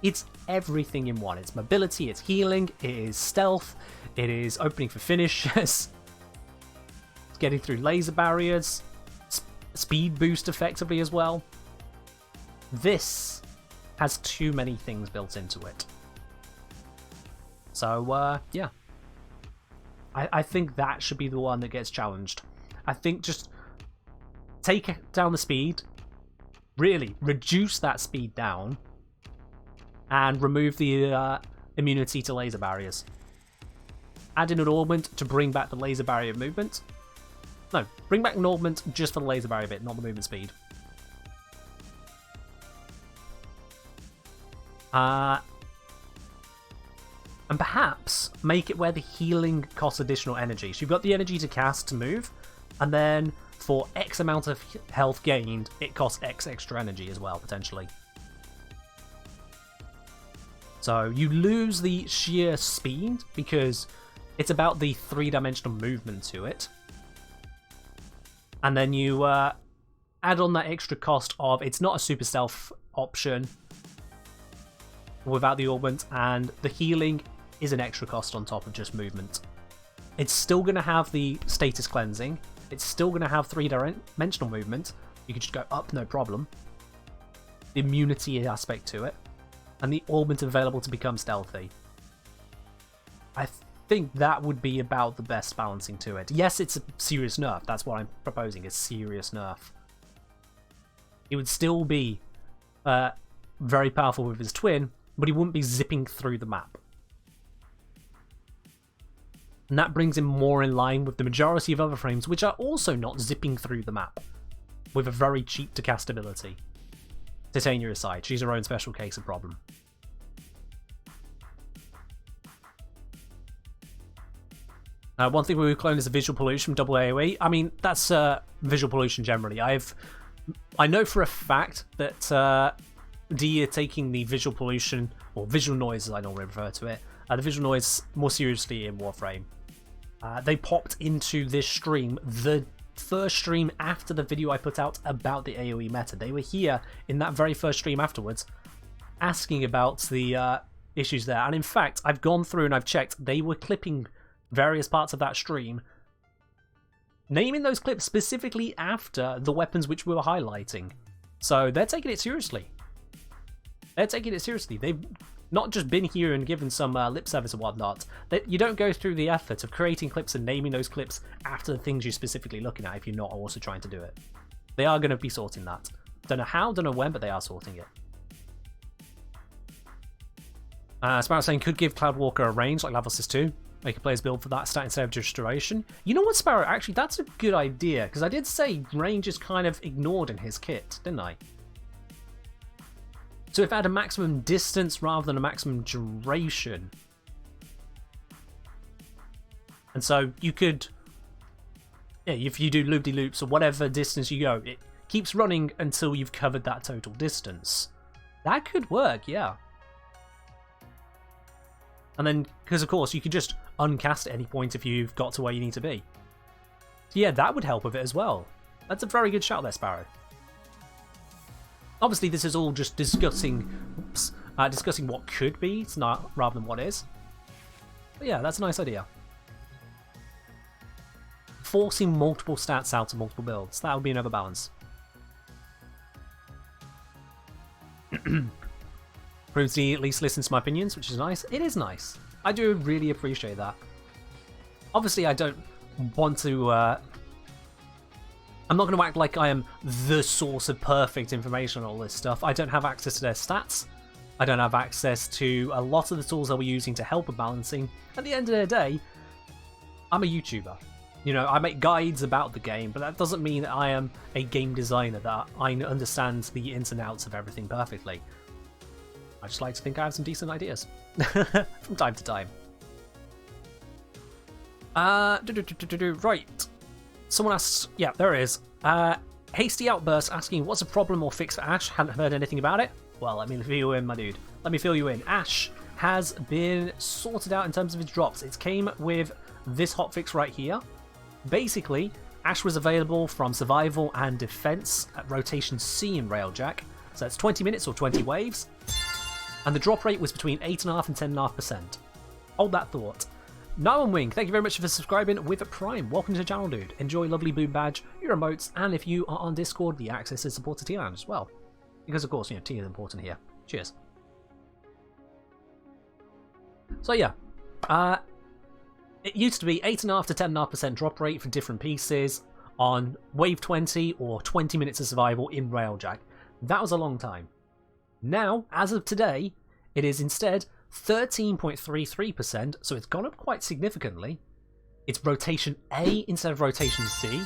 It's everything in one. It's mobility, it's healing, it is stealth, it is opening for finishes. getting through laser barriers, speed boost effectively as well. This has too many things built into it. So, yeah. I think that should be the one that gets challenged. I think just take down the speed, really reduce that speed down, and remove the immunity to laser barriers. Add in an augment to bring back the laser barrier movement. No, bring back an augment just for the laser barrier bit, not the movement speed. And perhaps make it where the healing costs additional energy. So you've got the energy to cast to move, and then for X amount of health gained, it costs X extra energy as well, potentially. So you lose the sheer speed because it's about the three-dimensional movement to it. And then you add on that extra cost of it's not a super stealth option without the augment, and the healing is an extra cost on top of just movement. It's still going to have the status cleansing. It's still going to have three-dimensional movement. You can just go up, no problem. The immunity aspect to it. And the augment available to become stealthy. I think that would be about the best balancing to it. Yes, it's a serious nerf. That's what I'm proposing, a serious nerf. He would still be very powerful with his twin, but he wouldn't be zipping through the map. And that brings him more in line with the majority of other frames, which are also not zipping through the map, with a very cheap to cast ability. Titania aside, she's her own special case of problem. One thing we would clone is the visual pollution from double AoE. I mean, that's visual pollution generally. I know for a fact that D are taking the visual pollution, or visual noise as I normally refer to it, the visual noise more seriously in Warframe. They popped into this stream, the first stream after the video I put out about the AoE meta. They were here in that very first stream afterwards, asking about the issues there. And in fact, I've gone through and I've checked, they were clipping various parts of that stream, naming those clips specifically after the weapons which we were highlighting. So they're taking it seriously. They're taking it seriously. They've not just been here and given some lip service and whatnot. You don't go through the effort of creating clips and naming those clips after the things you're specifically looking at if you're not also trying to do it. They are going to be sorting that. Don't know how, don't know when, but they are sorting it. Sparrow saying, could give Cloudwalker a range like Lavos 2. Make a player's build for that stat instead of restoration. You know what, Sparrow? Actually, that's a good idea, because I did say range is kind of ignored in his kit, didn't I? So if I had a maximum distance rather than a maximum duration. And so you could, yeah, if you do loop-de-loops or whatever distance you go, it keeps running until you've covered that total distance. That could work, yeah. And then, because of course, you could just uncast at any point if you've got to where you need to be. So yeah, that would help with it as well. That's a very good shout there, Sparrow. Obviously, this is all just discussing, discussing what could be, it's not rather than what is. But yeah, that's a nice idea. Forcing multiple stats out of multiple builds, that would be another balance. Proves he at least listens to my opinions, which is nice. It is nice. I do really appreciate that. Obviously, I don't want to... I'm not going to act like I am the source of perfect information on all this stuff. I don't have access to their stats. I don't have access to a lot of the tools that we're using to help with balancing. At the end of the day, I'm a YouTuber. You know, I make guides about the game, but that doesn't mean that I am a game designer, that I understand the ins and outs of everything perfectly. I just like to think I have some decent ideas from time to time. Right. Someone asks, yeah, there it is. Hasty Outburst asking, what's the problem or fix for Ash? Hadn't heard anything about it. Well, let me fill you in, my dude. Let me fill you in. Ash has been sorted out in terms of his drops. It came with this hotfix right here. Basically, Ash was available from Survival and Defense at Rotation C in Railjack. So that's 20 minutes or 20 waves. And the drop rate was between 8.5% and 10.5%. Hold that thought. Noam Wing, thank you very much for subscribing with Prime. Welcome to the channel, dude. Enjoy lovely boom badge, your emotes, and if you are on Discord, the access to support to T-Land as well. Because of course, you know, T is important here. Cheers. So yeah, it used to be 8.5 to 10.5% drop rate for different pieces on Wave 20 or 20 minutes of survival in Railjack. That was a long time. Now, as of today, it is instead 13.33%, so it's gone up quite significantly. It's rotation A instead of rotation C,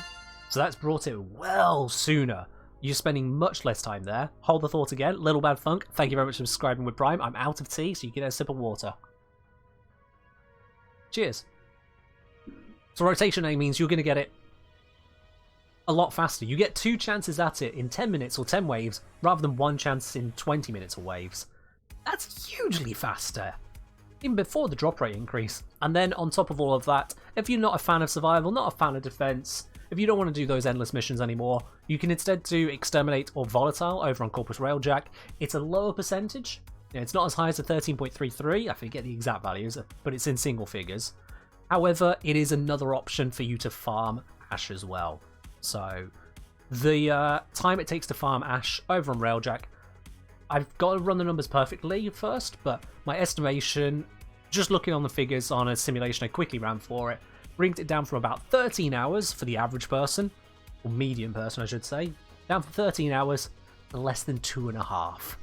so that's brought it well sooner. You're spending much less time there. Hold the thought again. Little Bad Funk, thank you very much for subscribing with Prime. I'm out of tea, so you get a sip of water. Cheers. So rotation A means you're going to get it a lot faster. You get 2 chances at it in 10 minutes or 10 waves, rather than 1 chance in 20 minutes or waves. That's hugely faster, even before the drop rate increase. And then on top of all of that, if you're not a fan of survival, not a fan of defense, if you don't want to do those endless missions anymore, you can instead do Exterminate or Volatile over on Corpus Railjack. It's a lower percentage. It's not as high as the 13.33, I forget the exact values, but it's in single figures. However, it is another option for you to farm Ash as well. So, the time it takes to farm Ash over on Railjack, I've got to run the numbers perfectly first, but my estimation, just looking on the figures on a simulation I quickly ran for it, brings it down from about 13 hours for the average person, or medium person I should say, down from 13 hours to less than 2.5.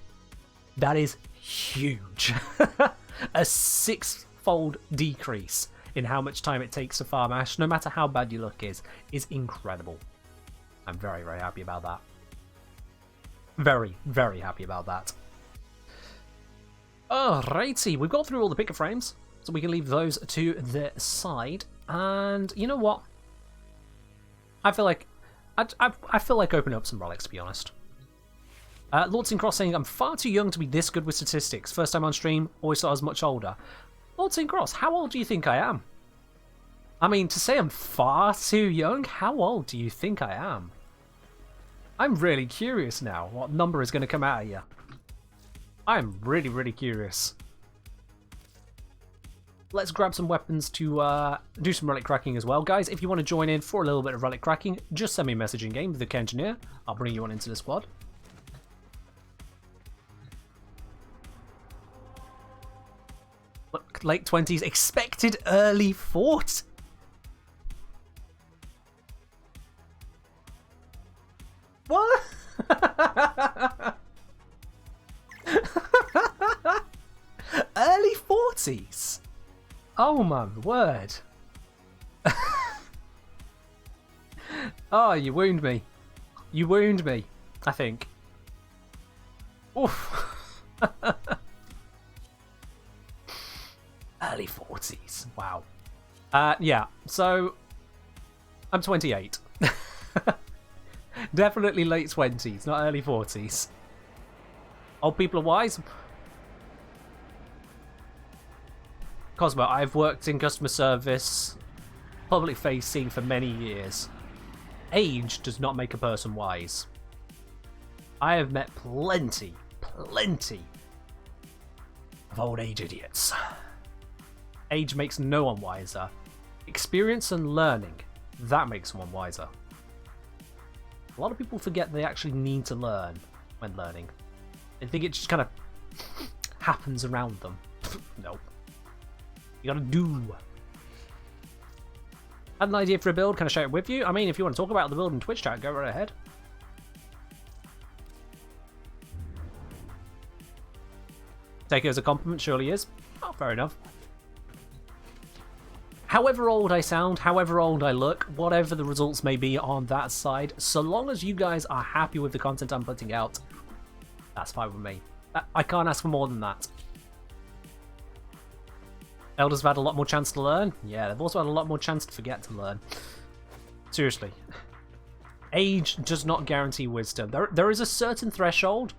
That is huge. A 6-fold decrease in how much time it takes to farm Ash, no matter how bad your luck is incredible. I'm very, very happy about that. Very, very happy about that. Alrighty, we've got through all the picker frames, so we can leave those to the side. And you know what? I feel like I feel like opening up some relics, to be honest. Lords in Cross saying, I'm far too young to be this good with statistics. First time on stream, always thought I was much older. Lords in Cross, how old do you think I am? I mean, to say I'm far too young, how old do you think I am? I'm really curious now what number is going to come out of you. I'm really, really curious. Let's grab some weapons to do some relic cracking as well. Guys, if you want to join in for a little bit of relic cracking, just send me a message in game with the Engineer. I'll bring you on into the squad. Look, late 20s, expected early 40s. What? Early 40s? Oh my word. Oh, you wound me. You wound me, I think. Oof. Early 40s. Wow. Yeah, so I'm 28. Definitely late 20s, not early 40s. Old people are wise. Cosmo, I've worked in customer service, public facing for many years. Age does not make a person wise. I have met plenty of old age idiots. Age makes no one wiser. Experience and learning, that makes someone wiser. A lot of people forget they actually need to learn when learning. They think it just kind of happens around them. Nope. You gotta do. Had an idea for a build, can I share it with you? I mean, if you want to talk about the build in Twitch chat, go right ahead. Take it as a compliment, surely is. Oh, fair enough. However old I sound, however old I look, whatever the results may be on that side, so long as you guys are happy with the content I'm putting out, that's fine with me. I can't ask for more than that. Elders have had a lot more chance to learn. Yeah, they've also had a lot more chance to forget to learn. Seriously. Age does not guarantee wisdom. There is a certain threshold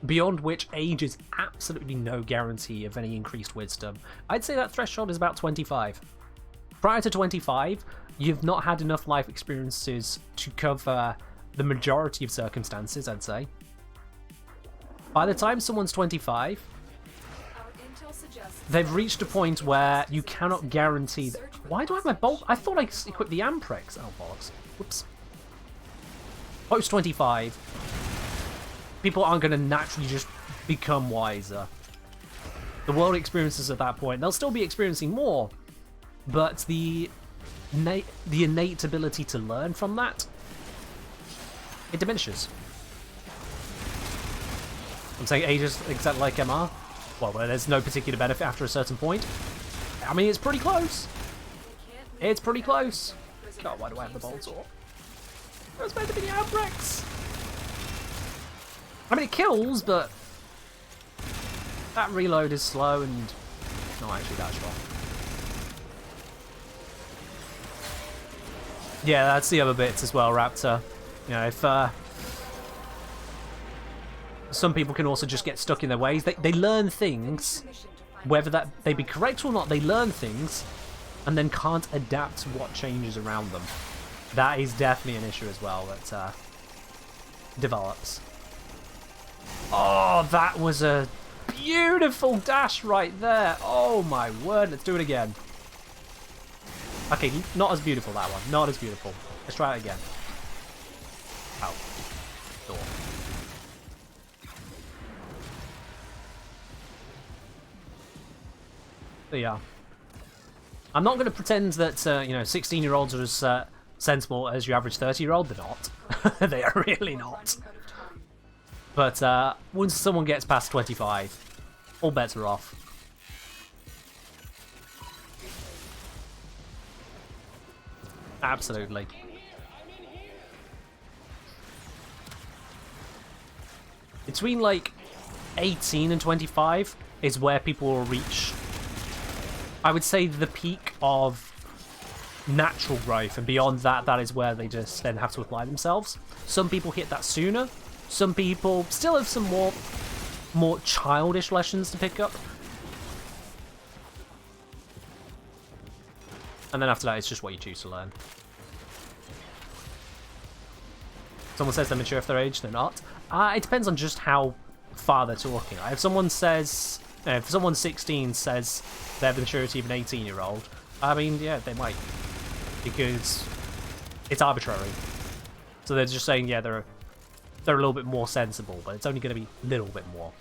beyond which age is absolutely no guarantee of any increased wisdom. I'd say that threshold is about 25. Prior to 25, you've not had enough life experiences to cover the majority of circumstances, I'd say. By the time someone's 25, they've reached a point where you cannot guarantee that. Why do I have my bolt? I thought I equipped the Amprex. Oh, bollocks. Whoops. Post 25. People aren't going to naturally just become wiser. The world experiences at that point. They'll still be experiencing more, but the innate ability to learn from that, it diminishes. I'm saying ages exactly like MR. Well, there's no particular benefit after a certain point. I mean, it's pretty close. It's pretty close. God, why do I have the bolt saw? It was meant to be the Outbreaks. I mean, it kills, but that reload is slow and not actually that strong. Yeah, that's the other bits as well, Raptor. You know, if some people can also just get stuck in their ways. They learn things, whether that they be correct or not, they learn things and then can't adapt to what changes around them. That is definitely an issue as well that develops. Oh, that was a beautiful dash right there. Oh my word, let's do it again. Okay, not as beautiful, that one. Not as beautiful. Let's try it again. Ow. Door. There you are. I'm not going to pretend that, you know, 16-year-olds are as sensible as your average 30-year-old. They're not. They are really not. But once someone gets past 25, all bets are off. Absolutely. Between like 18 and 25 is where people will reach, I would say, the peak of natural growth, and beyond that, that is where they just then have to apply themselves. Some people hit that sooner. Some people still have some more childish lessons to pick up. And then after that, it's just what you choose to learn. Someone says they're mature if they're age, they're not. It depends on just how far they're talking. If someone says, if someone 16 says they have the maturity of an 18-year-old, I mean, yeah, they might, because it's arbitrary. So they're just saying, yeah, they're a little bit more sensible, but it's only going to be a little bit more.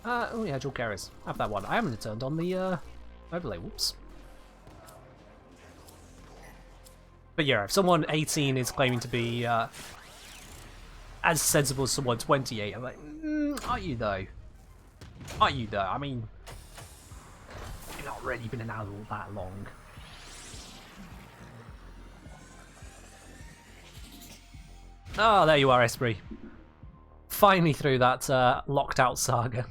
Oh yeah, dual carriers. Have that one. I haven't turned on the overlay. Whoops. But yeah, if someone 18 is claiming to be as sensible as someone 28, I'm like, are you though? Are you though? I mean, you've not really been an adult that long. Oh, there you are, Esprit. Finally through that locked out saga.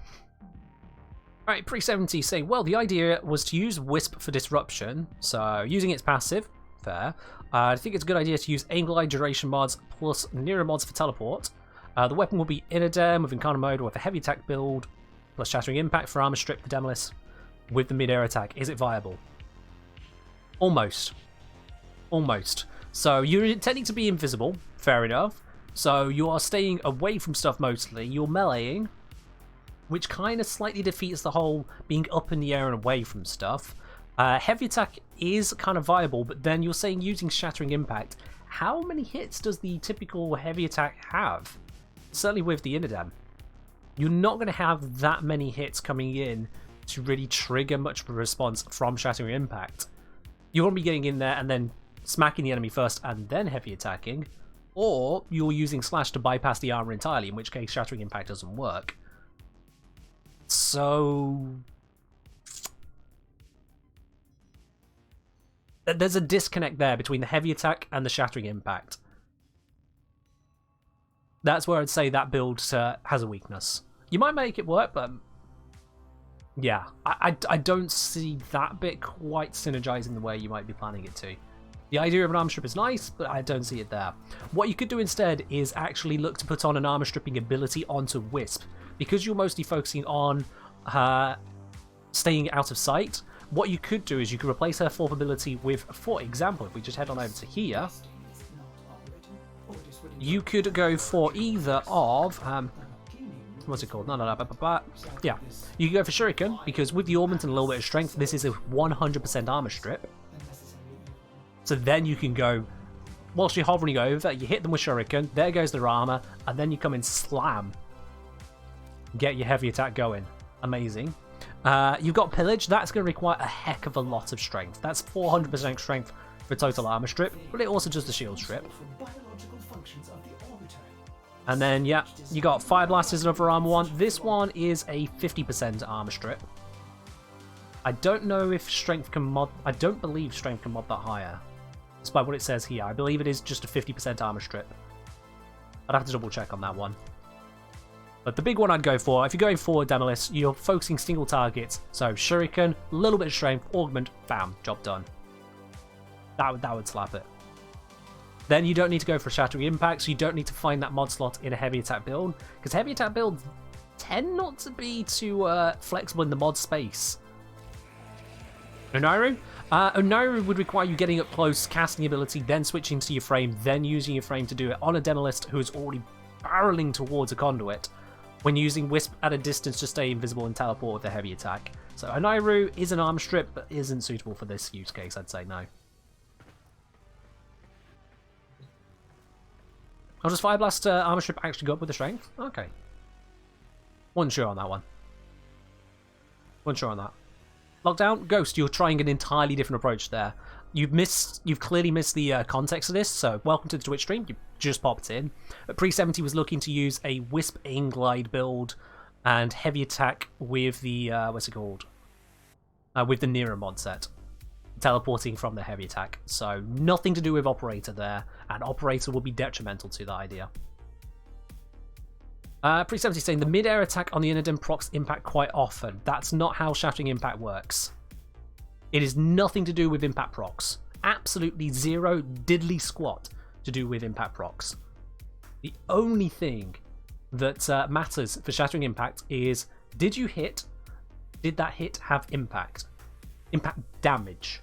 Alright, Pre-70 saying, well, the idea was to use Wisp for disruption, so using its passive, fair. I think it's a good idea to use aim glide duration mods plus Nero mods for teleport. The weapon will be Inadem with Incarnate mode with a heavy attack build, plus Shattering Impact for armor strip for Demolis with the mid-air attack. Is it viable? Almost. Almost. So you're intending to be invisible, fair enough. So you are staying away from stuff mostly. You're meleeing, which kind of slightly defeats the whole being up in the air and away from stuff. Heavy attack is kind of viable, but then you're saying using Shattering Impact. How many hits does the typical heavy attack have? Certainly with the Inadem. You're not going to have that many hits coming in to really trigger much of a response from Shattering Impact. You're going to be getting in there and then smacking the enemy first and then heavy attacking, or you're using Slash to bypass the armor entirely, in which case Shattering Impact doesn't work. So there's a disconnect there between the heavy attack and the Shattering Impact. That's where I'd say that build has a weakness. You might make it work, but yeah, I don't see that bit quite synergizing the way you might be planning it to. The idea of an armor strip is nice, but I don't see it there. What you could do instead is actually look to put on an armor stripping ability onto Wisp. Because you're mostly focusing on staying out of sight, what you could do is you could replace her fourth ability with, for example, if we just head on over to here, you could go for either of what's it called? Yeah, you can go for Shuriken, because with the augment and a little bit of strength, this is a 100% armor strip. So then you can go, whilst you're hovering over, you hit them with Shuriken, there goes their armor, and then you come and slam. Get your heavy attack going. Amazing. You've got Pillage, that's going to require a heck of a lot of strength. That's 400% strength for total armor strip, but it also does the shield strip. And then, yeah, you got Fire Blast is another armor one. This one is a 50% armor strip. I don't know if strength can mod... I don't believe strength can mod that higher. Despite what it says here. I believe it is just a 50% armor strip. I'd have to double check on that one. But the big one I'd go for, if you're going for Demolist, you're focusing single targets. So Shuriken, a little bit of strength, augment, bam, job done. That would slap it. Then you don't need to go for Shattering Impact, so you don't need to find that mod slot in a heavy attack build, because heavy attack builds tend not to be too flexible in the mod space. Onairu? Onairu would require you getting up close, casting ability, then switching to your frame, then using your frame to do it on a Demolist who is already barreling towards a conduit, when using Wisp at a distance to stay invisible and teleport with a heavy attack. So Onairu is an armor strip, but isn't suitable for this use case, I'd say no. I'll just Fire Blast armor strip actually go up with the strength? Okay. Wasn't sure on that one. Wasn't sure on that. Lockdown, Ghost, you're trying an entirely different approach there. You've clearly missed the context of this, so welcome to the Twitch stream. You just popped in. But Pre-70 was looking to use a Wisp Aim Glide build and heavy attack with the, what's it called? With the Nero mod set. Teleporting from the heavy attack. So nothing to do with Operator there, and Operator will be detrimental to that idea. Pre-70 saying the mid-air attack on the Inodem procs impact quite often. That's not how Shattering Impact works. It is nothing to do with impact procs. Absolutely zero diddly squat to do with impact procs. The only thing that matters for Shattering Impact is, did you hit? Did that hit have impact? Impact damage.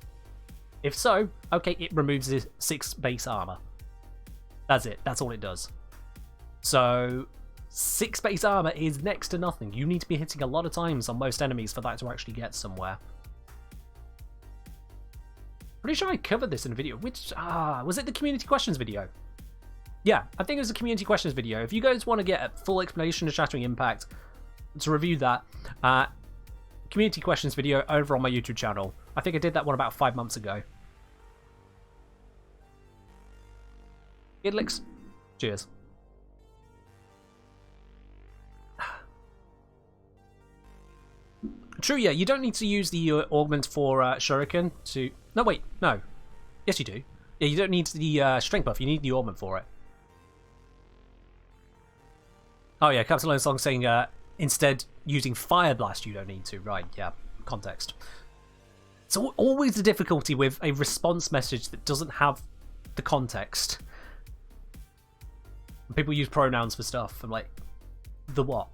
If so, okay, it removes the 6 base armor. That's it. That's all it does. So 6 base armor is next to nothing. You need to be hitting a lot of times on most enemies for that to actually get somewhere. Pretty sure I covered this in a video. Which, was it the community questions video? Yeah, I think it was a community questions video. If you guys want to get a full explanation of Shattering Impact, to review that, community questions video over on my YouTube channel. I think I did that one about 5 months ago. Idlix, cheers. True, yeah, you don't need to use the augment for Shuriken to... No, wait, no. Yes, you do. Yeah, you don't need the strength buff, you need the augment for it. Oh yeah, Captain Lone Song saying instead using Fire Blast you don't need to. Right, yeah, context. So always the difficulty with a response message that doesn't have the context. People use pronouns for stuff. I'm like, the what?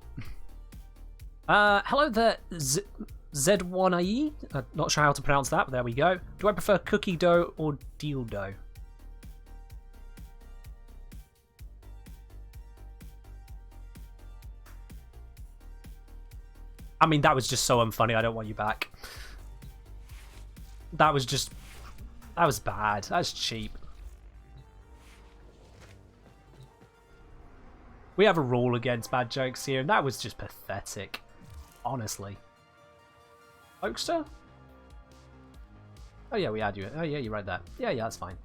Hello there, Z1IE. Not sure how to pronounce that, but there we go. Do I prefer cookie dough or deal dough? I mean, that was just so unfunny. I don't want you back. That was just... That was bad. That's cheap. We have a rule against bad jokes here, and that was just pathetic. Honestly. Oakster? Oh yeah, we had you. Oh yeah, you're right there. Yeah, that's fine.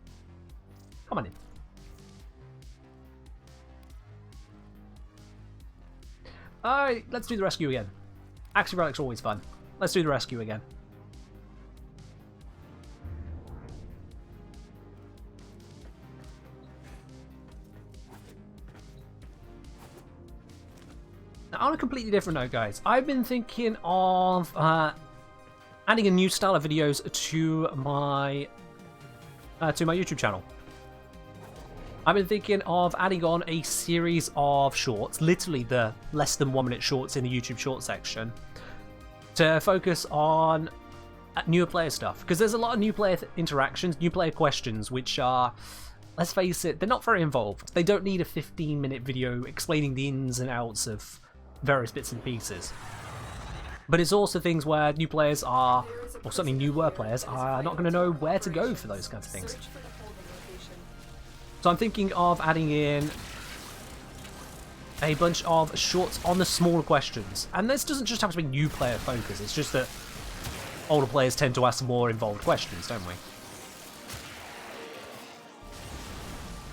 Come on in. Alright, let's do the rescue again. Axie Relic's always fun. Let's do the rescue again. Now, on a completely different note, guys, I've been thinking of adding a new style of videos to my YouTube channel. I've been thinking of adding on a series of shorts, literally the less than 1 minute shorts in the YouTube short section, to focus on newer player stuff. Because there's a lot of new player interactions, new player questions, which are, let's face it, they're not very involved. They don't need a 15-minute video explaining the ins and outs of various bits and pieces. But it's also things where new players are, or certainly newer players, are not going to know where to go for those kinds of things. Search for the holding location. So I'm thinking of adding in a bunch of shorts on the smaller questions. And this doesn't just have to be new player focus, it's just that older players tend to ask more involved questions, don't we?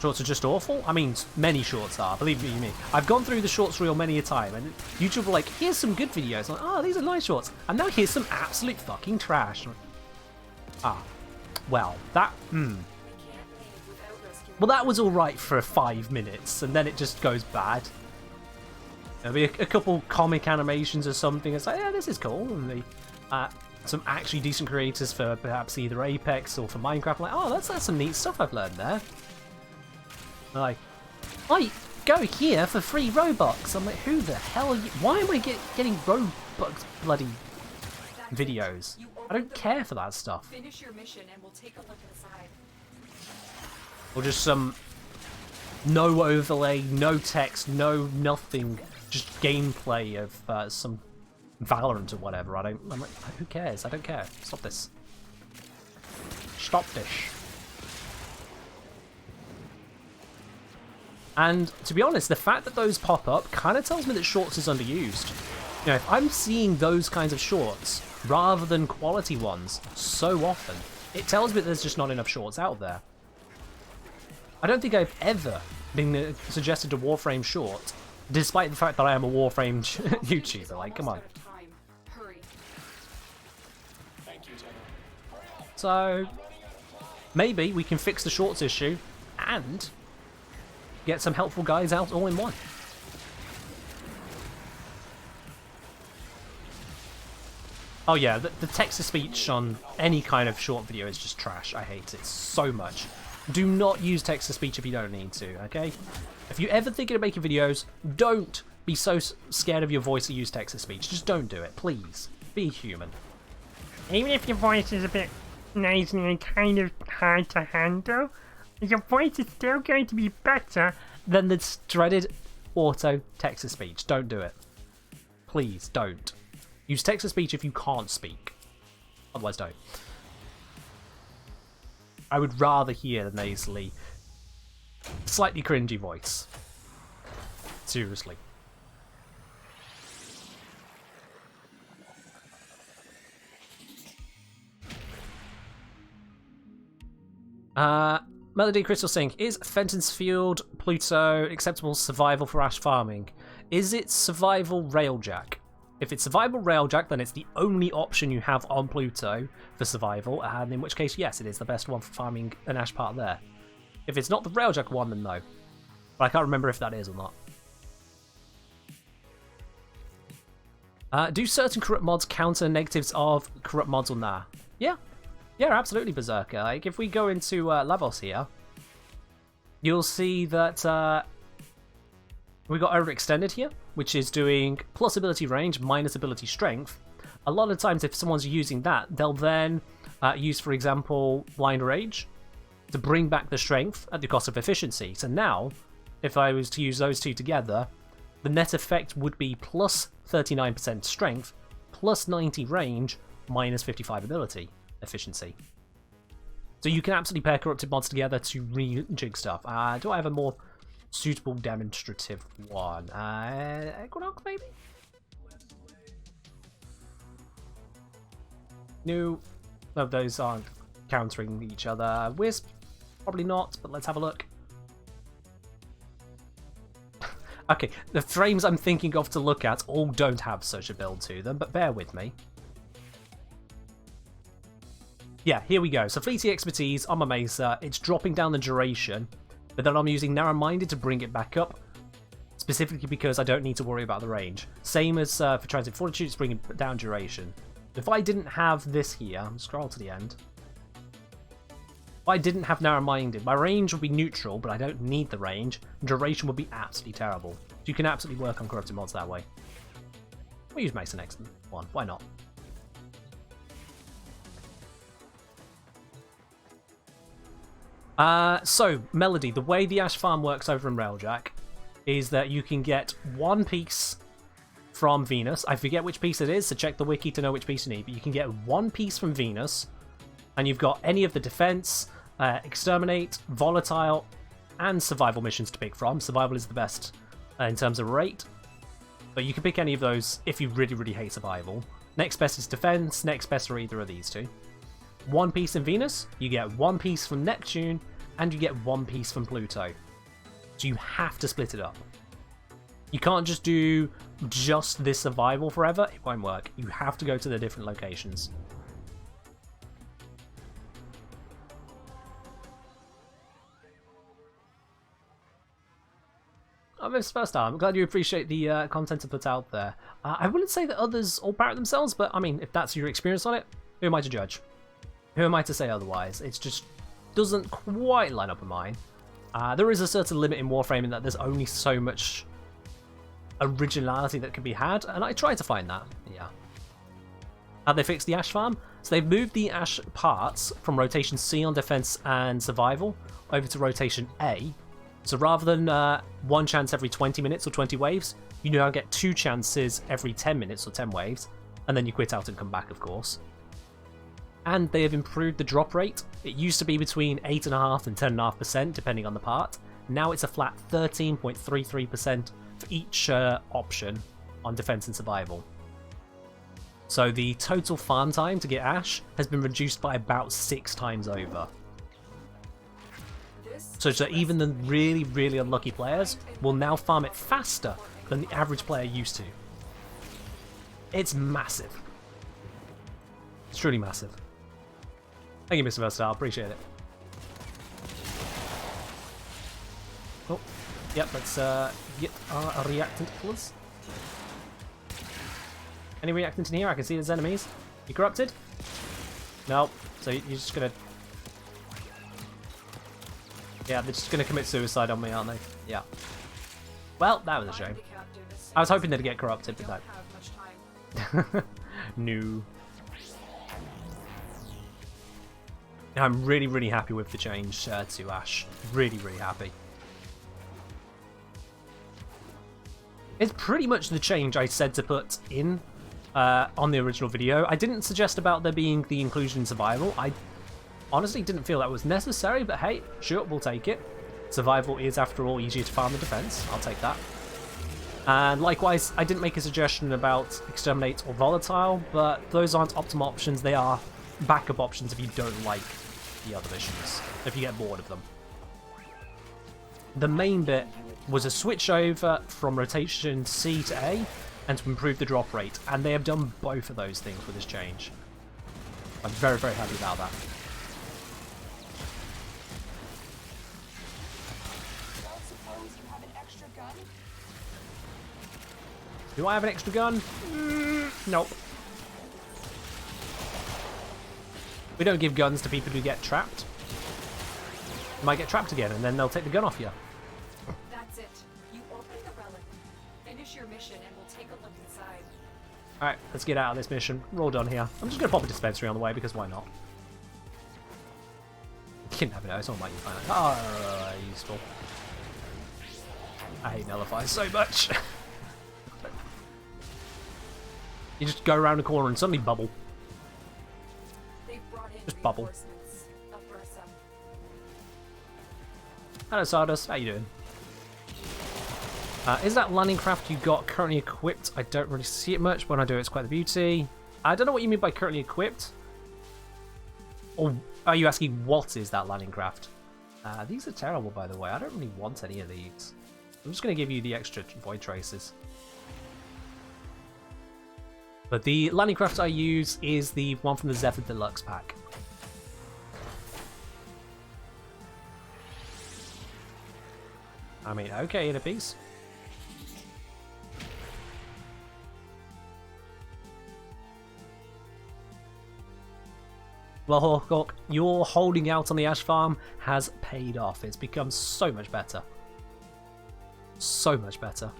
Shorts are just awful? I mean, many shorts are, believe me. I've gone through the shorts reel many a time, and YouTube were like, here's some good videos. I'm like, oh, these are nice shorts. And now here's some absolute fucking trash. Ah, well, that, Well, that was alright for 5 minutes, and then it just goes bad. There'll be a couple comic animations or something. It's like, yeah, this is cool. And some actually decent creators for perhaps either Apex or for Minecraft. Like, oh, that's some neat stuff I've learned there. Like, I go here for free Robux. I'm like, who the hell are you? Why am I getting Robux bloody videos? I don't care for that stuff. Finish your mission and we'll take a look inside. Or just some no overlay, no text, no nothing, just gameplay of some Valorant or whatever. I'm like, who cares? I don't care. Stop this. Stop this. And to be honest, the fact that those pop up kind of tells me that shorts is underused. You know, if I'm seeing those kinds of shorts rather than quality ones so often, it tells me that there's just not enough shorts out there. I don't think I've ever been suggested a Warframe short, despite the fact that I am a Warframe YouTuber. Like, come on. Hurry. So, maybe we can fix the shorts issue and get some helpful guys out all in one. Oh yeah, the text-to-speech on any kind of short video is just trash. I hate it so much. Do not use text-to-speech if you don't need to, okay? If you're ever thinking of making videos, don't be so scared of your voice to use text-to-speech. Just don't do it, please. Be human. Even if your voice is a bit nasally and kind of hard to handle, your voice is still going to be better than the dreaded auto text-to-speech. Don't do it. Please, don't. Use text-to-speech if you can't speak. Otherwise, don't. I would rather hear the nasally, slightly cringy voice. Seriously. Melody Crystal Sync, is Fenton's Field Pluto acceptable survival for Ash farming? Is it survival railjack? If it's survival railjack, then it's the only option you have on Pluto for survival, and in which case, yes, it is the best one for farming an Ash part there. If it's not the railjack one, then no. But I can't remember if that is or not. Do certain corrupt mods counter negatives of corrupt mods or nah? Yeah. Yeah, absolutely, Berserker. Like, if we go into Lavos here, you'll see that we got overextended here, which is doing plus ability range, minus ability strength. A lot of times, if someone's using that, they'll then use, for example, blind rage to bring back the strength at the cost of efficiency. So now, if I was to use those two together, the net effect would be plus 39% strength, plus 90 range, minus 55 ability efficiency. So you can absolutely pair corrupted mods together to rejig stuff. Do I have a more suitable demonstrative one? Equinox, maybe? No, those aren't countering each other. Wisp, probably not, but let's have a look. Okay, the frames I'm thinking of to look at all don't have such a build to them, but bear with me. Yeah, here we go. So Fleety Expertise on my Mesa, it's dropping down the duration, but then I'm using Narrow-Minded to bring it back up, specifically because I don't need to worry about the range. Same as for Transit Fortitude, it's bringing down duration. If I didn't have this here, scroll to the end. If I didn't have Narrow-Minded, my range would be neutral, but I don't need the range. Duration would be absolutely terrible. So you can absolutely work on corrupted mods that way. We'll use Mesa next one, why not? So, Melody, the way the Ash Farm works over in Railjack is that you can get one piece from Venus. I forget which piece it is, so check the wiki to know which piece you need. But you can get one piece from Venus, and you've got any of the defense, exterminate, volatile, and survival missions to pick from. Survival is the best in terms of rate, but you can pick any of those if you really, really hate survival. Next best is defense, next best are either of these two. One piece in Venus, you get one piece from Neptune, and you get one piece from Pluto. So you have to split it up. You can't just do just this survival forever, it won't work. You have to go to the different locations. Oh, Mr. First Time, I'm glad you appreciate the content I put out there. I wouldn't say that others all parrot themselves, but I mean, if that's your experience on it, who am I to judge? Who am I to say otherwise? It just doesn't quite line up with mine. There is a certain limit in Warframe in that there's only so much originality that can be had, and I try to find that, yeah. How they fixed the Ash farm? So they've moved the Ash parts from rotation C on defense and survival over to rotation A. So rather than one chance every 20 minutes or 20 waves, you now get 2 chances every 10 minutes or 10 waves, and then you quit out and come back, of course. And they have improved the drop rate. It used to be between 8.5% and 10.5% depending on the part. Now it's a flat 13.33% for each option on defense and survival. So the total farm time to get Ash has been reduced by about 6 times over. So that even the really, really unlucky players will now farm it faster than the average player used to. It's massive. It's truly massive. Thank you, Mr. Versatile. Appreciate it. Oh, yep, let's get our reactant plus. Any reactant in here? I can see there's enemies. You corrupted? No. So you're just gonna... Yeah, they're just gonna commit suicide on me, aren't they? Yeah. Well, that was a shame. I was hoping they'd get corrupted, but no. No. I'm really, really happy with the change to Ash. Really, really happy. It's pretty much the change I said to put in on the original video. I didn't suggest about there being the inclusion in survival. I honestly didn't feel that was necessary, but hey, sure, we'll take it. Survival is, after all, easier to farm than defense. I'll take that. And likewise, I didn't make a suggestion about exterminate or volatile, but those aren't optimal options. They are backup options if you don't like the other missions, if you get bored of them. The main bit was a switch over from rotation C to A and to improve the drop rate, and they have done both of those things with this change. I'm very, very happy about that. Do I have an extra gun? Nope. We don't give guns to people who get trapped. You might get trapped again, and then they'll take the gun off you. That's it. You open the relic. Finish your mission, and we'll take a look inside. Alright, let's get out of this mission. We're all done here. I'm just going to pop a dispensary on the way, because why not? You never know, someone might find it. Ah, useful. I hate nullifiers so much. You just go around a corner and suddenly bubble. Just bubble. Hello Sardus, how you doing? Is that landing craft you got currently equipped? I don't really see it much. When I do it's quite the beauty. I don't know what you mean by currently equipped. Or are you asking what is that landing craft? These are terrible, by the way. I don't really want any of these. I'm just going to give you the extra void traces. But the landing craft I use is the one from the Zephyr Deluxe pack. I mean, okay, in a piece. Well, Hawk, your holding out on the Ash Farm has paid off. It's become so much better. So much better.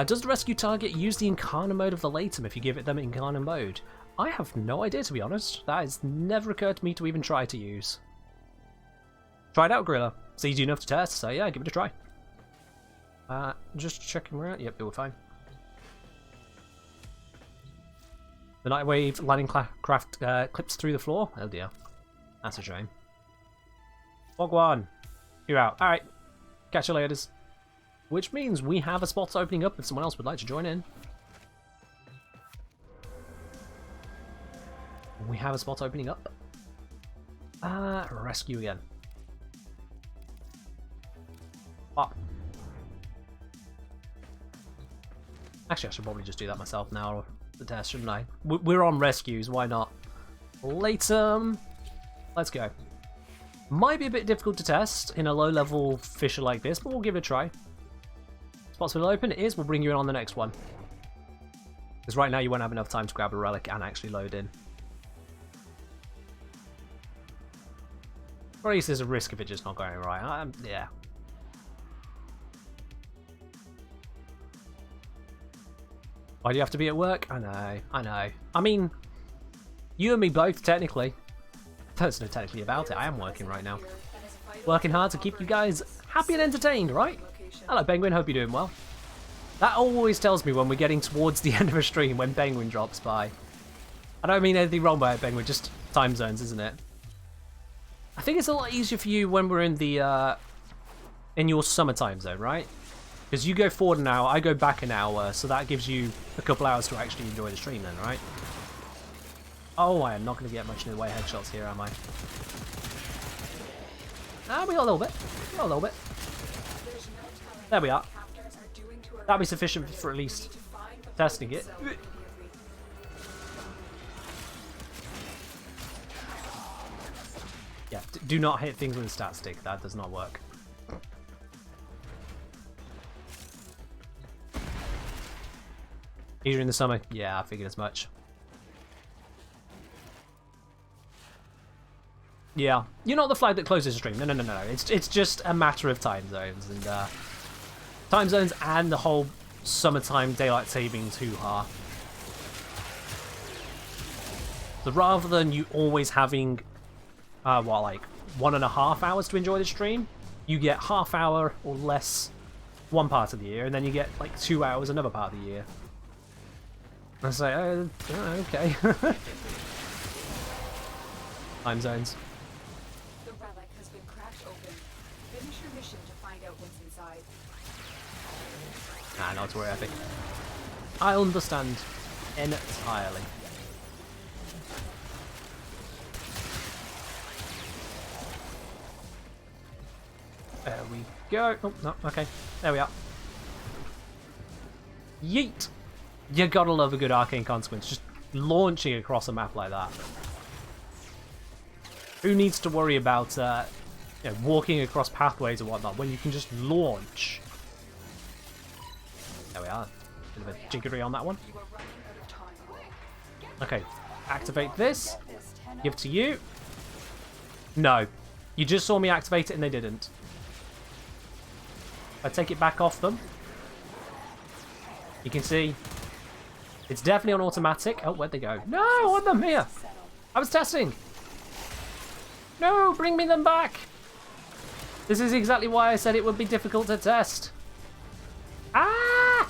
Does the rescue target use the Incarna mode of the Latum if you give it them Incarna mode? I have no idea, to be honest. That has never occurred to me to even try to use. Try it out, Gorilla. It's easy enough to test, so yeah, give it a try. Just checking we're out. Yep, we're fine. The Nightwave landing craft clips through the floor. Oh dear. That's a shame. Bogwan, you're out. Alright. Catch you later. Which means we have a spot opening up if someone else would like to join in. We have a spot opening up. Rescue again. Pop. Actually, I should probably just do that myself now, the test, shouldn't I? We're on rescues, why not? Later. Let's go. Might be a bit difficult to test in a low-level fisher like this, but we'll give it a try. Spots will open, it is, we'll bring you in on the next one. Because right now you won't have enough time to grab a relic and actually load in. Or at least there's a risk of it just not going right. Yeah. Why do you have to be at work? I know. I mean, you and me both, technically. There's no technically about it. I am working right now. Working hard to keep you guys happy and entertained, right? Hello, Penguin. Hope you're doing well. That always tells me when we're getting towards the end of a stream when Penguin drops by. I don't mean anything wrong by it, Penguin. Just time zones, isn't it? I think it's a lot easier for you when we're in the in your summer time zone, right? Because you go forward an hour, I go back an hour, so that gives you a couple hours to actually enjoy the stream then, right? Oh, I am not going to get much in the way of headshots here, am I? Ah, we got a little bit. Got a little bit. There we are. That'll be sufficient for at least testing it. Yeah, do not hit things with a stat stick. That does not work. Easier in the summer? Yeah, I figured as much. Yeah, you're not the flag that closes the stream. No. It's just a matter of time zones and the whole summertime daylight savings hoo-ha. So rather than you always having, like 1.5 hours to enjoy the stream, you get half hour or less one part of the year, and then you get like 2 hours another part of the year. I say, okay. Time zones. The relic has been cracked open. Finish your mission to find out what's inside. Nah, not to worry, I think. I understand entirely. There we go. Oh, no, okay. There we are. Yeet! You gotta love a good arcane consequence. Just launching across a map like that. Who needs to worry about walking across pathways and whatnot when you can just launch? There we are. Bit of a jiggery on that one. Okay, activate this. Give it to you. No. You just saw me activate it and they didn't. I take it back off them. You can see it's definitely on automatic. Oh, where'd they go? No, I want them here. I was testing. No, bring me them back. This is exactly why I said it would be difficult to test. Ah!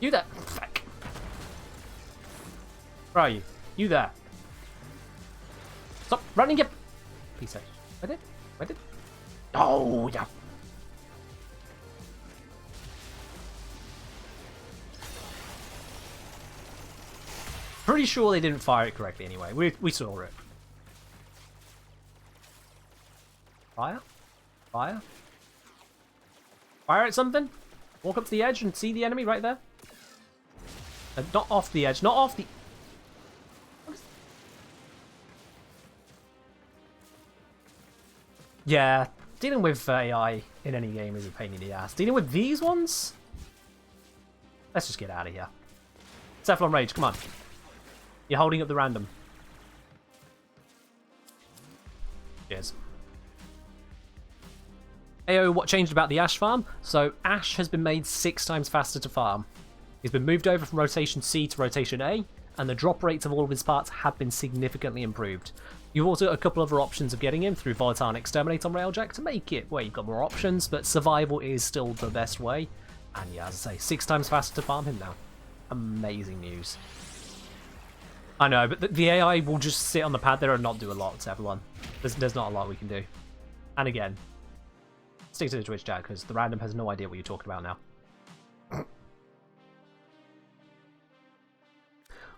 You there. Fuck. Where are you? You there. Stop running, you piece of... Where did? Oh, yeah. Pretty sure they didn't fire it correctly anyway. We saw it. Fire? Fire? Fire at something? Walk up to the edge and see the enemy right there? Not off the edge. Not off the... Yeah, dealing with AI in any game is a pain in the ass. Dealing with these ones? Let's just get out of here. Cephalon Rage, come on. You're holding up the random. Cheers. Ayo, what changed about the Ash farm? So Ash has been made 6 times faster to farm. He's been moved over from rotation C to rotation A, and the drop rates of all of his parts have been significantly improved. You've also got a couple other options of getting him through Volatile and Exterminate on Railjack to make it where you've got more options, but survival is still the best way. And yeah, as I say, 6 times faster to farm him now. Amazing news. I know, but the AI will just sit on the pad there and not do a lot to everyone. There's not a lot we can do. And again, stick to the Twitch chat, because the random has no idea what you're talking about now.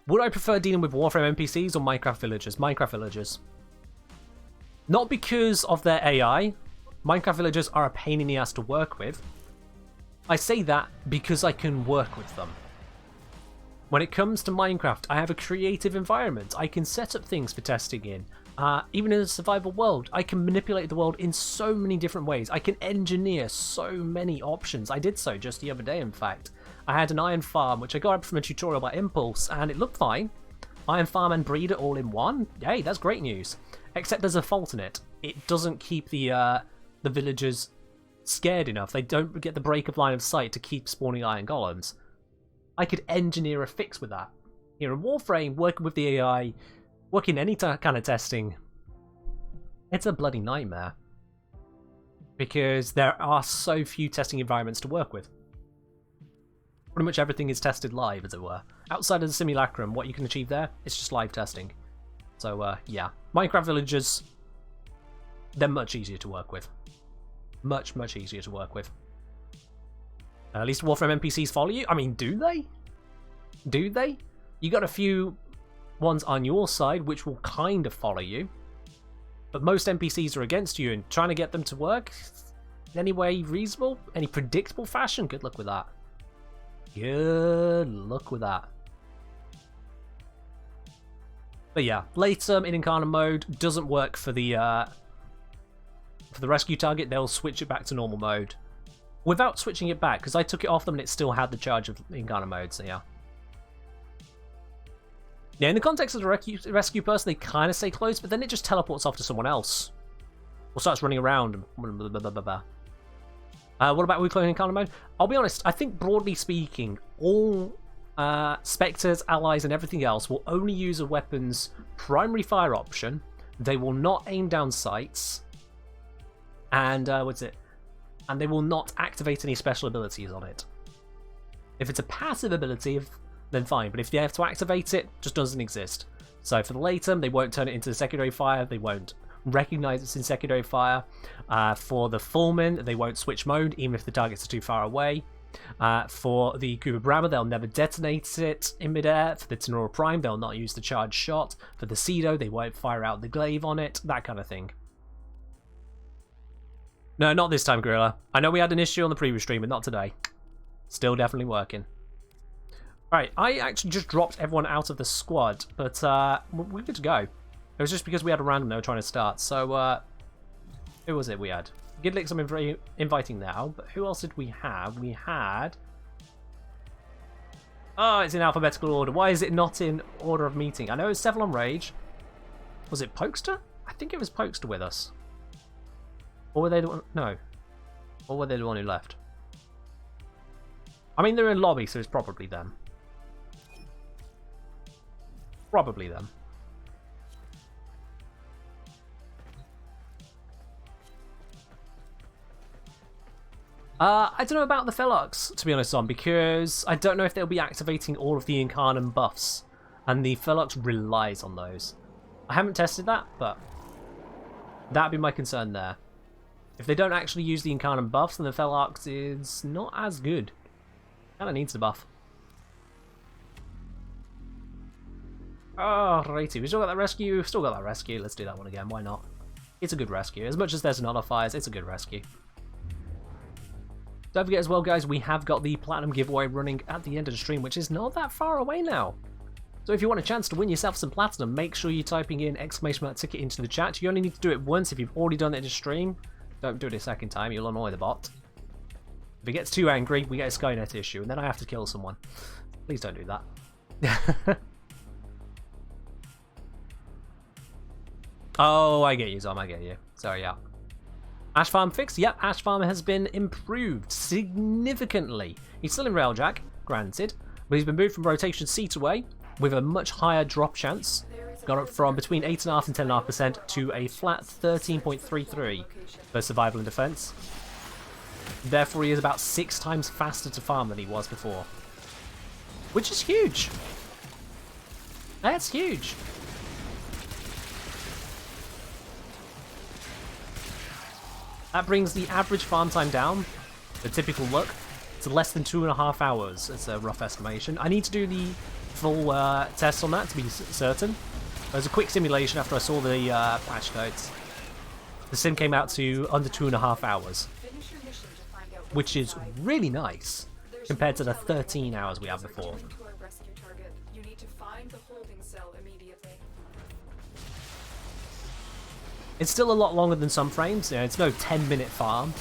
Would I prefer dealing with Warframe NPCs or Minecraft villagers? Minecraft villagers. Not because of their AI. Minecraft villagers are a pain in the ass to work with. I say that because I can work with them. When it comes to Minecraft, I have a creative environment. I can set up things for testing in. Even in a survival world, I can manipulate the world in so many different ways. I can engineer so many options. I did so just the other day, in fact. I had an iron farm, which I got from a tutorial by Impulse, and it looked fine. Iron farm and breeder all in one. Hey, that's great news. Except there's a fault in it. It doesn't keep the villagers scared enough. They don't get the break of line of sight to keep spawning iron golems. I could engineer a fix with that. Here in Warframe, working with the AI, working any kind of testing, it's a bloody nightmare. Because there are so few testing environments to work with. Pretty much everything is tested live, as it were. Outside of the simulacrum, what you can achieve there, it's just live testing. So, yeah. Minecraft villagers, they're much easier to work with. Much, much easier to work with. At least Warframe NPCs follow you? I mean, do they? Do they? You got a few ones on your side which will kind of follow you. But most NPCs are against you, and trying to get them to work in any way reasonable, any predictable fashion, good luck with that. Good luck with that. But yeah, later in Incarnate mode doesn't work for the rescue target. They'll switch it back to normal mode without switching it back, because I took it off them and it still had the charge of Incarnate mode. So yeah. Yeah, in the context of the rescue person, they kind of stay close, but then it just teleports off to someone else or starts running around. And blah, blah, blah, blah, blah. What about Weak Incarnate mode? I'll be honest, I think broadly speaking, all Spectres, allies, and everything else will only use a weapon's primary fire option. They will not aim down sights. And, and they will not activate any special abilities on it. If it's a passive ability, then fine. But if they have to activate it, it just doesn't exist. So for the Latum, they won't turn it into secondary fire. They won't recognize it's in secondary fire. For the Fulmin, they won't switch mode, even if the targets are too far away. For the Kuba Brahma, they'll never detonate it in midair. For the Tenora Prime, they'll not use the charged shot. For the Cedo, they won't fire out the glaive on it. That kind of thing. No, not this time, Gorilla. I know we had an issue on the previous stream, but not today. Still definitely working. Right, I actually just dropped everyone out of the squad, but we're good to go. It was just because we had a random they were trying to start. So, who was it we had? Gidlix, I'm inviting now, but who else did we have? We had... Oh, it's in alphabetical order. Why is it not in order of meeting? I know it's Seville on Rage. Was it Pokester? I think it was Pokester with us. Or were they the one? No. Or were they the one who left? I mean, they're in lobby, so it's probably them. Probably them. I don't know about the Felox, to be honest, because I don't know if they'll be activating all of the Incarnate buffs, and the Felox relies on those. I haven't tested that, but that'd be my concern there. If they don't actually use the Incarnate buffs, then the Felox is not as good. Kinda needs the buff. Alrighty, we still got that rescue. We've still got that rescue. Let's do that one again. Why not? It's a good rescue. As much as there's nullifiers, it's a good rescue. Don't forget as well, guys, we have got the Platinum giveaway running at the end of the stream, which is not that far away now. So if you want a chance to win yourself some Platinum, make sure you're typing in !ticket into the chat. You only need to do it once. If you've already done it in the stream, don't do it a second time. You'll annoy the bot. If it gets too angry, we get a Skynet issue, and then I have to kill someone. Please don't do that. Oh, I get you, Zom, I get you. So, yeah. Ash Farm fixed? Yep, Ash Farm has been improved significantly. He's still in Railjack, granted, but he's been moved from rotation seat away with a much higher drop chance. Got up from between 8.5% and 10.5% to a flat 13.33 for survival and defense. Therefore, he is about 6 times faster to farm than he was before, which is huge. That's huge. That brings the average farm time down, the typical look, to less than 2.5 hours. It's a rough estimation. I need to do the full test on that to be certain. There's a quick simulation after I saw the patch notes. The sim came out to under 2.5 hours, which is really nice compared to the 13 hours we had before. You need to find the holding cell immediately. It's still a lot longer than some frames. You know, it's no 10-minute farm,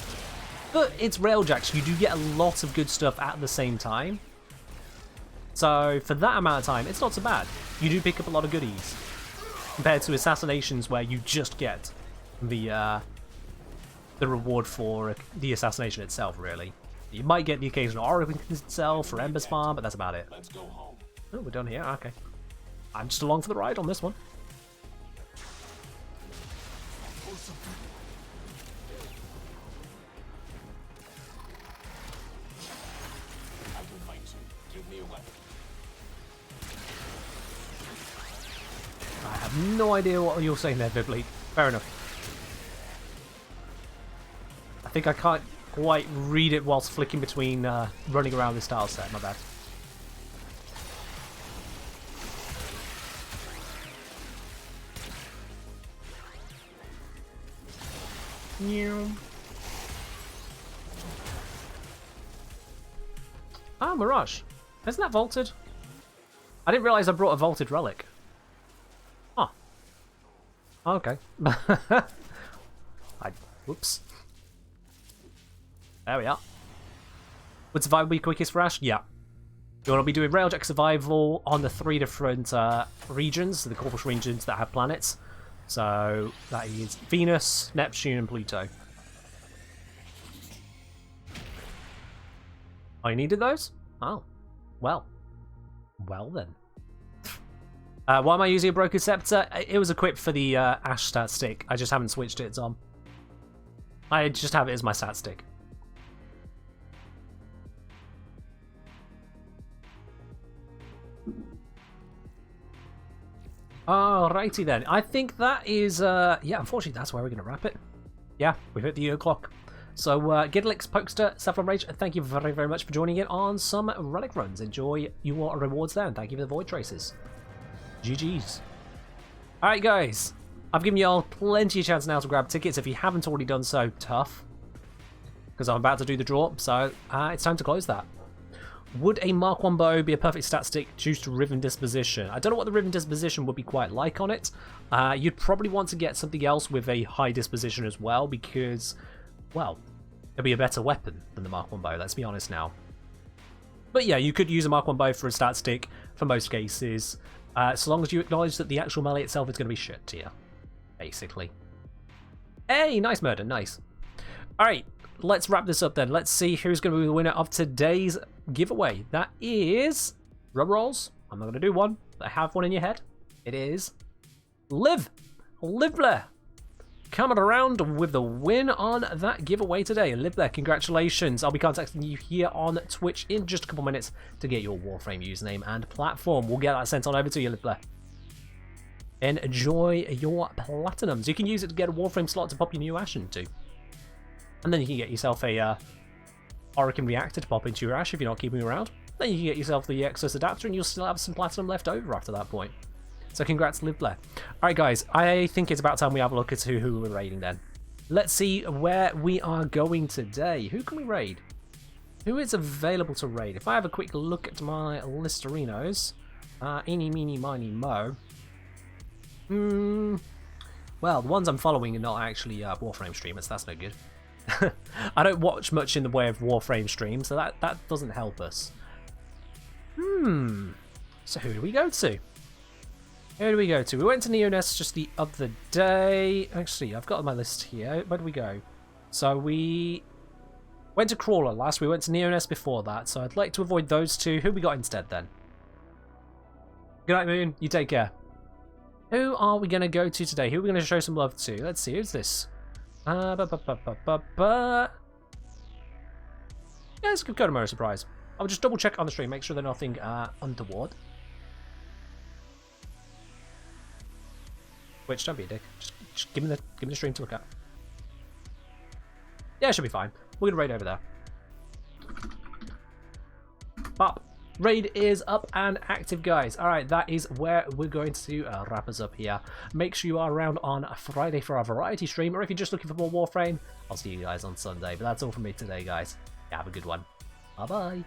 but it's Railjacks. You do get a lot of good stuff at the same time. So for that amount of time, it's not so bad. You do pick up a lot of goodies compared to Assassinations, where you just get the reward for the assassination itself. Really, you might get the occasional Oracle itself or Ember's Farm, but that's about it. Let's go home. Oh, we're done here. Okay, I'm just along for the ride on this one. I can fight you. Give me a weapon. I have no idea what you're saying there, Bibli. Fair enough. I think I can't quite read it whilst flicking between running around this tile set. My bad. Ah, Mirage. Isn't that vaulted? I didn't realise I brought a vaulted relic. Oh. Okay. Whoops. There we are. Would survival be quickest for Ash? Yeah. You want to be doing Railjack survival on the 3 different regions, the Corpus regions that have planets. So that is Venus, Neptune, and Pluto. Oh, you needed those? Oh. Well. Well then. Why am I using a Broken Scepter? It was equipped for the Ash stat stick. I just haven't switched it on. I just have it as my stat stick. Alrighty then. I think that is, yeah, unfortunately that's where we're going to wrap it. Yeah, we've hit the o'clock. So, Gidlix, Pokester, Saffron Rage, thank you very, very much for joining in on some Relic runs. Enjoy your rewards there, and thank you for the Void Traces. GG's. Alright guys, I've given you all plenty of chance now to grab tickets. If you haven't already done so, tough. Because I'm about to do the draw, so it's time to close that. Would a Mark 1 bow be a perfect stat stick due to Riven Disposition? I don't know what the Riven Disposition would be quite like on it. You'd probably want to get something else with a high disposition as well, because, well, it'd be a better weapon than the Mark 1 bow, let's be honest now. But yeah, you could use a Mark 1 bow for a stat stick for most cases, so long as you acknowledge that the actual melee itself is going to be shit tier, basically. Hey, nice murder, nice. Alright, let's wrap this up then. Let's see who's going to be the winner of today's giveaway. That is rubber rolls. I'm not going to do one, but I have one in your head. It is Livler coming around with the win on that giveaway today. Livler, congratulations. I'll be contacting you here on Twitch in just a couple minutes to get your Warframe username and platform. We'll get that sent on over to you, Livler. Enjoy your platinums. You can use it to get a Warframe slot to pop your new Ash into. And then you can get yourself a Orokin Reactor to pop into your Ash if you're not keeping around. Then you can get yourself the Exos Adapter and you'll still have some platinum left over after that point. So congrats, Livler. Alright guys, I think it's about time we have a look at who we're raiding then. Let's see where we are going today. Who can we raid? Who is available to raid? If I have a quick look at my Listerinos. Eeny, meeny, miny, mo. Well, the ones I'm following are not actually Warframe streamers, that's no good. I don't watch much in the way of Warframe streams, so that doesn't help us. So who do we go to? Who do we go to? We went to Neonest just the other day. Actually, I've got on my list here. Where do we go? So we went to Crawler last. We went to Neonest before that, so I'd like to avoid those two. Who we got instead then? Good night, Moon. You take care. Who are we going to go to today? Who are we going to show some love to? Let's see. Who's this? Yeah, let's go to Mirror Surprise. I'll just double check on the stream, make sure there's nothing untoward. Which, don't be a dick. Just give me the stream to look at. Yeah, it should be fine. We're gonna raid over there. But raid is up and active, guys. Alright, that is where we're going to wrap us up here. Make sure you are around on Friday for our variety stream, or if you're just looking for more Warframe, I'll see you guys on Sunday. But that's all from me today, guys. Have a good one. Bye bye.